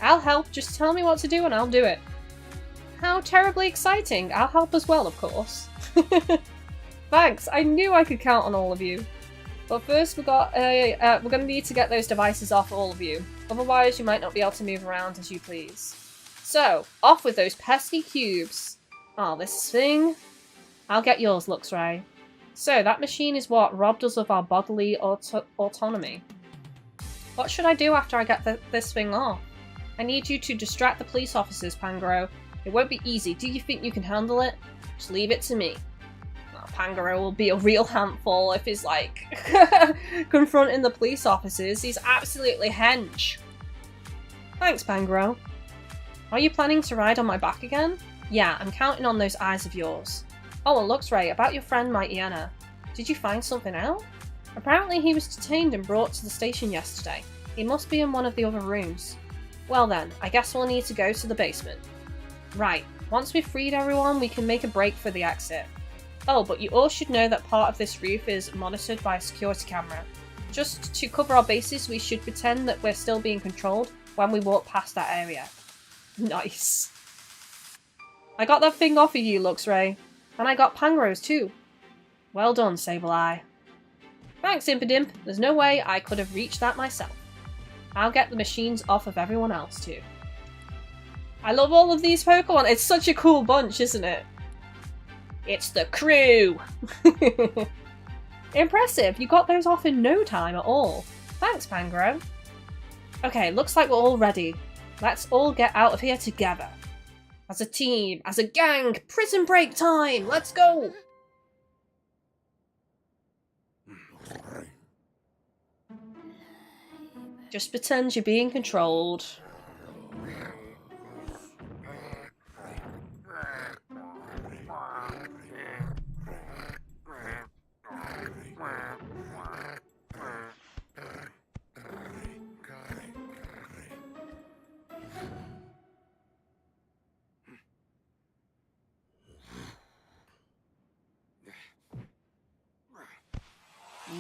I'll help, just tell me what to do and I'll do it. How terribly exciting. I'll help as well, of course. Thanks, I knew I could count on all of you. But first we're gonna need to get those devices off all of you. Otherwise you might not be able to move around as you please. So, off with those pesky cubes. Oh, this thing. I'll get yours, Luxray. So, that machine is what robbed us of our bodily autonomy. What should I do after I get this thing off? I need you to distract the police officers, Pangoro. It won't be easy. Do you think you can handle it? Just leave it to me. Oh, Pangoro will be a real handful if he's like confronting the police officers. He's absolutely hench. Thanks, Pangoro. Are you planning to ride on my back again? Yeah, I'm counting on those eyes of yours. Oh, and Luxray, about your friend Mightyena. Did you find something out? Apparently he was detained and brought to the station yesterday. He must be in one of the other rooms. Well then, I guess we'll need to go to the basement. Right, once we've freed everyone, we can make a break for the exit. Oh, but you all should know that part of this roof is monitored by a security camera. Just to cover our bases, we should pretend that we're still being controlled when we walk past that area. Nice. I got that thing off of you, Luxray. And I got Pangoro's too. Well done, Sableye. Thanks, Impidimp. There's no way I could have reached that myself. I'll get the machines off of everyone else too. I love all of these Pokemon. It's such a cool bunch, isn't it? It's the crew! Impressive. You got those off in no time at all. Thanks, Pangoro. Okay, looks like we're all ready. Let's all get out of here together. As a team, as a gang, prison break time! Let's go! Just pretend you're being controlled.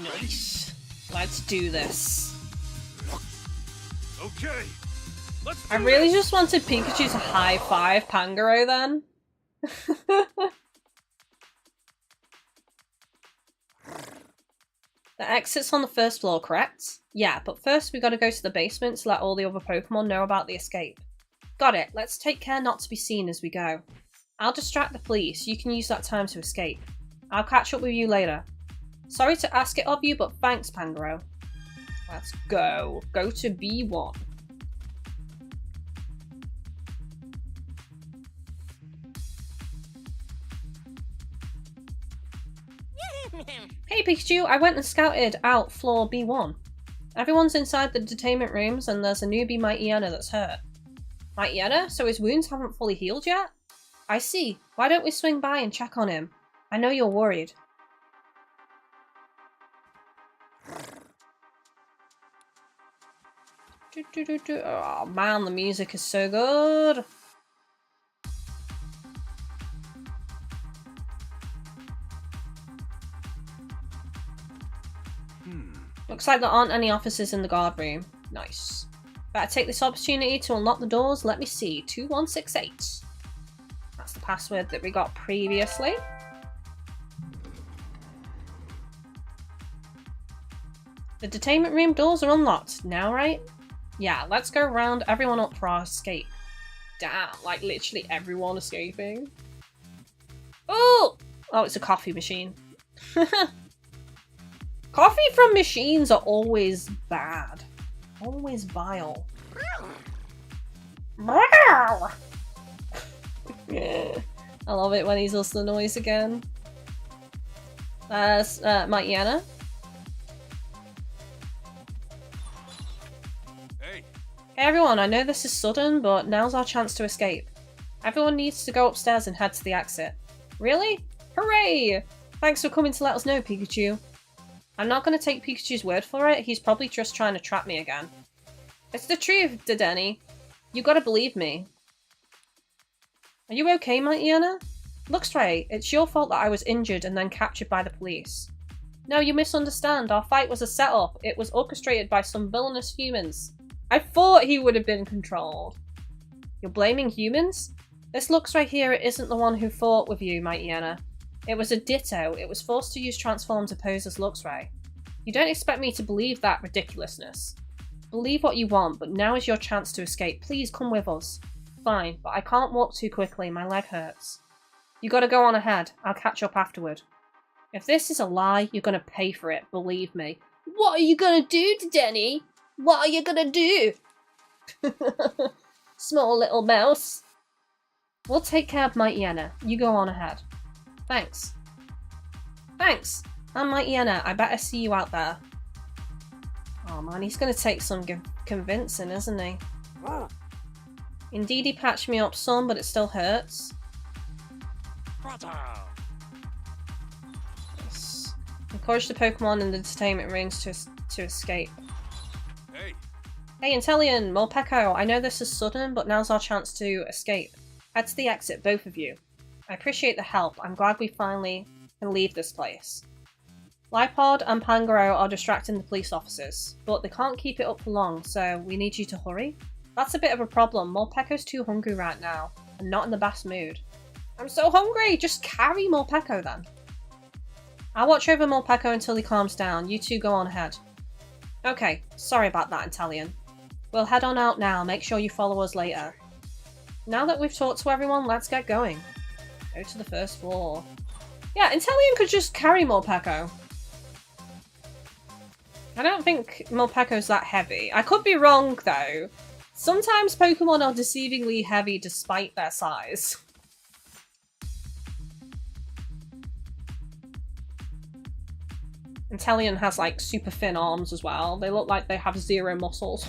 Nice. Let's do this. Okay. Let's I really just wanted Pikachu to high-five Pangoro then. The exit's on the first floor, correct? Yeah, but first we gotta go to the basement to let all the other Pokemon know about the escape. Got it. Let's take care not to be seen as we go. I'll distract the police. You can use that time to escape. I'll catch up with you later. Sorry to ask it of you, but thanks, Pangoro. Let's go. Go to B1. Hey Pikachu, I went and scouted out floor B1. Everyone's inside the detainment rooms and there's a newbie Mightyena that's hurt. Mightyena? So his wounds haven't fully healed yet? I see. Why don't we swing by and check on him? I know you're worried. Oh man, the music is so good. Looks like there aren't any officers in the guard room. Nice. Better take this opportunity to unlock the doors. Let me see. 2168. That's the password that we got previously. The detainment room doors are unlocked now, right? Yeah, let's go round everyone up for our escape. Damn, like literally everyone escaping. Oh! Oh, it's a coffee machine. Coffee from machines are always bad. Always vile. I love it when he's just the noise again. There's Mightyena. Hey. Hey everyone, I know this is sudden, but now's our chance to escape. Everyone needs to go upstairs and head to the exit. Really? Hooray! Thanks for coming to let us know, Pikachu. I'm not going to take Pikachu's word for it, he's probably just trying to trap me again. It's the truth, Dedainee. You gotta believe me. Are you okay, Mightyena? Luxray, it's your fault that I was injured and then captured by the police. No, you misunderstand. Our fight was a setup. It was orchestrated by some villainous humans. I thought he would have been controlled. You're blaming humans? This Luxray here isn't the one who fought with you, Mightyena. It was a Ditto. It was forced to use Transform to pose as Luxray. You don't expect me to believe that ridiculousness. Believe what you want, but now is your chance to escape. Please come with us. Fine, but I can't walk too quickly. My leg hurts. You gotta go on ahead. I'll catch up afterward. If this is a lie, you're gonna pay for it. Believe me. What are you gonna do, Dedainee? What are you gonna do? Small little mouse. We'll take care of Mightyena. You go on ahead. Thanks. Thanks! I'm Mightyena. I better see you out there. Oh man, he's gonna take some convincing, isn't he? Indeed, he patched me up some, but it still hurts. Yes. Encourage the Pokemon in the detainment rings to escape. Hey! Hey, Intellion! Morpeko! I know this is sudden, but now's our chance to escape. Head to the exit, both of you. I appreciate the help. I'm glad we finally can leave this place. Lipod and Pangoro are distracting the police officers, but they can't keep it up for long, so we need you to hurry. That's a bit of a problem. Morpeko's too hungry right now, and not in the best mood. I'm so hungry! Just carry Morpeko then. I'll watch over Morpeko until he calms down. You two go on ahead. Okay, sorry about that, Intellion. We'll head on out now. Make sure you follow us later. Now that we've talked to everyone, let's get going. Go to the first floor. Yeah, Intellion could just carry Morpeko. I don't think Morpeko's that heavy. I could be wrong, though. Sometimes Pokemon are deceivingly heavy despite their size. Intellion has, like, super thin arms as well. They look like they have zero muscles.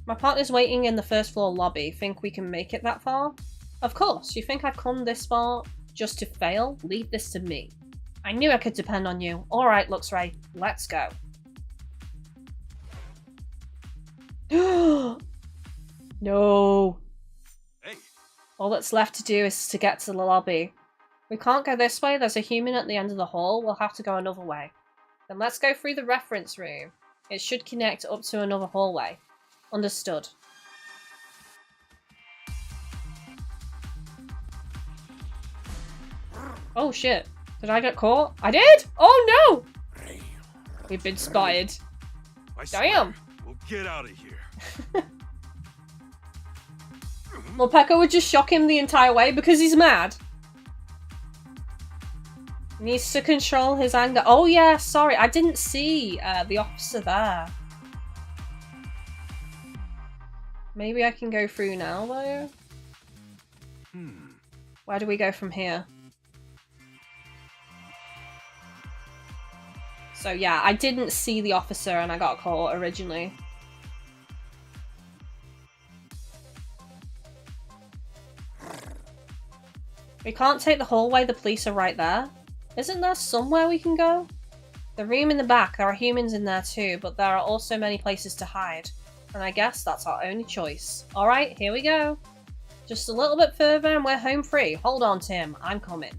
My partner's waiting in the first floor lobby. Think we can make it that far? Of course. You think I've come this far just to fail? Leave this to me. I knew I could depend on you. Alright, Luxray. Let's go. No. Hey. All that's left to do is to get to the lobby. We can't go this way. There's a human at the end of the hall. We'll have to go another way. Then let's go through the reference room. It should connect up to another hallway. Understood. Oh shit. Did I get caught? I did? Oh no! We've been spotted. Damn! We'll get out of here. Morpeko would just shock him the entire way because he's mad. He needs to control his anger. Oh yeah, sorry. I didn't see the officer there. Maybe I can go through now though? Where do we go from here? So yeah, I didn't see the officer and I got caught originally. We can't take the hallway, the police are right there. Isn't there somewhere we can go? The room in the back, there are humans in there too, but there are also many places to hide. And I guess that's our only choice. Alright, here we go. Just a little bit further and we're home free. Hold on, Tim, I'm coming.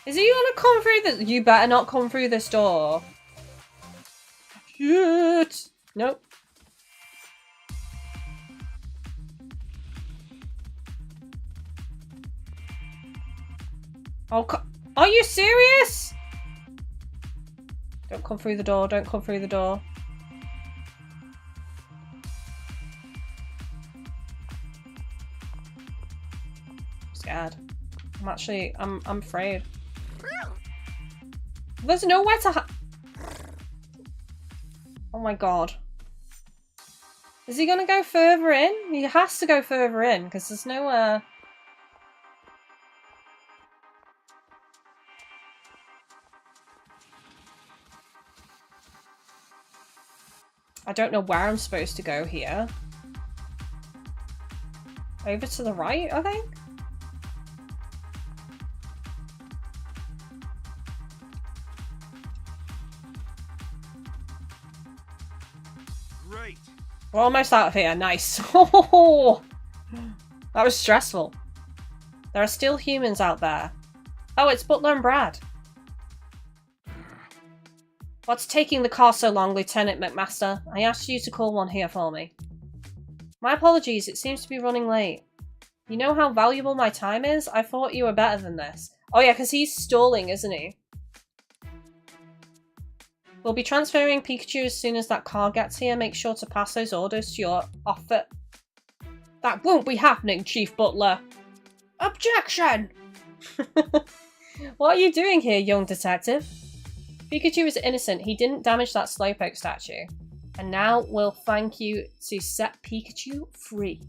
Is he gonna come through this? You better not come through this door. Shit! Nope. Oh, are you serious? Don't come through the door, don't come through the door. I'm scared. I'm afraid. There's nowhere to oh my god. Is he gonna go further in? He has to go further in, because there's nowhere... I don't know where I'm supposed to go here. Over to the right, I think? Great. We're almost out of here. Nice. Oh, that was stressful. There are still humans out there. Oh, it's Butler and Brad. What's taking the car so long, Lieutenant McMaster? I asked you to call one here for me. My apologies, it seems to be running late. You know how valuable my time is? I thought you were better than this. Oh yeah, because he's stalling, isn't he? We'll be transferring Pikachu as soon as that car gets here. Make sure to pass those orders to your officer. That won't be happening, Chief Butler. Objection! What are you doing here, young detective? Pikachu is innocent. He didn't damage that Slowpoke statue. And now we'll thank you to set Pikachu free.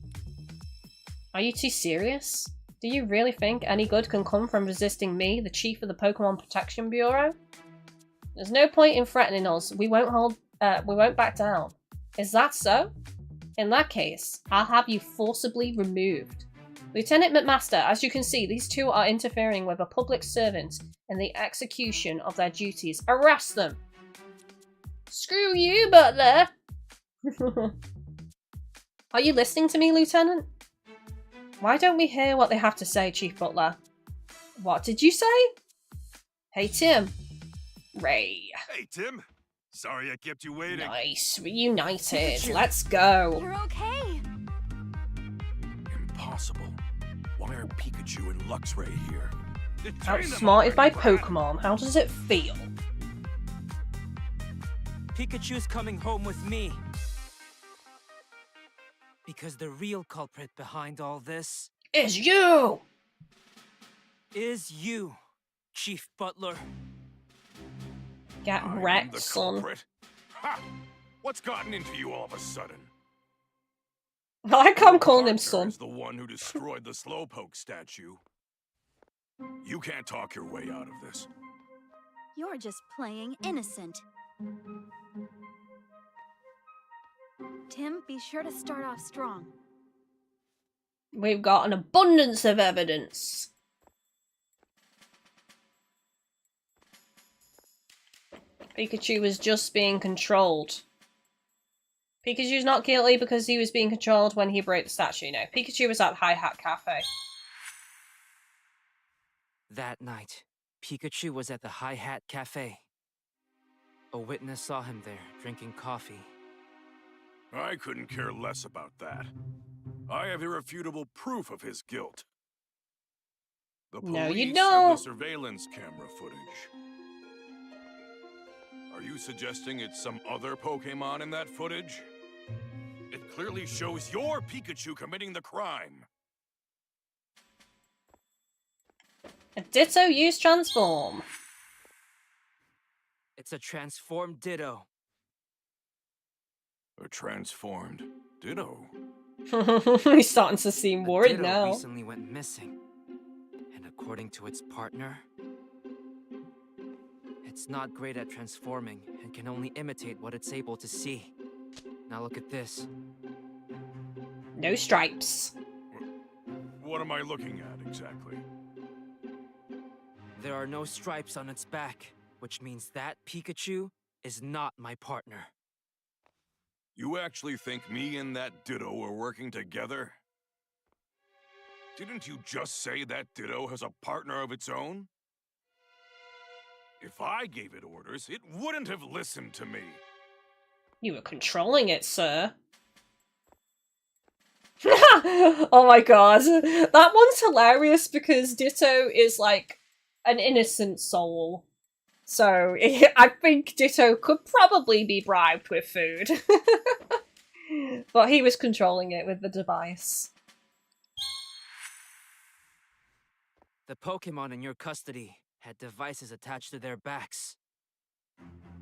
Are you too serious? Do you really think any good can come from resisting me, the chief of the Pokemon Protection Bureau? There's no point in threatening us. We won't back down. Is that so? In that case, I'll have you forcibly removed. Lieutenant McMaster, as you can see, these two are interfering with a public servant in the execution of their duties. Arrest them! Screw you, Butler! Are you listening to me, Lieutenant? Why don't we hear what they have to say, Chief Butler? What did you say? Hey, Tim. Ray. Hey, Tim. Sorry I kept you waiting. Nice. Reunited. Let's go. You're okay. Impossible. Why are Pikachu and Luxray here? Outsmarted by Pokemon. How does it feel? Pikachu's coming home with me. Because the real culprit behind all this is you! Is you, Chief Butler. Get wrecked, son. Ha! What's gotten into you all of a sudden? I like how I'm calling him son. The one who destroyed the Slowpoke statue. You can't talk your way out of this. You're just playing innocent. Tim, be sure to start off strong. We've got an abundance of evidence. Pikachu was just being controlled. Pikachu's not guilty because he was being controlled when he broke the statue. No, Pikachu was at Hi Hat Cafe. That night, Pikachu was at the Hi Hat Cafe. A witness saw him there, drinking coffee. I couldn't care less about that. I have irrefutable proof of his guilt. The police no, you have don't. the surveillance camera footage. Are you suggesting it's some other Pokemon in that footage? It clearly shows your Pikachu committing the crime. A Ditto use transform. It's a transformed Ditto. A transformed Ditto? He's starting to seem worried Ditto now. recently went missing. And according to its partner, it's not great at transforming and can only imitate what it's able to see. Now look at this. No stripes. What am I looking at exactly? There are no stripes on its back, which means that Pikachu is not my partner. You actually think me and that Ditto are working together? Didn't you just say that Ditto has a partner of its own? If I gave it orders, it wouldn't have listened to me. You were controlling it, sir. Oh my god. That one's hilarious because Ditto is like an innocent soul. So I think Ditto could probably be bribed with food. But he was controlling it with the device. The Pokemon in your custody had devices attached to their backs.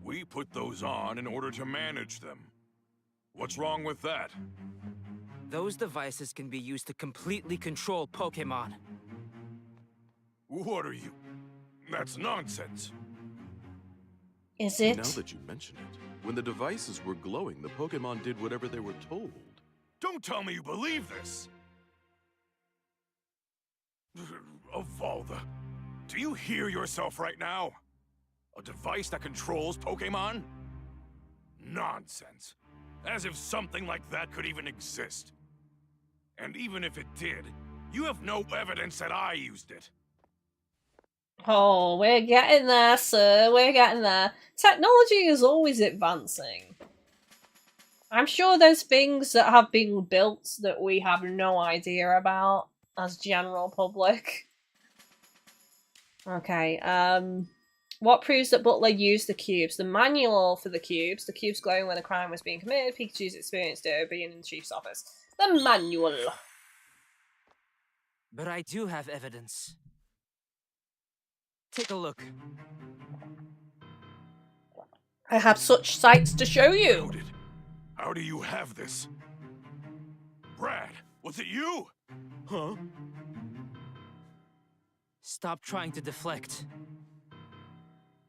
We put those on in order to manage them. What's wrong with that? Those devices can be used to completely control Pokemon. What are you? That's nonsense. Is it? Now that you mention it, when the devices were glowing, the Pokemon did whatever they were told. Don't tell me you believe this! Evolva, do you hear yourself right now? A device that controls Pokemon? Nonsense. As if something like that could even exist. And even if it did, you have no evidence that I used it. Oh, we're getting there, sir. We're getting there. Technology is always advancing. I'm sure there's things that have been built that we have no idea about as general public. Okay, what proves that Butler used the cubes? The manual for the cubes glowing when a crime was being committed, Pikachu's experience Ditto being in the chief's office. The manual. But I do have evidence. Take a look. I have such sights to show you. Noted. How do you have this? Brad, was it you? Huh? Stop trying to deflect.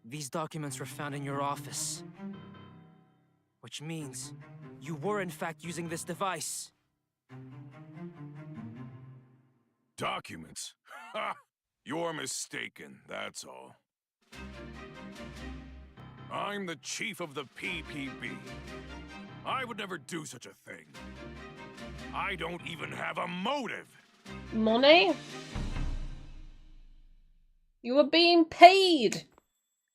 These documents were found in your office. Which means you were in fact using this device. Documents? Ha! You're mistaken, that's all. I'm the chief of the PPB. I would never do such a thing. I don't even have a motive. Money? You were being paid!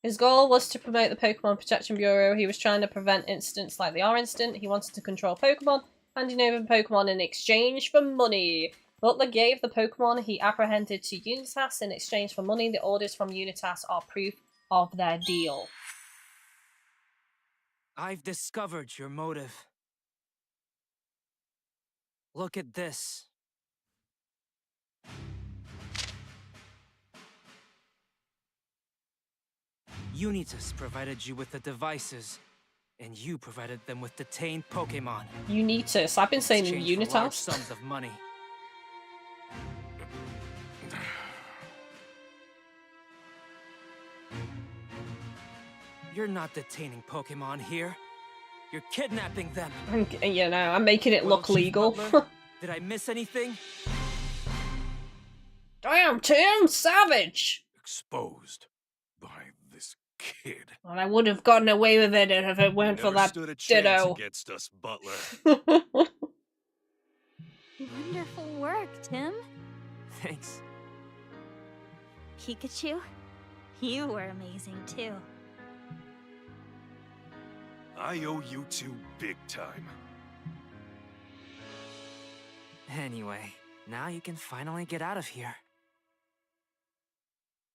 His goal was to promote the Pokemon Protection Bureau. He was trying to prevent incidents like the R incident. He wanted to control Pokemon, handing over Pokemon in exchange for money. Butler gave the Pokemon he apprehended to Unitus in exchange for money. The orders from Unitus are proof of their deal. I've discovered your motive. Look at this. Unitus provided you with the devices, and you provided them with detained Pokemon. Unitus. I've been saying Exchange for large Unitus. sums of money. You're not detaining Pokemon here. You're kidnapping them. You know, I'm making it look Well, Chief legal. Butler, did I miss anything? Damn, Tim! Savage! Exposed by this kid. And I would have gotten away with it if it weren't for Never that stood a chance ditto. against us, Butler. Wonderful work, Tim. Thanks. Pikachu, you were amazing too. I owe you two big time. Anyway, now you can finally get out of here.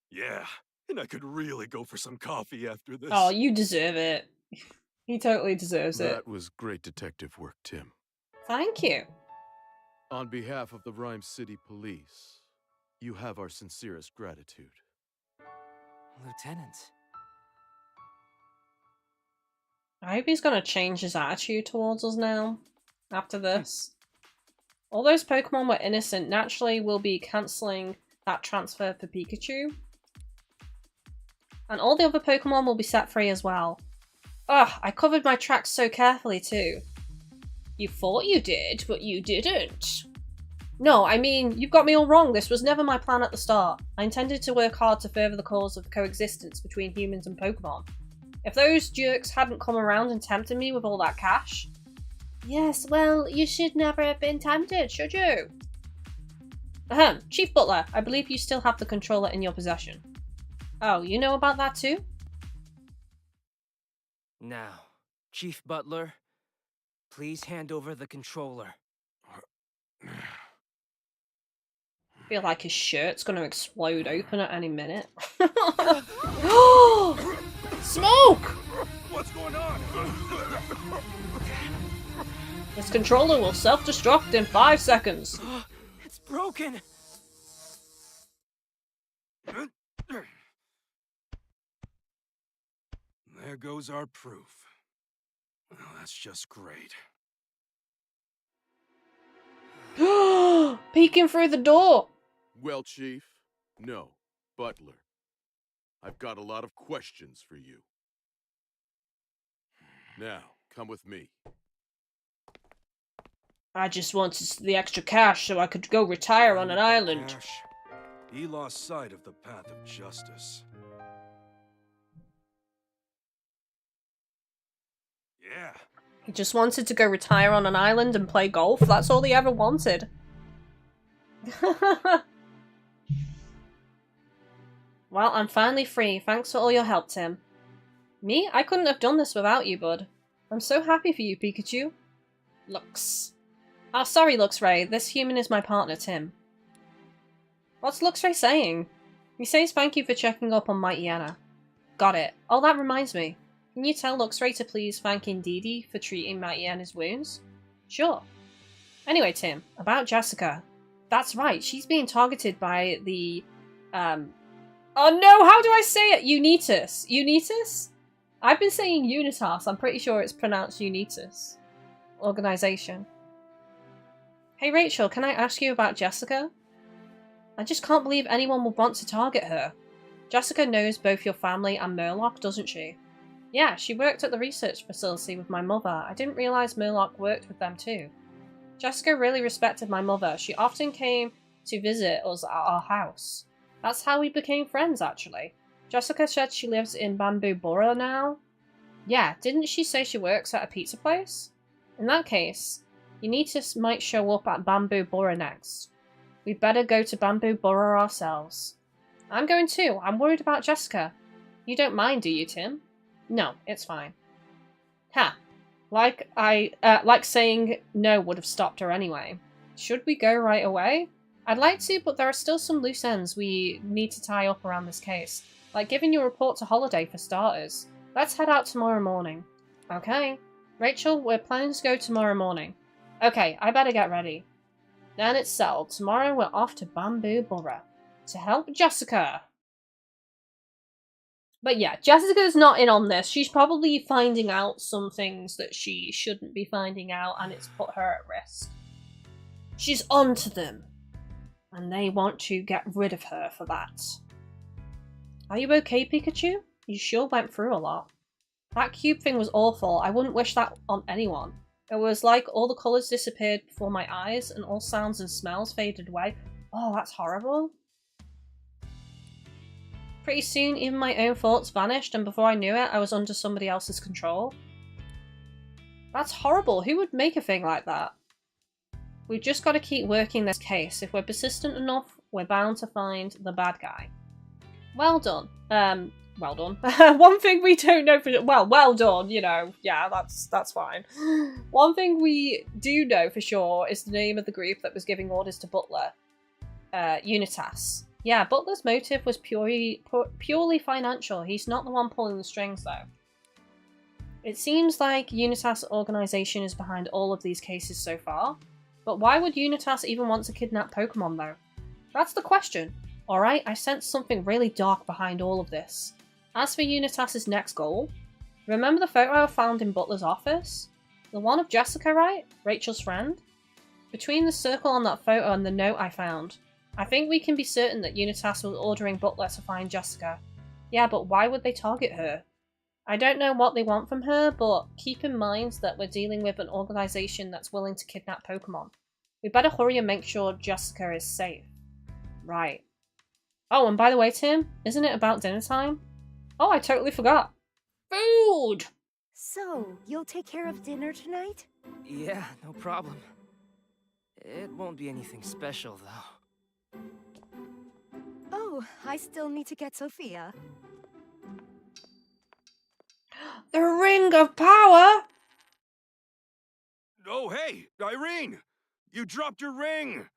Yeah, and I could really go for some coffee after this. Oh, you deserve it. He totally deserves it. That was great detective work, Tim. Thank you. On behalf of the Rhyme City Police, you have our sincerest gratitude. Lieutenant. I hope he's gonna change his attitude towards us now, after this. All those Pokemon were innocent. Naturally, we'll be cancelling that transfer for Pikachu. And all the other Pokemon will be set free as well. Ugh, I covered my tracks so carefully too. You thought you did, but you didn't. No, I mean, you've got me all wrong. This was never my plan at the start. I intended to work hard to further the cause of coexistence between humans and Pokemon. If those jerks hadn't come around and tempted me with all that cash... Yes, well, you should never have been tempted, should you? Ahem, Chief Butler, I believe you still have the controller in your possession. Oh, you know about that too? Now, Chief Butler, please hand over the controller. I feel like his shirt's gonna explode open at any minute. Smoke! What's going on? This controller will self-destruct in 5 seconds. It's broken! There goes our proof. Well, that's just great. Peeking through the door. Well, Chief, no, Butler. I've got a lot of questions for you. Now, come with me. I just wanted the extra cash so I could go retire on an island. Cash. He lost sight of the path of justice. Yeah. He just wanted to go retire on an island and play golf. That's all he ever wanted. Well, I'm finally free. Thanks for all your help, Tim. Me? I couldn't have done this without you, bud. I'm so happy for you, Pikachu. Lux. Oh, sorry, Luxray. This human is my partner, Tim. What's Luxray saying? He says thank you for checking up on Mightyena. Got it. Oh, that reminds me. Can you tell Luxray to please thank Indeedee for treating Mightyena's wounds? Sure. Anyway, Tim, about Jessica. That's right, she's being targeted by the, oh no, how do I say it? Unitus. Unitus? I've been saying Unitus, I'm pretty sure it's pronounced Unitus. organization. Hey Rachel, can I ask you about Jessica? I just can't believe anyone would want to target her. Jessica knows both your family and Murloc, doesn't she? Yeah, she worked at the research facility with my mother. I didn't realise Murloc worked with them too. Jessica really respected my mother. She often came to visit us at our house. That's how we became friends, actually. Jessica said she lives in Bamboo Borough now. Yeah, didn't she say she works at a pizza place? In that case, Unitus might show up at Bamboo Borough next. We'd better go to Bamboo Borough ourselves. I'm going too. I'm worried about Jessica. You don't mind, do you, Tim? No, it's fine. Ha! Like saying no would have stopped her anyway. Should we go right away? I'd like to, but there are still some loose ends we need to tie up around this case. Like giving your report to Holiday for starters. Let's head out tomorrow morning. Okay. Rachel, we're planning to go tomorrow morning. Okay, I better get ready. Then it's settled. Tomorrow we're off to Bamboo Borough to help Jessica. But yeah, Jessica's not in on this. She's probably finding out some things that she shouldn't be finding out, and it's put her at risk. She's onto them, and they want to get rid of her for that. Are you okay, Pikachu? You sure went through a lot. That cube thing was awful. I wouldn't wish that on anyone. It was like all the colours disappeared before my eyes, and all sounds and smells faded away. Oh, that's horrible. Pretty soon, even my own thoughts vanished, and before I knew it, I was under somebody else's control. That's horrible. Who would make a thing like that? We've just got to keep working this case. If we're persistent enough, we're bound to find the bad guy. Well done. Well done. One thing we don't know for well done, you know. Yeah, that's fine. One thing we do know for sure is the name of the group that was giving orders to Butler. Unitus. Yeah, Butler's motive was purely financial. He's not the one pulling the strings, though. It seems like Unitas organization is behind all of these cases so far. But why would Unitas even want to kidnap Pokemon, though? That's the question. Alright, I sense something really dark behind all of this. As for Unitas's next goal, remember the photo I found in Butler's office? The one of Jessica, right? Rachel's friend? Between the circle on that photo and the note I found, I think we can be certain that Unitas was ordering Butler to find Jessica. Yeah, but why would they target her? I don't know what they want from her, but keep in mind that we're dealing with an organization that's willing to kidnap Pokemon. We better hurry and make sure Jessica is safe. Right. Oh, and by the way, Tim, isn't it about dinner time? Oh, I totally forgot. Food! So, you'll take care of dinner tonight? Yeah, no problem. It won't be anything special, though. Oh, I still need to get Sophia. The Ring of Power! Oh, hey, Irene! You dropped your ring!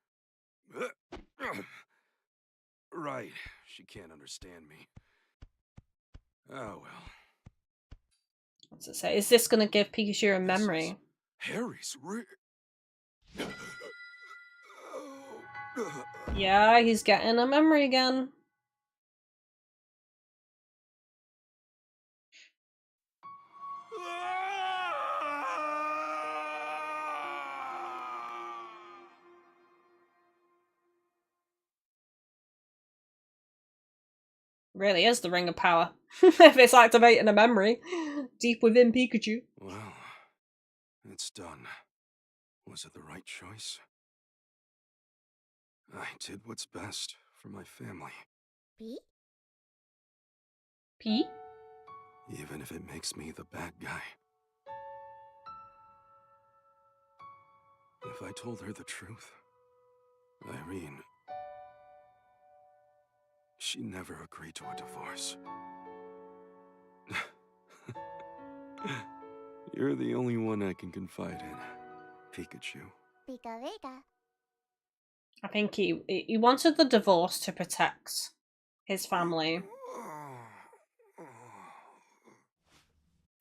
Right, she can't understand me. Oh, well. What's it say? Is this going to give Pikachu a memory? Harry's ring. Yeah, he's getting a memory again. Really is the Ring of Power. If it's activating a memory deep within Pikachu. Well, it's done. Was it the right choice? I did what's best for my family. P? P? Even if it makes me the bad guy. If I told her the truth, Irene, she never agreed to a divorce. You're the only one I can confide in, Pikachu. Pika Vega. I think he wanted the divorce to protect his family.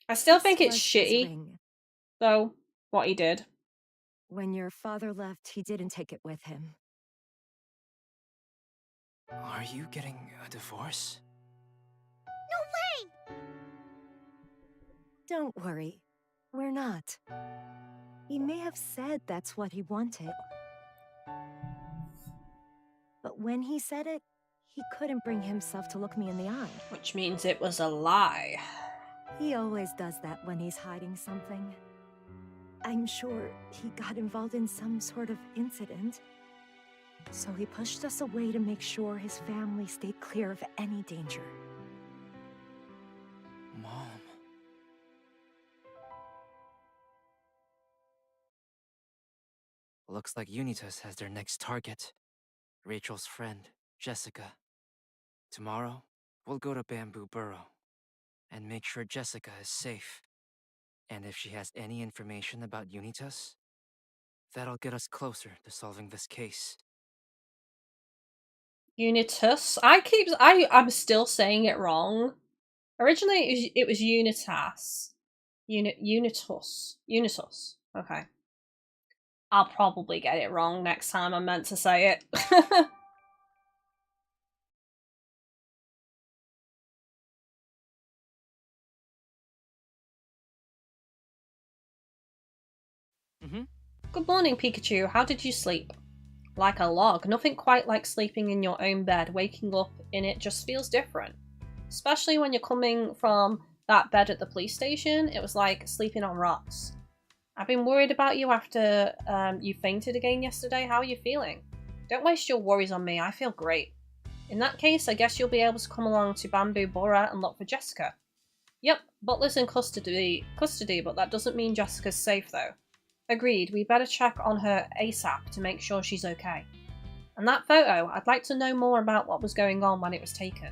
I still think it's shitty, though, what he did. When your father left, he didn't take it with him. Are you getting a divorce? Don't worry. We're not. He may have said that's what he wanted. But when he said it, he couldn't bring himself to look me in the eye. Which means it was a lie. He always does that when he's hiding something. I'm sure he got involved in some sort of incident. So he pushed us away to make sure his family stayed clear of any danger. Mom. Looks like Unitus has their next target. Rachel's friend, Jessica. Tomorrow, we'll go to Bamboo Burrow and make sure Jessica is safe. And if she has any information about Unitus, that'll get us closer to solving this case. Unitus? I'm still saying it wrong. Originally, it was Unitas. Unitus. Okay. I'll probably get it wrong next time I'm meant to say it. Good morning, Pikachu. How did you sleep? Like a log. Nothing quite like sleeping in your own bed. Waking up in it just feels different. Especially when you're coming from that bed at the police station. It was like sleeping on rocks. I've been worried about you after you fainted again yesterday. How are you feeling? Don't waste your worries on me. I feel great. In that case, I guess you'll be able to come along to Bamboo Burrow and look for Jessica. Yep, Butler's in custody, but that doesn't mean Jessica's safe though. Agreed, we better check on her ASAP to make sure she's okay. And that photo, I'd like to know more about what was going on when it was taken.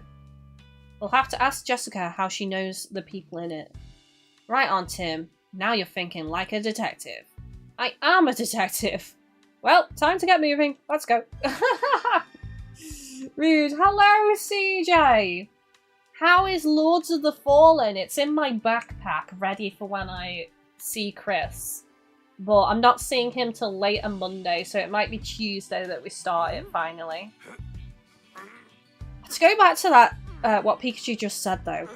We'll have to ask Jessica how she knows the people in it. Right on, Tim. Now you're thinking like a detective. I am a detective. Well, time to get moving. Let's go. Rude. Hello, CJ. How is Lords of the Fallen? It's in my backpack, ready for when I see Chris. But I'm not seeing him till later Monday, so it might be Tuesday that we start it finally. To go back to that, what Pikachu just said though,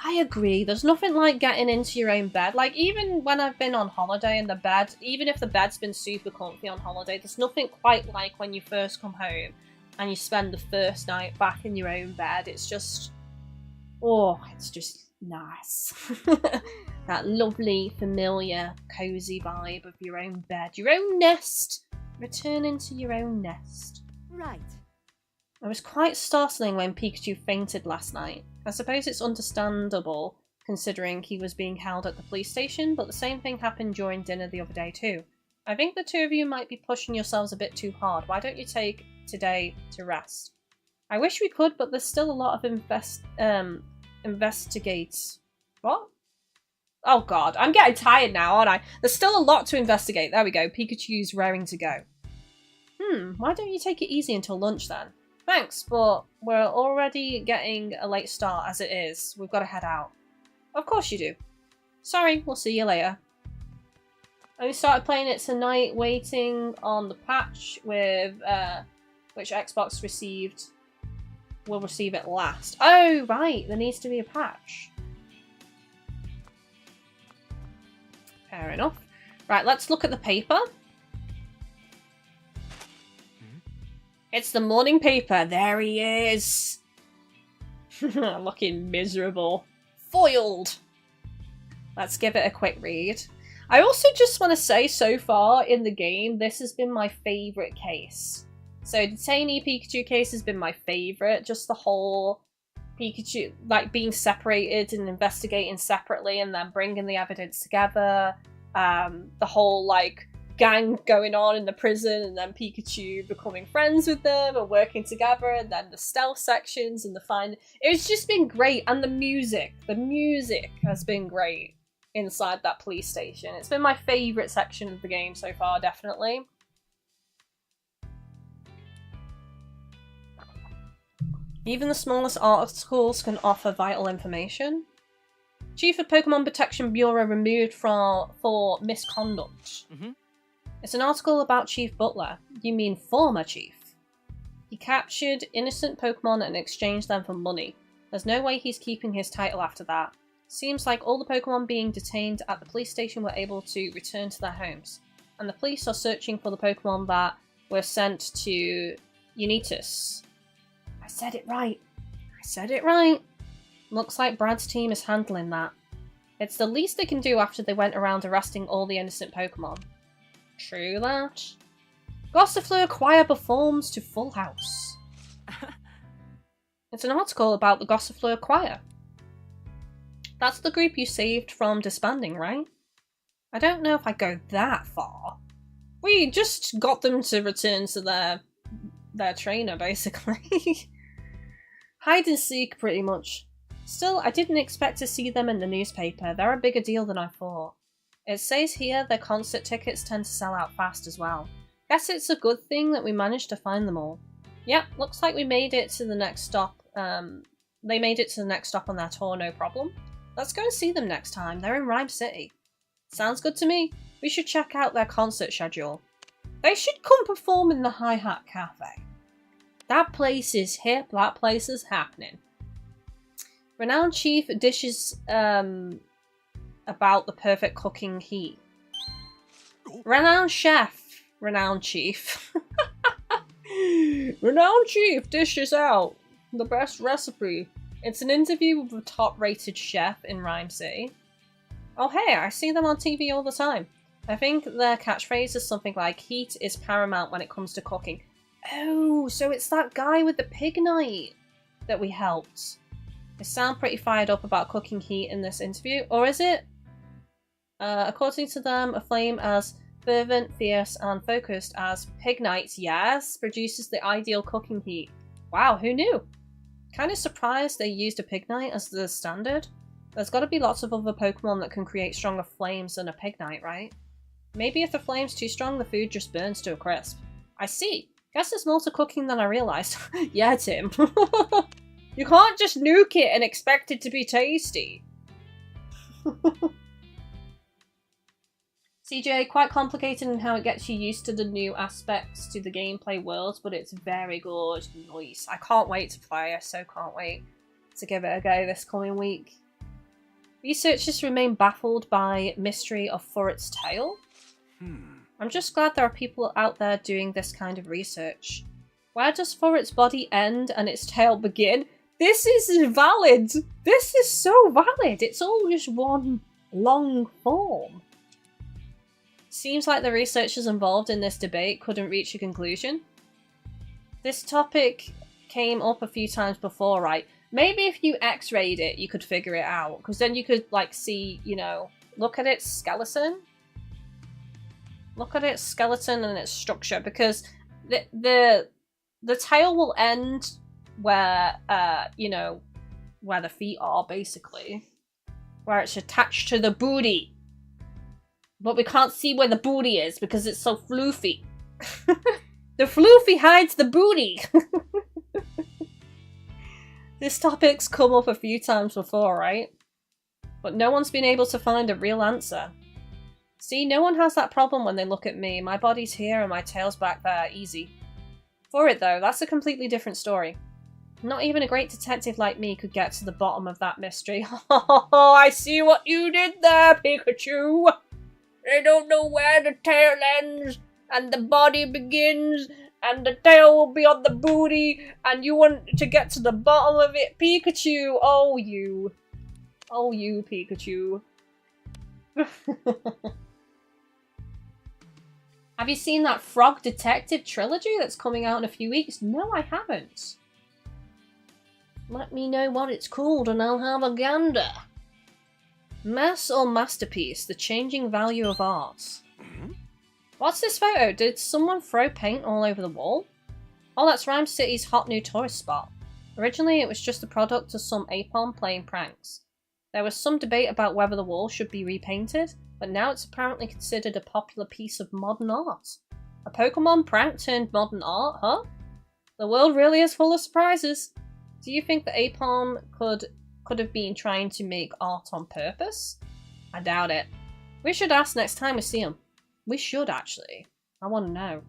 I agree, there's nothing like getting into your own bed. Like, even when I've been on holiday in the bed, even if the bed's been super comfy on holiday, there's nothing quite like when you first come home and you spend the first night back in your own bed. It's just, oh, it's just nice. That lovely, familiar, cozy vibe of your own bed, your own nest, returning to your own nest. Right. It was quite startling when Pikachu fainted last night. I suppose it's understandable, considering he was being held at the police station, but the same thing happened during dinner the other day too. I think the two of you might be pushing yourselves a bit too hard. Why don't you take today to rest? I wish we could, but there's still a lot of investigates. What? Oh god, I'm getting tired now, aren't I? There's still a lot to investigate. There we go. Pikachu's raring to go. Why don't you take it easy until lunch then? Thanks, but we're already getting a late start as it is. We've got to head out. Of course you do. Sorry, we'll see you later. I only started playing it tonight, waiting on the patch with which Xbox will receive it last. Oh, right, there needs to be a patch. Fair enough. Right, let's look at the paper. It's the morning paper. There he is. Looking miserable. Foiled. Let's give it a quick read. I also just want to say, so far in the game, this has been my favourite case. So, Detainee Pikachu case has been my favourite. Just the whole Pikachu, like, being separated and investigating separately and then bringing the evidence together. The whole, like, gang going on in the prison and then Pikachu becoming friends with them and working together, and then the stealth sections and the fun. It's just been great. And the music has been great inside that police station. It's been my favourite section of the game so far, definitely. Even the smallest articles can offer vital information. Chief of Pokemon Protection Bureau removed for misconduct. It's an article about Chief Butler. You mean former chief. He captured innocent Pokemon and exchanged them for money. There's no way he's keeping his title after that. Seems like all the Pokemon being detained at the police station were able to return to their homes. and the police are searching for the Pokemon that were sent to Unitus. I said it right. I said it right. Looks like Brad's team is handling that. It's the least they can do after they went around arresting all the innocent Pokemon. True that. Gossifleur Choir performs to full house. It's an article about the Gossifleur Choir. That's the group you saved from disbanding, right? I don't know if I go that far. We just got them to return to their trainer, basically. Hide and seek, pretty much. Still, I didn't expect to see them in the newspaper. They're a bigger deal than I thought. It says here their concert tickets tend to sell out fast as well. Guess it's a good thing that we managed to find them all. Yep, looks like we made it to the next stop. They made it to the next stop on their tour, no problem. Let's go and see them next time. They're in Rhyme City. Sounds good to me. We should check out their concert schedule. They should come perform in the Hi Hat Cafe. That place is hip. That place is happening. Renowned Chief dishes about the perfect cooking heat. Renowned Chef. Renowned Chief. Renowned Chief dishes out the best recipe. It's an interview with a top-rated chef in Rhyme City. Oh hey, I see them on TV all the time. I think their catchphrase is something like, heat is paramount when it comes to cooking. Oh, so it's that guy with the pig night that we helped. They sound pretty fired up about cooking heat in this interview, or is it? According to them, a flame as fervent, fierce, and focused as pig nights, yes, produces the ideal cooking heat. Wow, who knew? Kind of surprised they used a pig night as the standard. There's got to be lots of other Pokemon that can create stronger flames than a pig night, right? Maybe if the flame's too strong, the food just burns to a crisp. I see. Guess there's more to cooking than I realised. Yeah, Tim. You can't just nuke it and expect it to be tasty. CJ, quite complicated in how it gets you used to the new aspects to the gameplay world, but it's very good. Nice. I can't wait to play. I so can't wait to give it a go this coming week. Researchers remain baffled by mystery of Furret's tail. I'm just glad there are people out there doing this kind of research. Where does Furret's body end and its tail begin? This is valid! This is so valid! It's all just one long form. Seems like the researchers involved in this debate couldn't reach a conclusion. This topic came up a few times before, right? Maybe if you x-rayed it, you could figure it out. Because then you could, like, see, you know, look at its skeleton. Look at its skeleton and its structure. Because the tail will end where, you know, where the feet are, basically. Where it's attached to the booty. But we can't see where the booty is because it's so floofy. The floofy hides the booty! This topic's come up a few times before, right? But no one's been able to find a real answer. See, no one has that problem when they look at me. My body's here and my tail's back there, easy. Furret though, that's a completely different story. Not even a great detective like me could get to the bottom of that mystery. Oh, I see what you did there, Pikachu! They don't know where the tail ends and the body begins and the tail will be on the booty and you want to get to the bottom of it, Pikachu! Oh, you. Oh, you, Pikachu. Have you seen that Frog Detective trilogy that's coming out in a few weeks? No, I haven't. Let me know what it's called and I'll have a gander. Mess or masterpiece? The changing value of art. What's this photo? Did someone throw paint all over the wall? Oh, that's Rhyme City's hot new tourist spot. Originally, it was just the product of some Apom playing pranks. There was some debate about whether the wall should be repainted, but now it's apparently considered a popular piece of modern art. A Pokemon prank turned modern art, huh? The world really is full of surprises. Do you think the Apom could have been trying to make art on purpose? I doubt it. We should ask next time we see him. We should, actually. I want to know.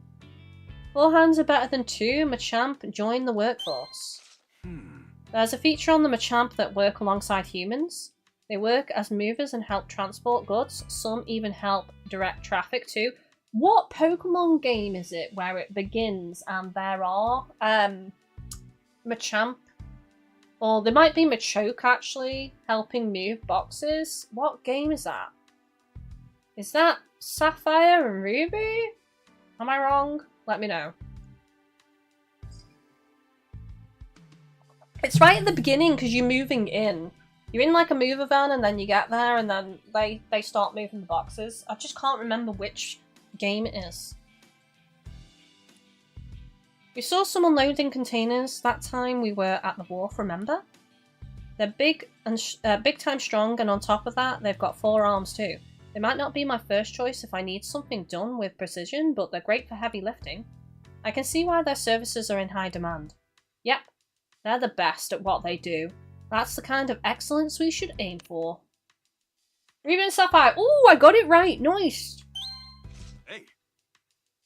4 hands are better than 2. Machamp, join the workforce. There's a feature on the Machamp that work alongside humans. They work as movers and help transport goods. Some even help direct traffic too. What Pokemon game is it where it begins and there are Machamp, or there might be Machoke actually helping move boxes? What game is that? Is that Sapphire and Ruby? Am I wrong? Let me know. It's right at the beginning because you're moving in. You're in like a mover van and then you get there and then they start moving the boxes. I just can't remember which game it is. We saw some unloading containers that time we were at the wharf, remember? They're big and big time strong, and on top of that they've got 4 arms too. They might not be my first choice if I need something done with precision, but they're great for heavy lifting. I can see why their services are in high demand. Yep, they're the best at what they do. That's the kind of excellence we should aim for. Ruby and Sapphire. Ooh, I got it right. Nice. Hey.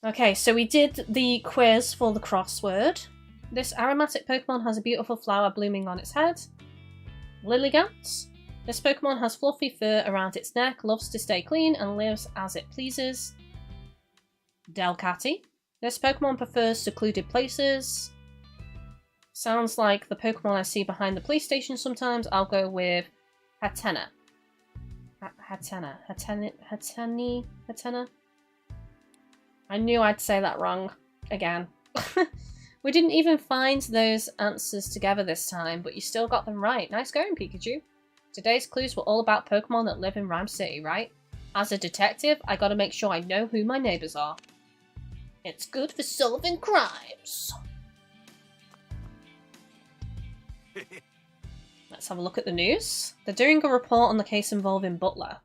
Okay, so we did the quiz for the crossword. This aromatic Pokemon has a beautiful flower blooming on its head. Lilligant. This Pokemon has fluffy fur around its neck, loves to stay clean, and lives as it pleases. Delcatty. This Pokemon prefers secluded places. Sounds like the Pokemon I see behind the police station sometimes. I'll go with Hatena. Hatena? I knew I'd say that wrong. Again. We didn't even find those answers together this time, but you still got them right. Nice going, Pikachu. Today's clues were all about Pokemon that live in Rhyme City, right? As a detective, I gotta make sure I know who my neighbours are. It's good for solving crimes. Let's have a look at the news. They're doing a report on the case involving Butler.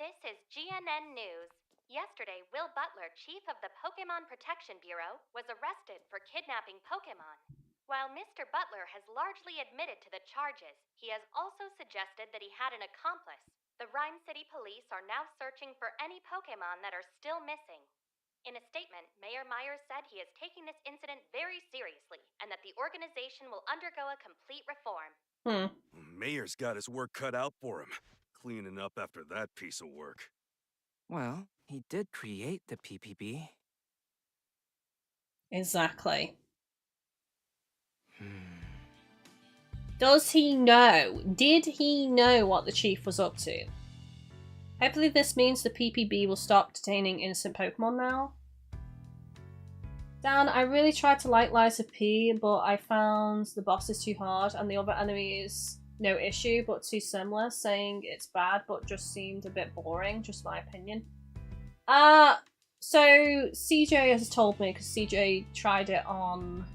This is GNN News. Yesterday, Will Butler, chief of the Pokemon Protection Bureau, was arrested for kidnapping Pokemon. While Mr. Butler has largely admitted to the charges, he has also suggested that he had an accomplice. The Rhyme City Police are now searching for any Pokemon that are still missing. In a statement, Mayor Myers said he is taking this incident very seriously and that the organization will undergo a complete reform. Mayor's got his work cut out for him, cleaning up after that piece of work. Well, he did create the PPB. Exactly. Does he know? Did he know what the chief was up to? Hopefully this means the PPB will stop detaining innocent Pokemon now. Dan, I really tried to like Liza P, but I found the boss is too hard and the other enemies no issue, but too similar, saying it's bad but just seemed a bit boring, just my opinion. So CJ has told me, because CJ tried it on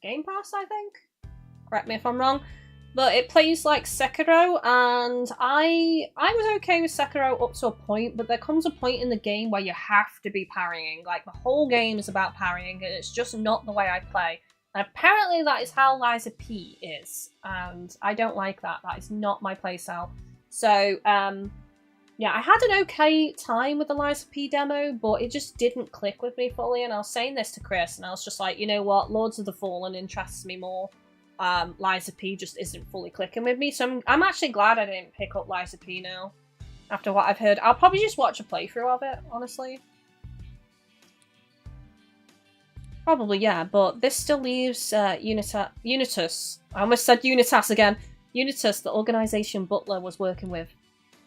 Game Pass, I think? Correct me if I'm wrong. But it plays like Sekiro, and I was okay with Sekiro up to a point, but there comes a point in the game where you have to be parrying. Like, the whole game is about parrying, and it's just not the way I play. And apparently that is how Liza P is, and I don't like that. That is not my playstyle. So, yeah, I had an okay time with the Liza P demo, but it just didn't click with me fully, and I was saying this to Chris, and I was just like, you know what, Lords of the Fallen interests me more. Liza P just isn't fully clicking with me, so I'm actually glad I didn't pick up Liza P now. After what I've heard, I'll probably just watch a playthrough of it, honestly. Probably, yeah, but this still leaves Unitus. I almost said Unitas again. Unitus, the organisation Butler was working with.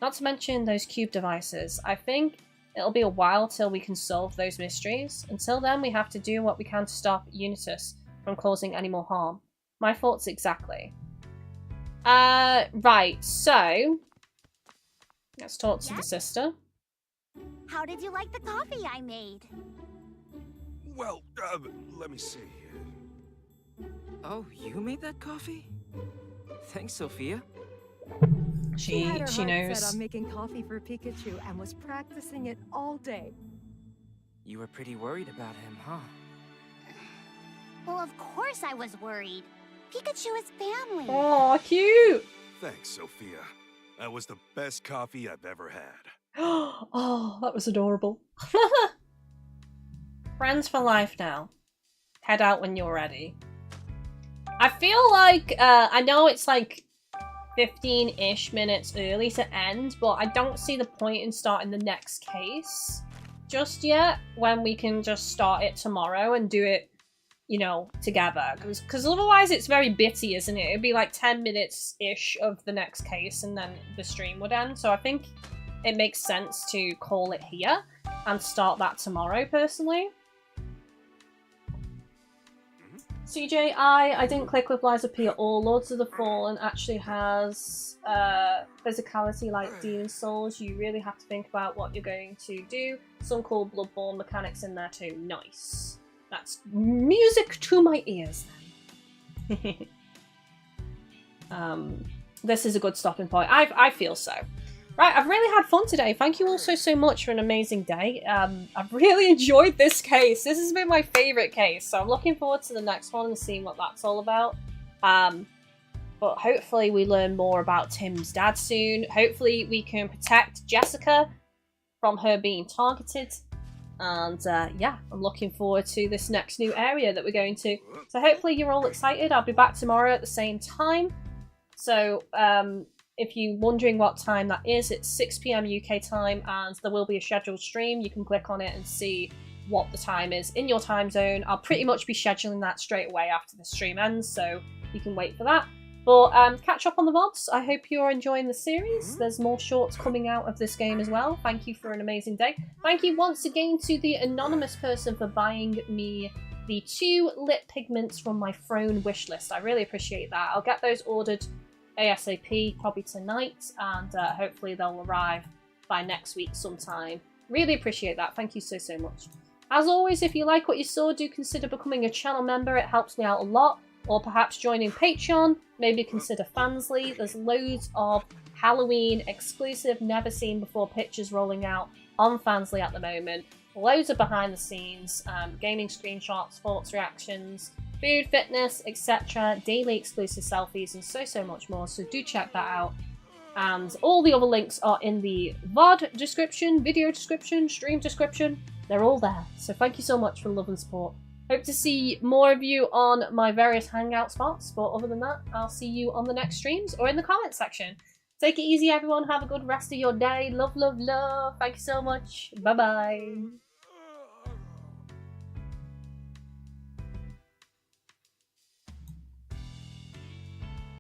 Not to mention those cube devices. I think it'll be a while till we can solve those mysteries. Until then, we have to do what we can to stop Unitus from causing any more harm. My thoughts exactly. Right, so let's talk to the sister. How did you like the coffee I made? Well, let me see. Oh, you made that coffee? Thanks, Sophia. She had her She heart knows. set on making coffee for Pikachu and was practicing it all day. You were pretty worried about him, huh? Well, of course I was worried. Pikachu is family. Oh, cute! Thanks, Sophia. That was the best coffee I've ever had. Oh, that was adorable. Friends for life now. Head out when you're ready. I feel like, I know it's like 15-ish minutes early to end, but I don't see the point in starting the next case. just yet when we can just start it tomorrow and do it, you know, together. Because otherwise it's very bitty, isn't it? It'd be like 10 minutes-ish of the next case and then the stream would end. So I think it makes sense to call it here and start that tomorrow, personally. CJ, I didn't click with Lies of P at all. Lords of the Fallen actually has physicality like Demon Souls. You really have to think about what you're going to do. Some cool Bloodborne mechanics in there too. Nice. That's music to my ears then. This is a good stopping point. I feel so. Right, I've really had fun today. Thank you all so much for an amazing day. I've really enjoyed this case. This has been my favourite case, so I'm looking forward to the next one and seeing what that's all about. But hopefully we learn more about Tim's dad soon. Hopefully we can protect Jessica from her being targeted. And yeah, I'm looking forward to this next new area that we're going to. So hopefully you're all excited. I'll be back tomorrow at the same time. So, if you're wondering what time that is, it's 6 PM UK time and there will be a scheduled stream. You can click on it and see what the time is in your time zone. I'll pretty much be scheduling that straight away after the stream ends, so you can wait for that. But catch up on the VODs. I hope you're enjoying the series. There's more shorts coming out of this game as well. Thank you for an amazing day. Thank you once again to the anonymous person for buying me the 2 lip pigments from my Throne wishlist. I really appreciate that. I'll get those ordered ASAP, probably tonight, and hopefully they'll arrive by next week sometime. Really appreciate that. Thank you so much. As always, if you like what you saw, do consider becoming a channel member. It helps me out a lot. Or perhaps joining Patreon. Maybe consider Fansly. There's loads of Halloween exclusive, never seen before pictures rolling out on Fansly at the moment. Loads of behind the scenes, gaming screenshots, thoughts, reactions, food, fitness, etc. Daily exclusive selfies and so much more. So do check that out. And all the other links are in the VOD description, video description, stream description. They're all there. So thank you so much for the love and support. Hope to see more of you on my various hangout spots. But other than that, I'll see you on the next streams or in the comments section. Take it easy, everyone. Have a good rest of your day. Love, love, love. Thank you so much. Bye-bye.